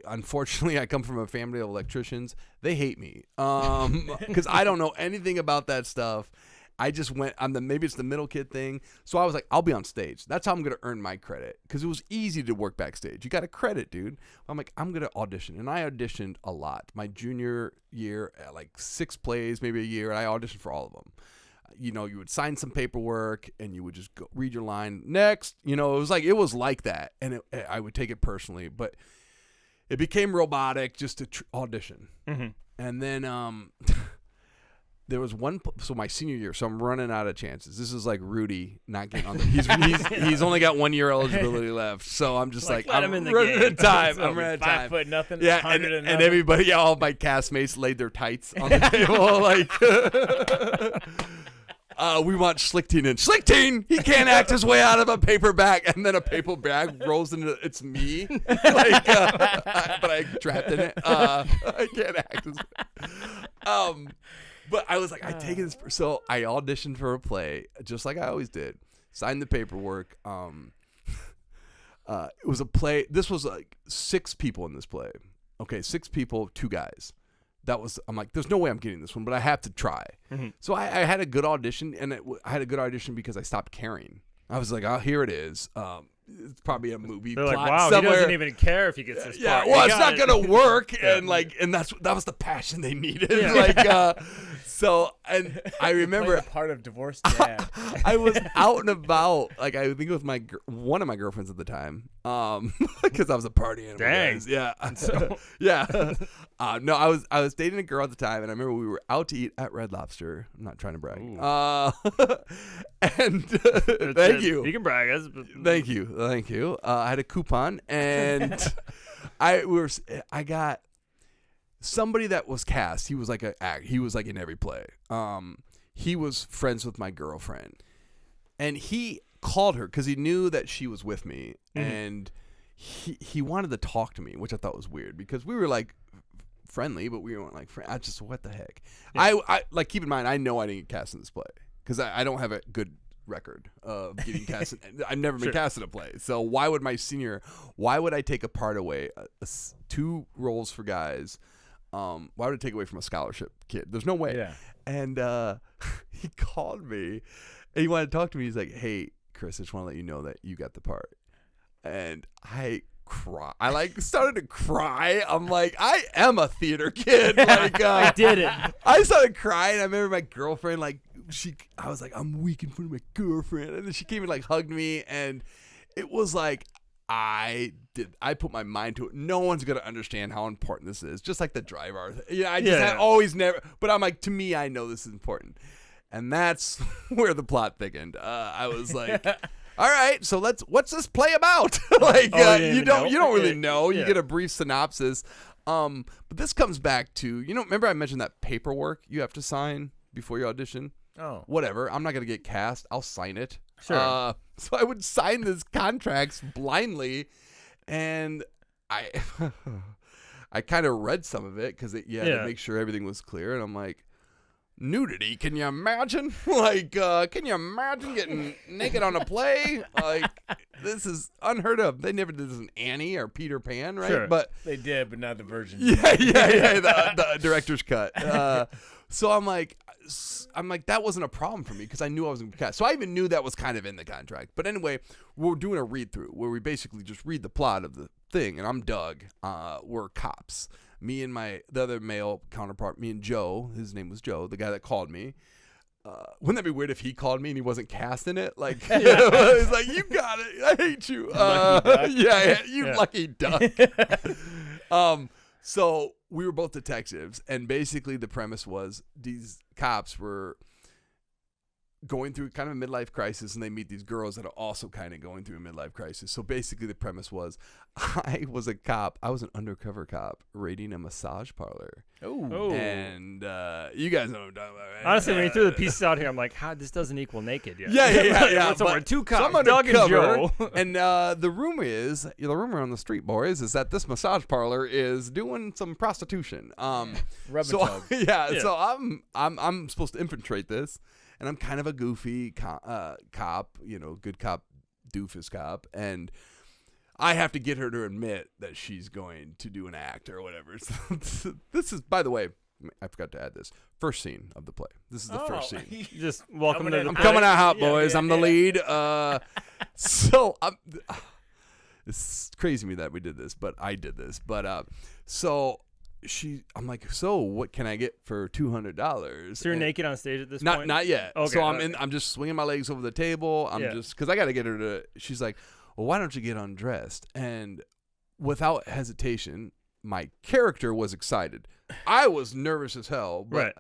Unfortunately I come from a family of electricians. They hate me because I don't know anything about that stuff. I just went maybe it's the middle kid thing. So I was like, I'll be on stage. That's how I'm going to earn my credit, because it was easy to work backstage. You got a credit, dude. I'm like, I'm going to audition. And I auditioned a lot. My junior year, like 6 plays, maybe a year, and I auditioned for all of them. You know, you would sign some paperwork and you would just go read your line. Next, you know, it was like that. And I would take it personally, but it became robotic just to audition. Mm-hmm. And then there was one, so my senior year, so I'm running out of chances. This is like Rudy not getting on he's only got 1 year eligibility left. So I'm just like let I'm him in the running out game. of time. I'm running out of 5 time. foot nothing. Yeah, 100 and nothing. everybody, all my castmates laid their tights on the table. Like, we want Schlichting in. Schlichting! He can't act his way out of a paper bag. And then a paper bag rolls into, it's me. Like, but I trapped in it. I can't act his but I was like, I take this. So I auditioned for a play, just like I always did. Signed the paperwork. It was a play. This was like 6 people in this play. Okay, 6 people, 2 guys. I'm like, there's no way I'm getting this one, but I have to try. Mm-hmm. So I had a good audition, and I had a good audition because I stopped caring. I was like, oh, here it is. It's probably a movie They're plot like, wow, somewhere. he doesn't even care if he gets this Yeah, part. well, He it's got not it. gonna work, Yeah. and that was the passion they needed. Yeah. Like, so, and I remember Played a part of divorced dad. I was out and about, like I think it was one of my girlfriends at the time, because I was a party animal. Dang. Guys. Yeah, yeah. No, I was dating a girl at the time, and I remember we were out to eat at Red Lobster. I'm not trying to brag. And thank you. You can brag. Thank you. I had a coupon, and I got somebody that was cast. He was like in every play. He was friends with my girlfriend, and he called her because he knew that she was with me, and he wanted to talk to me, which I thought was weird because we were like friendly, but we weren't like friends. I just, what the heck? Yeah. I like, keep in mind, I know I didn't get cast in this play because I don't have a good record of getting cast. I've never been cast in a play. So why would I take a part away, 2 roles for guys? Why would it take away from a scholarship kid? There's no way. Yeah. And he called me and he wanted to talk to me. He's like, hey, Chris, I just want to let you know that you got the part. And I cry. I like started to cry. I'm like, I am a theater kid. Like, I did it. I started crying. I remember my girlfriend, like, I was like, I'm weak in front of my girlfriend. And then she came and like hugged me. And it was like, I put my mind to it. No one's going to understand how important this is. Just like the dry bar. I just had always never, but I'm like, to me, I know this is important. And that's where the plot thickened. I was like, all right, so what's this play about? Like, you don't really know. You get a brief synopsis. But this comes back to, remember I mentioned that paperwork you have to sign before your audition? Oh. Whatever. I'm not going to get cast. I'll sign it. Sure. So I would sign these contracts blindly, and I kind of read some of it because to make sure everything was clear, and I'm like, nudity, can you imagine? Like, can you imagine getting naked on a play? Like, this is unheard of. They never did this in Annie or Peter Pan, right? Sure. But they did, but not the version. Yeah, the director's cut. So I'm like, that wasn't a problem for me because I knew I was going to cast. So I even knew that was kind of in the contract. But anyway, we're doing a read through where we basically just read the plot of the thing, and I'm Doug. We're cops. Me and the other male counterpart, me and Joe, his name was Joe, the guy that called me. Wouldn't that be weird if he called me and he wasn't casting it? Like, he's like, you got it. I hate you. Lucky duck. So we were both detectives, and basically the premise was these cops were going through kind of a midlife crisis, and they meet these girls that are also kind of going through a midlife crisis. So basically the premise was I was a cop. I was an undercover cop raiding a massage parlor. Oh. And you guys know what I'm talking about, right? Honestly, when you threw the pieces out here, I'm like, this doesn't equal naked yet. Yeah. So we're two cops, so I'm Doug and undercover, Joe. And the rumor on the street, boys, is that this massage parlor is doing some prostitution. So I'm supposed to infiltrate this. And I'm kind of a goofy cop, good cop, doofus cop. And I have to get her to admit that she's going to do an act or whatever. So this is, by the way, I forgot to add this. First scene of the play. This is the first scene. Just welcome to the I'm coming out hot, boys. I'm the lead. So it's crazy to me that we did this, but I did this. But I'm like, so what can I get for $200? So you're naked on stage at this point? Not yet. Okay, so I'm just swinging my legs over the table. Because I got to get her to. She's like, well, why don't you get undressed? And without hesitation, my character was excited. I was nervous as hell, but right.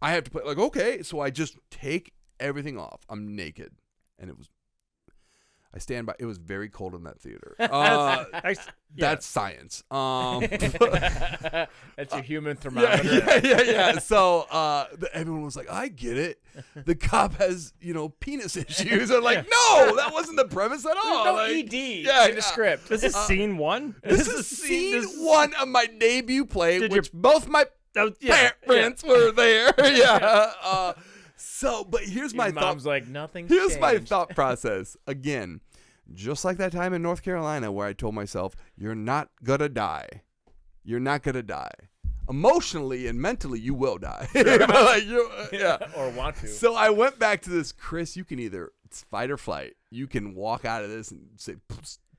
I have to play like, okay. So I just take everything off. I'm naked, and I stand by. It was very cold in that theater. That's science. That's your human thermometer. Yeah. So everyone was like, I get it. The cop has, penis issues. I'm like, no, that wasn't the premise at all. No like, ED in the script. This is scene one? This is scene one of my debut play, which both my parents were there. Yeah. But here's my thought. Mom's like, nothing. Here's my thought process. Again, just like that time in North Carolina where I told myself, you're not going to die. You're not going to die. Emotionally and mentally, you will die. Or want to. So I went back to this, Chris, you can either, it's fight or flight. You can walk out of this and say,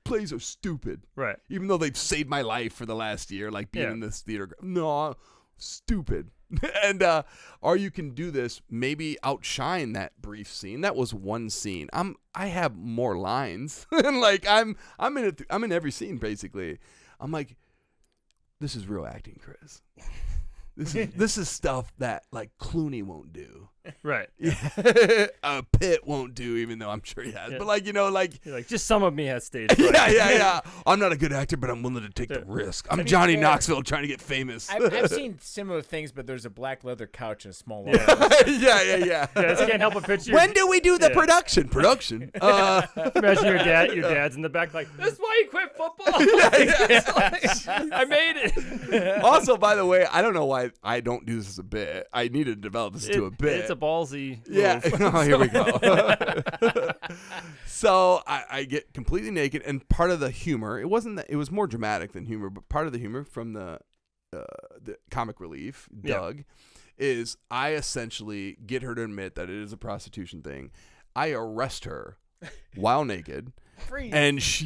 plays are stupid. Right. Even though they've saved my life for the last year, like being in this theater. No, stupid. And or you can do this, maybe outshine that brief scene. That was one scene. I have more lines. And like I'm in every scene basically. I'm like, this is real acting, Chris. This is stuff that like Clooney won't do. Right. Pitt won't do, even though I'm sure he has. Yeah. But you're like, just some of me has stage fright. Yeah. I'm not a good actor, but I'm willing to take the risk. I'm Johnny Knoxville trying to get famous. I've seen similar things, but there's a black leather couch and a small wall. Yeah. I just can't help but picture. When do we do the production? Production. Imagine your dad's in the back like, this is why you quit football. I made it. Also, by the way, I don't know why I don't do this as a bit. I need to develop this to a bit. It's a ballsy move. Oh, here we go. So I get completely naked, and part of the humor, it was more dramatic than humor, but part of the humor from the comic relief, Doug, is I essentially get her to admit that it is a prostitution thing. I arrest her while naked. Freeze. And she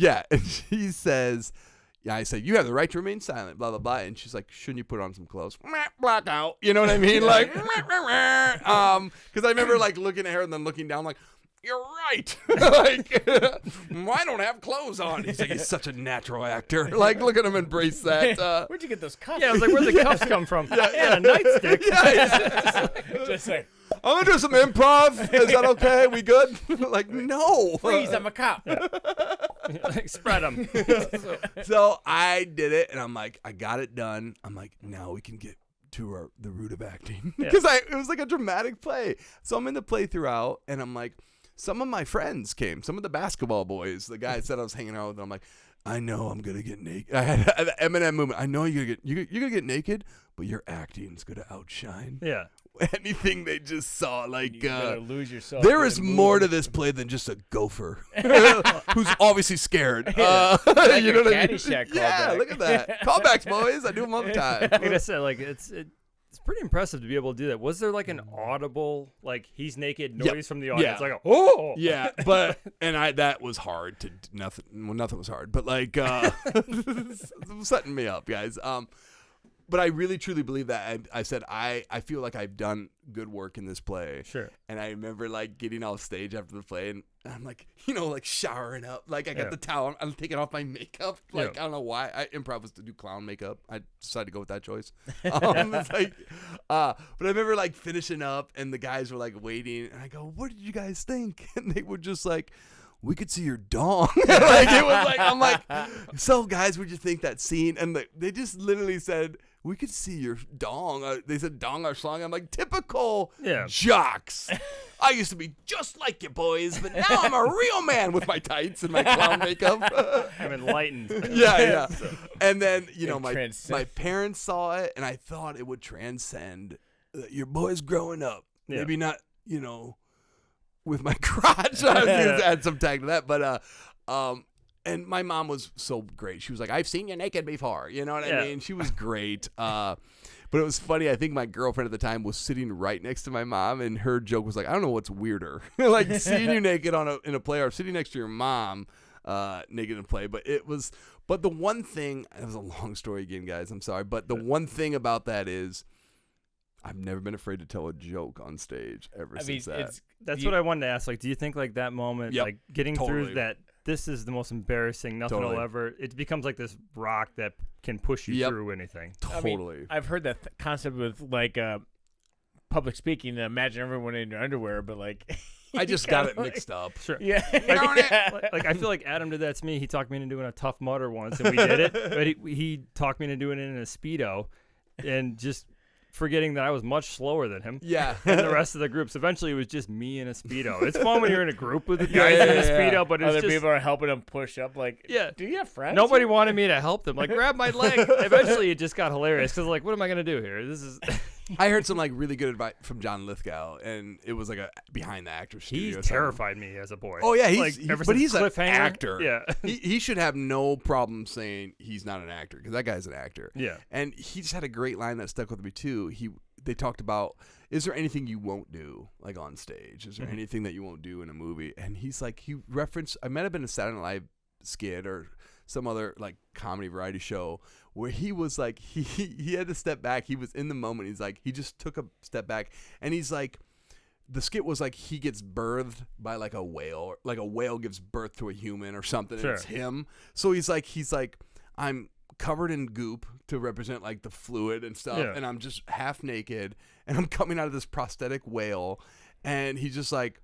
says, yeah, I said, you have the right to remain silent, blah, blah, blah. And she's like, shouldn't you put on some clothes? Blackout. You know what I mean? Like, because I remember like looking at her and then looking down like, you're right. Like, I don't have clothes on. He's like, he's such a natural actor. Like, look at him embrace that. Where'd you get those cuffs? Yeah, I was like, where'd the cuffs come from? Yeah, a nightstick. Just like, I'm going to do some improv. Is that okay? We good? Like, no. freeze, I'm a cop. Like, spread them. So I did it, and I'm like, I got it done. I'm like, now we can get to the root of acting. Because it was like a dramatic play. So I'm in the play throughout, and I'm like, some of my friends came, some of the basketball boys, the guys that I was hanging out with. I'm like, I know I'm gonna get naked. I had the Eminem movement. I know you're gonna get naked, but your acting's gonna outshine. Yeah. Anything they just saw, like You better lose yourself. there is more to this play than just a gopher who's obviously scared. Like you know a what I mean? Caddyshack Yeah, callback. look at that. Callbacks, boys. I do them all the time. Like I said, like it's pretty impressive to be able to do that. Was there like an audible, like he's naked noise from the audience? Yeah. Like, oh, Yeah, but that was hard to nothing. Well, nothing was hard, but like setting me up, guys. But I really truly believe that. I said I feel like I've done good work in this play. Sure. And I remember like getting off stage after the play, and I'm like, like showering up. Like I got the towel. I'm taking off my makeup. Like I don't know why. Improv was to do clown makeup. I decided to go with that choice. It's like, but I remember like finishing up, and the guys were like waiting, and I go, "What did you guys think?" And they were just like, we could see your dong. Like it was like, I'm like, so guys, would you think that scene? And they just literally said, we could see your dong. They said dong our song. I'm like, typical jocks. I used to be just like you boys, but now I'm a real man with my tights and my clown makeup. I'm enlightened. Yeah. And then, my Transcend. parents saw it, and I thought it would transcend your boys growing up. Yeah. Maybe not, with my crotch. I was going to add some tag to that. But, and my mom was so great. She was like, I've seen you naked before. You know what I mean? She was great. But it was funny. I think my girlfriend at the time was sitting right next to my mom, and her joke was like, I don't know what's weirder, like seeing you naked in a play, or sitting next to your mom naked in a play. But the one thing, it was a long story again, guys. I'm sorry. But the one thing about that is, I've never been afraid to tell a joke on stage since that. That's what I wanted to ask. Like, do you think like that moment, like getting through that, this is the most embarrassing, nothing will ever, it becomes like this rock that can push you through anything. Totally. I mean, I've heard that concept with like public speaking. Imagine everyone in their underwear, but like. I just got it mixed up. Sure. Yeah. Like I feel like Adam did that to me. He talked me into doing a Tough Mudder once, and we did it. But he talked me into doing it in a Speedo, and just forgetting that I was much slower than him. Yeah. And the rest of the groups. Eventually, it was just me in a Speedo. It's fun when you're in a group with the guys in a Speedo, but it's other just, people are helping them push up. Like, do you have friends? Nobody wanted me to help them. Like, grab my leg. Eventually, it just got hilarious because, like, what am I gonna do here? This is. I heard some like really good advice from John Lithgow, and it was like a behind the actor studio. He terrified me as a boy. Oh yeah, but he's an Cliffhanger, actor. Yeah, he should have no problem saying he's not an actor, because that guy's an actor. Yeah, and he just had a great line that stuck with me too. They talked about, is there anything you won't do like on stage? Is there anything that you won't do in a movie? And he's like, he referenced, I might have been a Saturday Night Live skit or some other like comedy variety show where he was like, he had to step back. He was in the moment. He's like, he just took a step back, and he's like, the skit was like he gets birthed by like a whale, like a whale gives birth to a human or something. Sure. And it's him. So he's like, I'm covered in goop to represent like the fluid and stuff, and I'm just half naked, and I'm coming out of this prosthetic whale, and he's just like,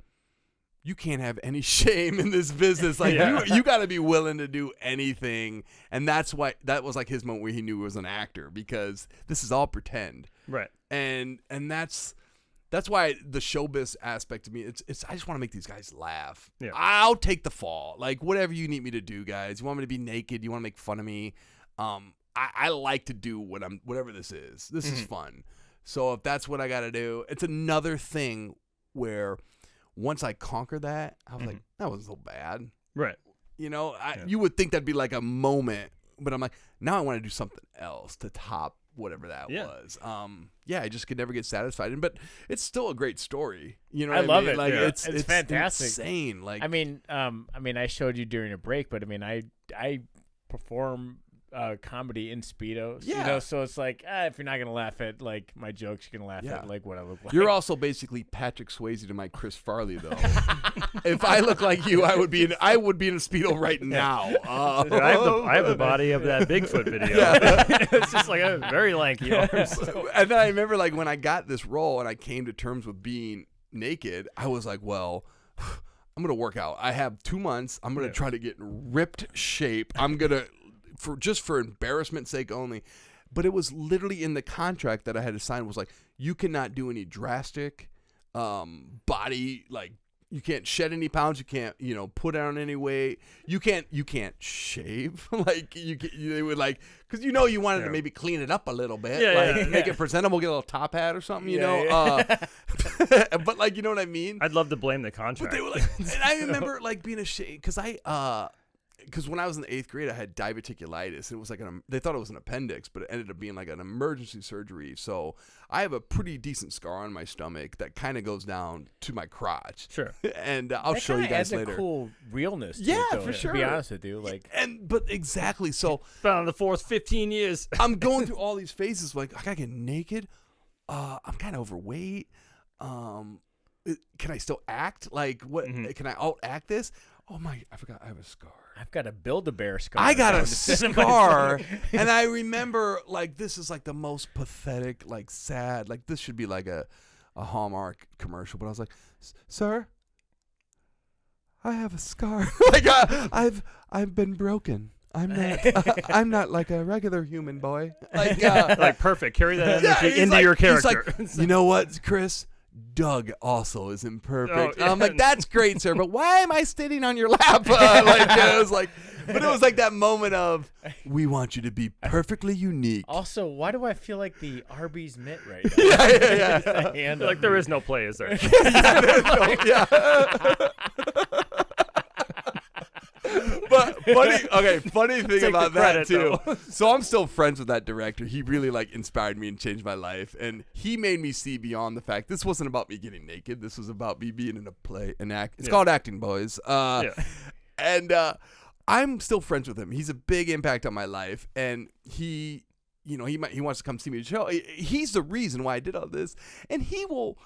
you can't have any shame in this business. Like you got to be willing to do anything. And that's why that was like his moment where he knew he was an actor, because this is all pretend. Right. And that's why the showbiz aspect of me, it's I just want to make these guys laugh. Yeah. I'll take the fall. Like whatever you need me to do, guys. You want me to be naked? You want to make fun of me? I like to do whatever this is. This is fun. So if that's what I got to do, it's another thing where once I conquer that, I was like, that wasn't so bad. Right. You would think that'd be like a moment, but I'm like, now I want to do something else to top whatever that was. I just could never get satisfied. But it's still a great story. You know what I love mean? it. Like Yeah. it's fantastic. Insane. Like I mean, I showed you during a break, but I mean, I perform comedy in Speedos. Yeah. You know, so it's like, if you're not going to laugh at, like, my jokes, you're going to laugh Yeah. at, like, what I look like. You're also basically Patrick Swayze to my Chris Farley, though. If I look like you, I would be in a Speedo right now. Dude, I have the body of that Bigfoot video. It's just like a very lanky arms. And then I remember, like, when I got this role and I came to terms with being naked, I was like, well, I'm going to work out. I have 2 months. I'm going to try to get in ripped shape. I'm going to, for embarrassment's sake only. But it was literally in the contract that I had to sign was like, you cannot do any drastic body, like, you can't shed any pounds. You can't, put on any weight. You can't shave. Like they would like, because you wanted to maybe clean it up a little bit, make it presentable, get a little top hat or something, you know. But like, you know what I mean? I'd love to blame the contract. But they were like, and I remember like being ashamed because when I was in the 8th grade, I had diverticulitis. It was like they thought it was an appendix, but it ended up being like an emergency surgery. So I have a pretty decent scar on my stomach that kind of goes down to my crotch. Sure. And I'll show you guys later. That's a cool realness. Yeah, to it, for sure. To be honest with you, like, but exactly. So Been on the force 15 years. I'm going through all these phases. Like I gotta get naked. I'm kind of overweight. Can I still act? Like what? Can I out act this? Oh my! I forgot I have a scar. I've got a Build-A-Bear scar. I got down a the center of my scar, stomach. and I remember like this is like the most pathetic, like sad. Like this should be like a Hallmark commercial. But I was like, sir, I have a scar. Like I've been broken. I'm not like a regular human boy. Like Like perfect. Carry that energy into your character. He's like, you know what, Chris? Doug also is imperfect. Oh, yeah. I'm like, that's great, sir, but why am I sitting on your lap? It was like, but it was like that moment of, we want you to be perfectly unique. Also, why do I feel like the Arby's mitt right now? Yeah. Hand Like up there here. is no play, is there? But funny thing Take the about that credit, too. though. So I'm still friends with that director. He really like inspired me and changed my life, and he made me see beyond the fact this wasn't about me getting naked. This was about me being in a play, an act. It's called acting, boys. And I'm still friends with him. He's a big impact on my life, and he wants to come see me at the show. He's the reason why I did all this, and he will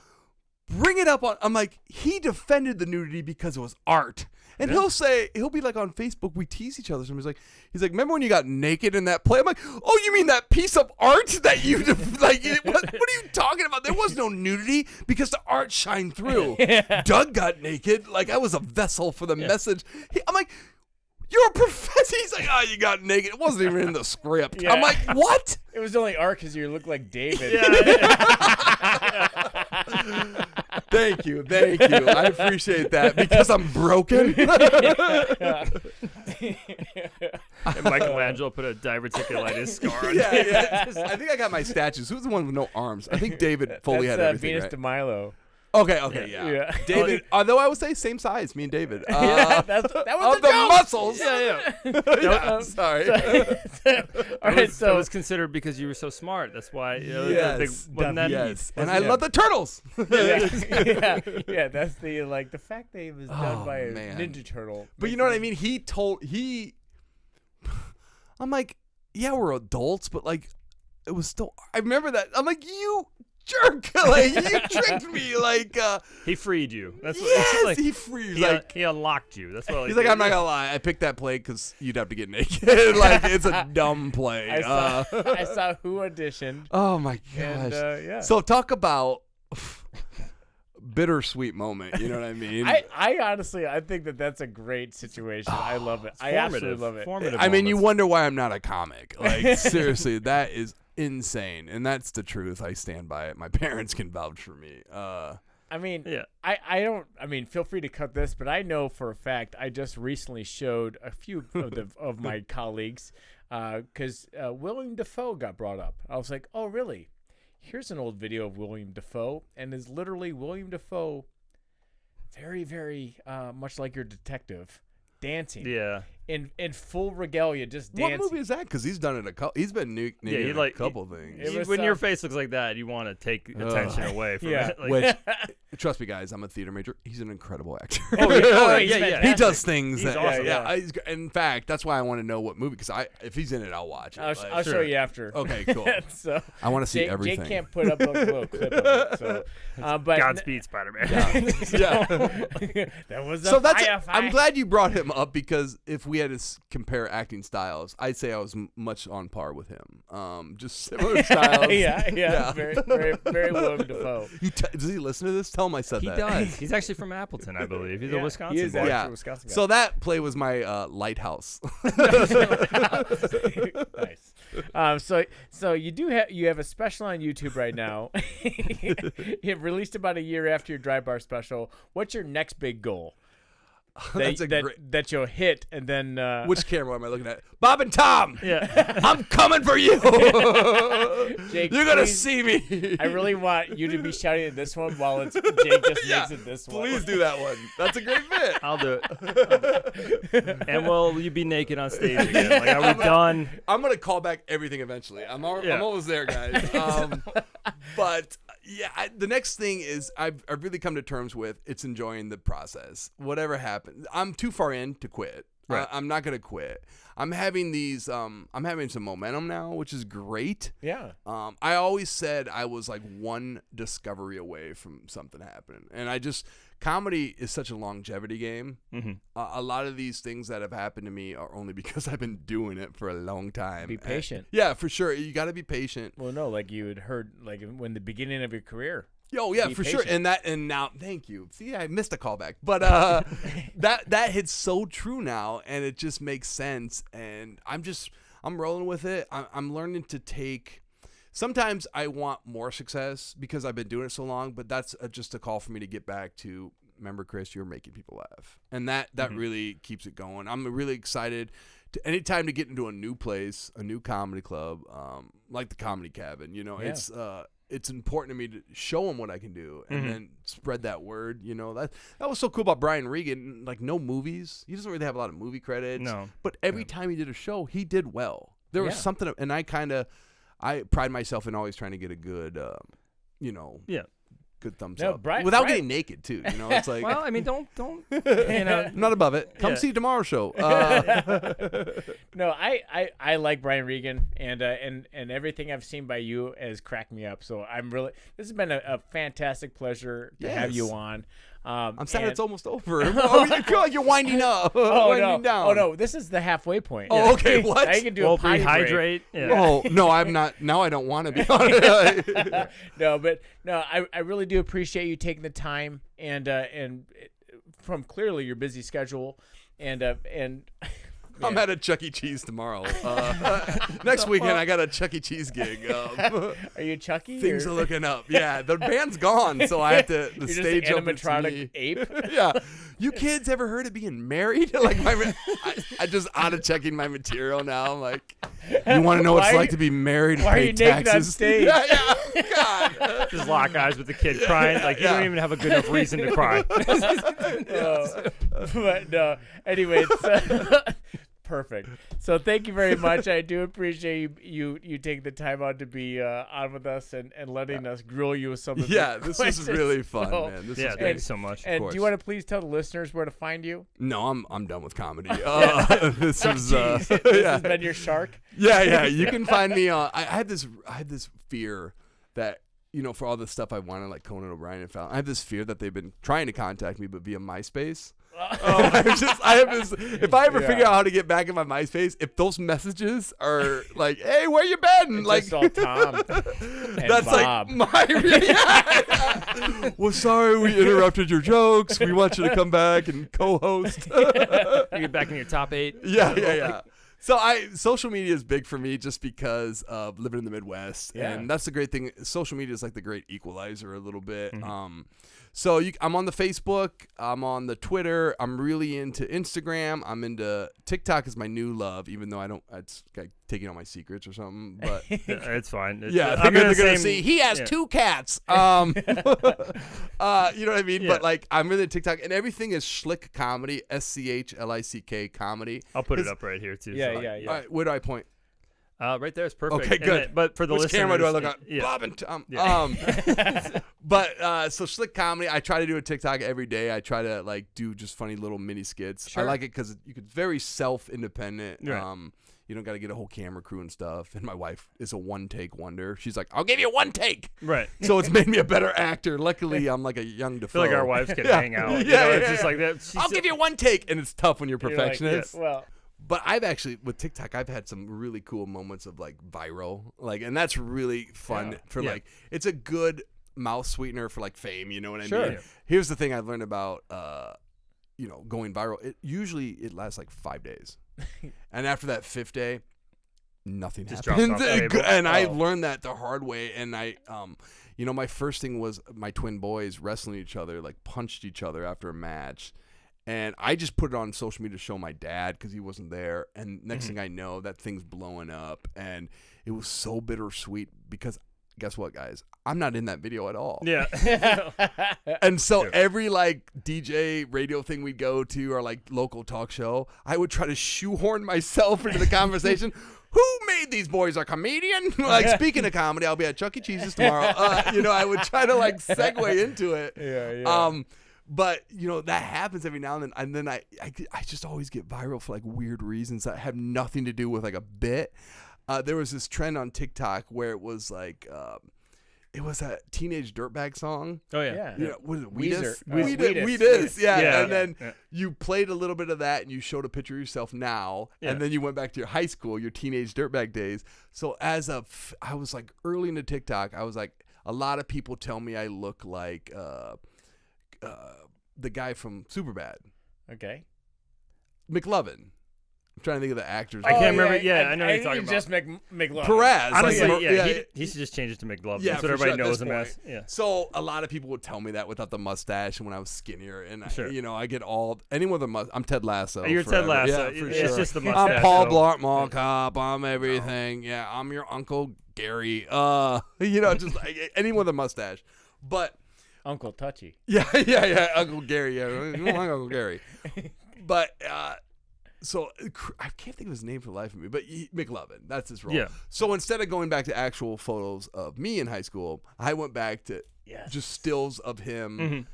bring it up on. I'm like, he defended the nudity because it was art. And he'll be like on Facebook, we tease each other. So he's like, remember when you got naked in that play? I'm like, oh, you mean that piece of art that you like? What are you talking about? There was no nudity because the art shined through. Doug got naked, like I was a vessel for the message. I'm like, you're a professor. He's like, oh, you got naked. It wasn't even in the script. Yeah. I'm like, what? It was only art because you look like David. Thank you. I appreciate that because I'm broken. And Michelangelo put a diverticulitis scar on Yeah. I think I got my statues. Who's the one with no arms? I think David fully had everything. Venus right? de Milo. Okay, yeah. Yeah. David, although I would say same size, me and David. That was Of the muscles. Yeah. Yeah, sorry. All right, That was considered because you were so smart. That's why. Yes. Wasn't that Yes. And I love the turtles. yeah, that's the fact that it was done by a man. Ninja Turtle. But you know what I mean? I'm like, yeah, we're adults, but like, it was still, I remember that. I'm like, you jerk. Like, you tricked me. Like, he freed you. That's what. yes, Like, he frees. he unlocked you. That's what. He's like, I'm not gonna lie. I picked that play because you'd have to get naked. Like, it's a dumb play. I saw who auditioned. Oh my gosh. And, yeah. So talk about bittersweet moment. You know what I mean? I honestly, I think that's a great situation. I love it. I absolutely love it. Formative I mean, you moments. wonder why I'm not a comic. Like, seriously, that is insane, and that's the truth. I stand by it. My parents can vouch for me. I mean, Yeah. I don't. I mean, feel free to cut this, but I know for a fact I just recently showed a few of my colleagues because William Dafoe got brought up. I was like, oh really? Here's an old video of William Dafoe, and is literally William Dafoe, very very much like your detective, dancing. Yeah. in full regalia, just What dancing. movie is that? Because he's done it he's been naked in a couple things. It was, when your face looks like that, you want to take attention away from it. Like, Which, trust me, guys, I'm a theater major. He's an incredible actor. He's He fantastic. does things. He's that, awesome. in fact, that's why I want to know what movie. Because if he's in it, I'll watch it. I'll show you after. Okay, cool. So I want to see everything. Jake can't put up a little clip of it. So, but Godspeed, Spider-Man. that was So a fire. I'm glad you brought him up because if we had to compare acting styles, I'd say I was much on par with him. Just similar styles. yeah. Very, very, very Willem Dafoe. Does he listen to this? Tell him I said He that. does. He's actually from Appleton, I believe. He's a Wisconsin he is boy. actually Yeah. a Wisconsin guy. So that play was my lighthouse. Nice. So you have a special on YouTube right now. You released about a year after your Dry Bar special. What's your next big goal? That you'll hit, and then Which camera am I looking at? Bob and Tom. Yeah. I'm coming for you. Jake, You're gonna please, see me. I really want you to be shouting at this one while it's Jake just makes it this one. Please do that one. That's a great bit. I'll do it. And will you be naked on stage again? Like, are we done? I'm gonna call back everything eventually. I'm almost there, guys. But yeah, the next thing is I've really come to terms with it's enjoying the process. Whatever happens, I'm too far in to quit. Right. I'm not gonna quit. I'm having these. I'm having some momentum now, which is great. Yeah. I always said I was like one discovery away from something happening, and comedy is such a longevity game. Mm-hmm. A lot of these things that have happened to me are only because I've been doing it for a long time. Be patient. Yeah, for sure. You got to be patient. Well, no, like you had heard, like when the beginning of your career. Yo, yeah, Be for sure. patient. And now, thank you. See, I missed a callback, but that hits so true now, and it just makes sense. And I'm rolling with it. I'm learning to take. Sometimes I want more success because I've been doing it so long, but that's just a call for me to get back to. Remember, Chris, you're making people laugh, and that really keeps it going. I'm really excited to anytime to get into a new place, a new comedy club, like the Comedy Cabin. You know, it's important to me to show them what I can do and then spread that word. You know, that was so cool about Brian Regan. Like, no movies. He doesn't really have a lot of movie credits. No. But every time he did a show, he did well. There was something, and I pride myself in always trying to get a good, good thumbs up. Without getting naked, too. You know, it's like. Well, I mean, don't. I'm not above it. Come see tomorrow's show. No, I like Brian Regan, and everything I've seen by you has cracked me up. So this has been a fantastic pleasure to have you on. I'm sad it's almost over. You feel like you're winding up. Winding down. Oh no, this is the halfway point. Oh, okay. What? Now you can do a potty break. Rehydrate. Yeah. Oh no, I'm not. Now I don't want to be on it. I really do appreciate you taking the time and from clearly your busy schedule and. I'm at a Chuck E. Cheese tomorrow. Next weekend, I got a Chuck E. Cheese gig. Are you Chucky? Things are looking up. Yeah, the band's gone, so I have to. The You're stage just an opens to animatronic me. ape. Yeah, you kids ever heard of being married? Like I just out of checking my material now. I'm like, you want to know what it's like to be married and Why are pay you naked on taxes? stage? Yeah, God. Just lock eyes with the kid crying. Like, you don't even have a good enough reason to cry. But no. Anyway, perfect. So thank you very much. I do appreciate you taking the time out to be on with us and letting us grill you with some of the This was really fun, man. This was great. Thanks so much. And do you want to please tell the listeners where to find you? No, I'm done with comedy. This was This has been your shark. Yeah. You can find me on. I had this fear that for all the stuff I wanted, like Conan O'Brien and Fallon, I have this fear that they've been trying to contact me, but via MySpace. I have this. If I ever figure out how to get back in my MySpace, if those messages are like, "Hey, where you been?" It's like, just all Tom and that's Bob. like my. Well, sorry we interrupted your jokes. We want you to come back and co-host. You get back in your top 8. Yeah. So social media is big for me just because of living in the Midwest, and that's the great thing. Social media is like the great equalizer a little bit. So I'm on the Facebook. I'm on the Twitter. I'm really into Instagram. I'm into TikTok is my new love, even though I don't. It's like taking all my secrets or something. But It's fine. yeah, I'm they're in the gonna same- see he has yeah. 2 cats. You know what I mean? Yeah. But like I'm really TikTok, and everything is Schlickcomedy, SCHLICK comedy. I'll put it up right here too. Yeah, so. yeah, yeah. All right, where do I point? Right there is perfect. Okay, And good. then- but for the Which listeners, camera do I look at? Yeah. Bob and Tom. Yeah. But so Schlickcomedy, I try to do a TikTok every day. I try to like do just funny little mini skits. I Sure. like it because you could very self-independent. Right. You don't got to get a whole camera crew and stuff. And my wife is a one-take wonder. She's like, I'll give you 1 take. Right. So it's made me a better actor. Luckily, I'm like a young I Defoe. feel like our wives can Yeah. hang out. Yeah, It's yeah, just yeah. like that. I'll give you 1 take, and it's tough when you're You're like, perfectionist. Well, But I've actually with TikTok, I've had some really cool moments of like viral, like, and that's really fun for Yeah. like it's a good mouth sweetener for like fame. You know what I Sure. mean? Yeah. Here's the thing I've learned about going viral. It lasts like 5 days, and after that 5th day, nothing Just happens. drops off the table. And I Oh. learned that the hard way. And I my first thing was my twin boys wrestling each other, like punched each other after a match. And I just put it on social media to show my dad because he wasn't there. And next thing I know, that thing's blowing up. And it was so bittersweet because guess what, guys? I'm not in that video at all. Yeah. And so Yeah. every like DJ radio thing we'd go to or like local talk show, I would try to shoehorn myself into the conversation. Who made these boys a comedian? Like speaking of comedy, I'll be at Chuck E. Cheese's tomorrow. I would try to like segue into it. yeah. But that happens every now and then I just always get viral for like weird reasons that have nothing to do with like a bit. There was this trend on TikTok where it was like it was a teenage dirtbag song. Oh yeah. Yeah. What is it? Weezer. Weedus. Weedus. Yeah. Yeah. And then Yeah. you played a little bit of that and you showed a picture of yourself now. Yeah. And then you went back to your high school, your teenage dirtbag days. So I was like early into TikTok, I was like, a lot of people tell me I look like the guy from Superbad, Okay. McLovin. I'm trying to think of the actors. I can't remember. Yeah, I know what you're think talking you about. just McLovin. Perez. Honestly, like, yeah, he should just change it to McLovin. Yeah, That's what for everybody sure, at knows this him as. point. Yeah. So a lot of people would tell me that without the mustache and when I was skinnier. And, Sure. I get anyone with a mustache. I'm Ted Lasso. You're Ted forever. Lasso. Yeah, for It's sure. just the mustache. I'm Paul so- Blart Mall Cop. I'm everything. Yeah, I'm your Uncle Gary. Just like anyone with a mustache. But Uncle Touchy. yeah, Uncle Gary. Yeah, Uncle Gary. But so I can't think of his name for the life of me, but McLovin, that's his role. Yeah. So instead of going back to actual photos of me in high school, I went back to just stills of him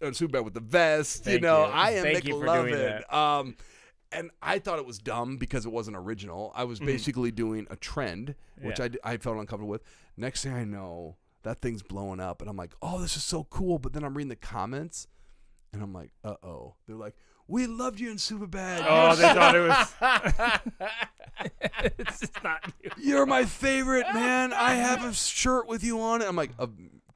on Superbad with the vest. Thank you. I am Thank you for doing McLovin. And I thought it was dumb because it wasn't original. I was basically doing a trend, which Yeah. I felt uncomfortable with. Next thing I know, that thing's blowing up, and I'm like, oh, this is so cool. But then I'm reading the comments, and I'm like, uh-oh. They're like, we loved you in Superbad. Oh, they thought it was. It's just not you. You're my favorite, man. I have a shirt with you on it. I'm like,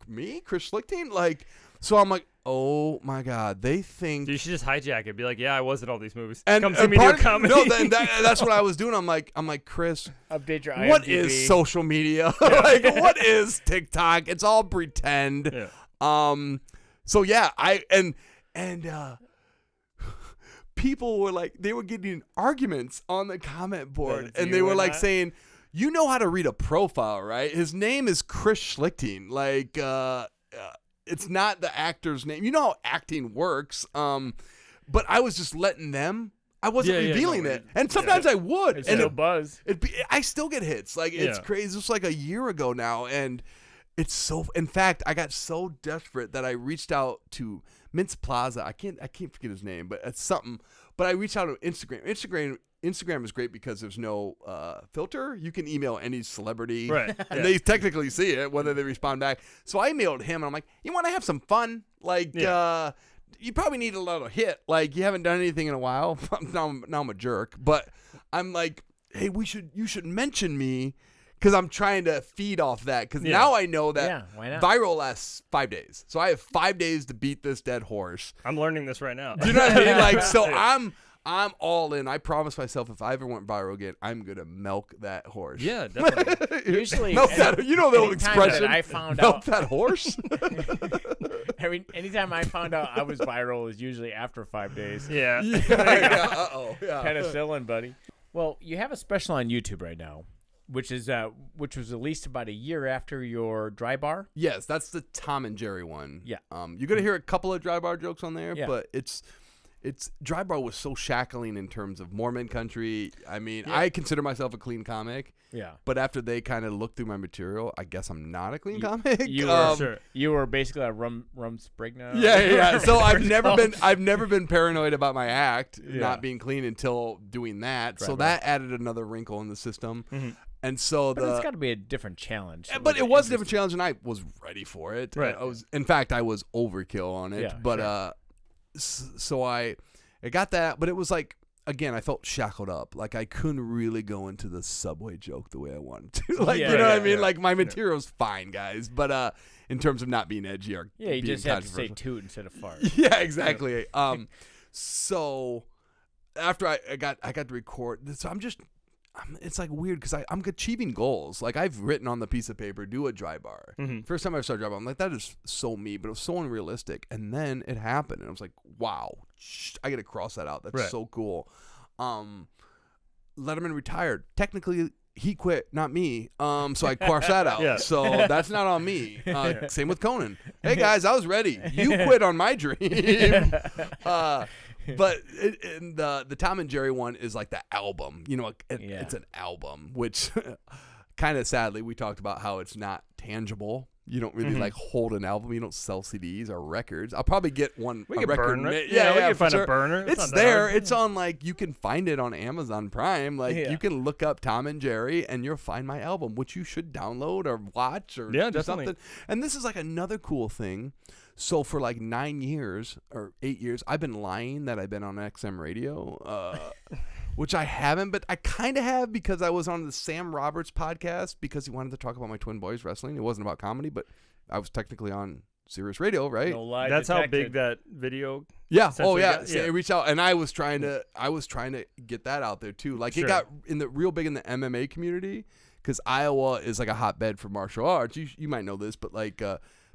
me? Chris Schlichting? Like, so I'm like, oh my God. They think. You should just hijack it. Be like, yeah, I was in all these movies. And Come see me do a part of- comedy. No, that's what I was doing. I'm like, Chris, Update your IMDb. what is social media? Like, what is TikTok? It's all pretend. Yeah. So yeah, people were like, they were getting arguments on the comment board, That's and you they were and like that? saying, you know how to read a profile, right? His name is Chris Schlichting. Like, it's not the actor's name. You know how acting works. But I was just letting them. I wasn't revealing it, and sometimes I would. It's and still buzz. I still get hits. Like, it's Yeah. crazy. It's like a year ago now, and it's so. In fact, I got so desperate that I reached out to Mintz Plaza. I can't forget his name, but it's something. But I reached out to Instagram. Instagram is great because there's no filter. You can email any celebrity, Right, and yeah. they technically see it whether they respond back. So I emailed him, and I'm like, "You want to have some fun? Like, you probably need a little hit. Like, you haven't done anything in a while. now I'm a jerk, but I'm like, hey, you should mention me." Because I'm trying to feed off that. Because now I know that Yeah, why not? viral lasts 5 days. So I have 5 days to beat this dead horse. I'm learning this right now. Do you know what I mean? Like, so I'm all in. I promised myself if I ever went viral again, I'm gonna milk that horse. Yeah, definitely. Usually, milk that. You know the old anytime expression. that I found milk out that horse. anytime I found out I was viral is usually after 5 days. Yeah. Uh-oh. Yeah. Penicillin, buddy. Well, you have a special on YouTube right now, which was released about a year after your dry bar. Yes, that's the Tom and Jerry one. Yeah. You're gonna hear a couple of dry bar jokes on there, Yeah. but it's dry bar was so shackling in terms of Mormon country. I mean, I consider myself a clean comic. Yeah. But after they kind of looked through my material, I guess I'm not a clean comic. You were basically a rum sprigna. Yeah. So I've never been paranoid about my act Yeah. not being clean until doing that. So Right. that added another wrinkle in the system. Mm-hmm. And so But it's got to be a different challenge. But it was a different challenge, and I was ready for it. Right. In fact, I was overkill on it. Yeah, But so I got that. But it was like, again, I felt shackled up. Like I couldn't really go into the subway joke the way I wanted to. Like Yeah, you know what I yeah, mean? yeah. Like my material's fine, guys. But in terms of not being edgy or Yeah, you being just have to say controversial. toot instead of fart. Yeah, exactly. So after I got to record, so it's like weird because I'm achieving goals. Like I've written on the piece of paper, do a dry bar. Mm-hmm. First time I started dry bar, I'm like, that is so me, but it was so unrealistic. And then it happened, and I was like, wow, I got to cross that out. That's Right. so cool. Letterman retired. Technically, he quit, not me. So I crossed that out. Yeah. So that's not on me. Same with Conan. Hey guys, I was ready. You quit on my dream. But the Tom and Jerry one is like the album. You know, it's an album, which kind of sadly we talked about how it's not tangible. You don't really like hold an album. You don't sell CDs or records. I'll probably get one. We a can record burn it. ma- Yeah, we can for find sure. a burner. It's not that there. hard. It's on like you can find it on Amazon Prime. Like Yeah. you can look up Tom and Jerry and you'll find my album, which you should download or watch or Yeah, do definitely. something. And this is like another cool thing. So for like 9 years or 8 years, I've been lying that I've been on XM radio, which I haven't, but I kind of have because I was on the Sam Roberts podcast because he wanted to talk about my twin boys wrestling. It wasn't about comedy, but I was technically on Sirius Radio, right? No lie That's how detected. big that video. Yeah. Oh essentially yeah. got- So it reached out, and I was trying to get that out there too. Like Sure. it got real big in the MMA community because Iowa is like a hotbed for martial arts. You might know this, but like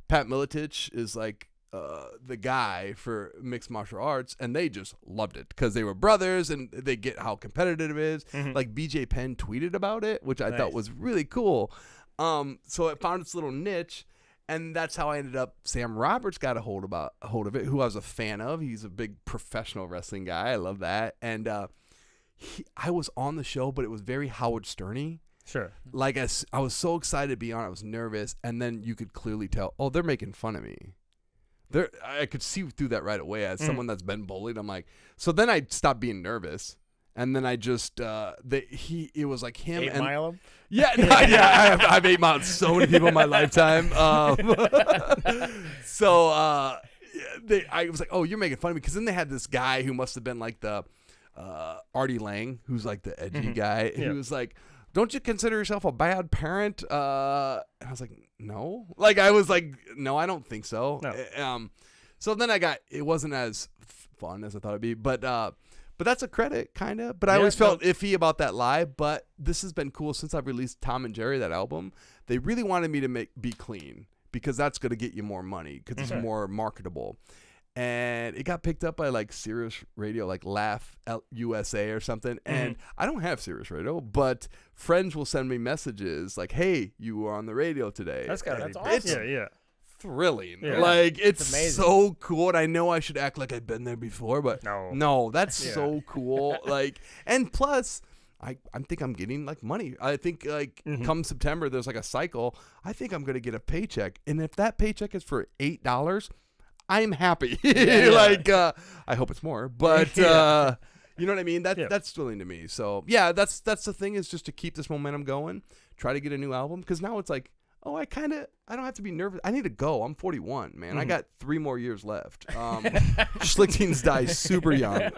Pat Miletich is like the guy for mixed martial arts, and they just loved it because they were brothers and they get how competitive it is. Mhm. Like BJ Penn tweeted about it, which I Nice. thought was really cool. So it found its little niche. And that's how I ended up. Sam Roberts got a hold of it, who I was a fan of. He's a big professional wrestling guy. I love that. And I was on the show, but it was very Howard Stern-y. Sure. Like I was so excited to be on. I was nervous, and then you could clearly tell. Oh, they're making fun of me. I could see through that right away as someone that's been bullied. I'm like, so then I stopped being nervous. And then I just it was like him 8 and Mile 'em? yeah, I've 8 miles so many people in my lifetime. So I was like, oh, you're making fun of me because then they had this guy who must have been like the Artie Lang, who's like the edgy guy. He Yeah. was like, don't you consider yourself a bad parent? And I was like, no. Like I was like, no, I don't think so. No. So then it wasn't as fun as I thought it'd be, but that's a credit, kind of. But I always felt iffy about that live. But this has been cool since I've released Tom and Jerry, that album. They really wanted me to be clean because that's going to get you more money because it's more marketable. And it got picked up by like Sirius Radio, like Laugh USA or something. And I don't have Sirius Radio, but friends will send me messages like, "Hey, you were on the radio today." That's got to That's be awesome. Yeah. thrilling. Yeah. Like it's amazing. so cool. And I know I should act like I've been there before, but No. that's Yeah. so cool. Like, and plus I think I'm getting like money. I think like come September, there's like a cycle. I think I'm going to get a paycheck. And if that paycheck is for $8, I'm happy. Like, I hope it's more, but, you know what I mean? That's thrilling to me. So yeah, that's the thing, is just to keep this momentum going, try to get a new album. Cause now it's like, oh, I don't have to be nervous. I need to go. I'm 41, man. I got 3 more years left. Schlichtings dies super young.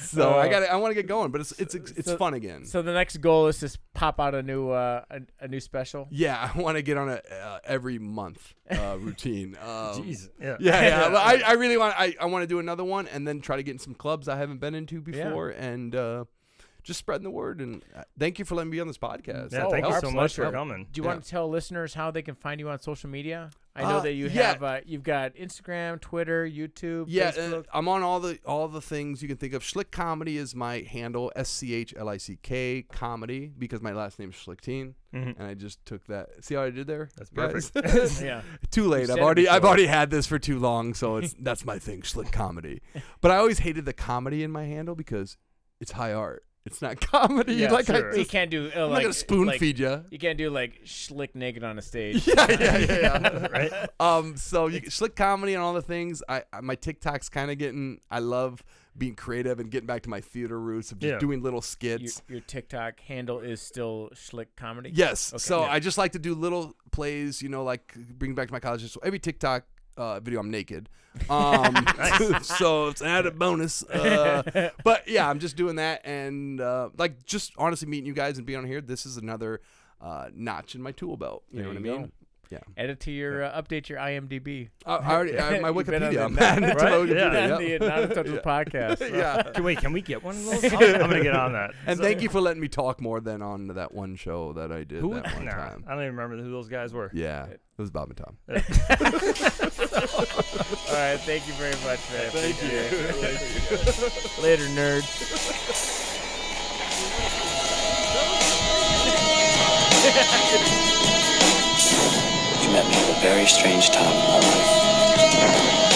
So I want to get going, but it's fun again. So the next goal is to pop out a new special. Yeah, I want to get on a every month routine. Jeez. Yeah. Yeah. I really want. I want to do another one and then try to get in some clubs I haven't been into before and. Just spreading the word, and thank you for letting me be on this podcast. Yeah, thank you so much for coming. Do you want to tell listeners how they can find you on social media? I know that you have you've got Instagram, Twitter, YouTube, Facebook. I'm on all the things you can think of. Schlickcomedy is my handle, SCHLICK comedy, because my last name is Schlichting, and I just took that. See how I did there? That's perfect. Yeah. Too late. I've already had this for too long, so that's my thing, Schlickcomedy. But I always hated the comedy in my handle because it's high art. It's not comedy. Yeah, sure. You can't do. I'm not gonna spoon feed you. You can't do like Schlick naked on a stage. Yeah. Right. So Schlickcomedy and all the things. My TikTok's kind of getting. I love being creative and getting back to my theater roots of just doing little skits. Your TikTok handle is still Schlickcomedy. Yes. Okay. So I just like to do little plays. Like bring back to my college. So every TikTok video I'm naked. So it's an added bonus. But yeah, I'm just doing that and like just honestly meeting you guys and being on here. This is another notch in my tool belt. You know what I mean? Yeah. Add it to your update your IMDb. I already my Wikipedia. The Not Untouchable podcast. Yeah. Can we get one of those? I'm gonna get on that. And thank you for letting me talk more than on that one show that I did that one time. I don't even remember who those guys were. Yeah. It was Bob and Tom. All right. Thank you very much, man. Thank you. Later, nerds. You met me at a very strange time in my life.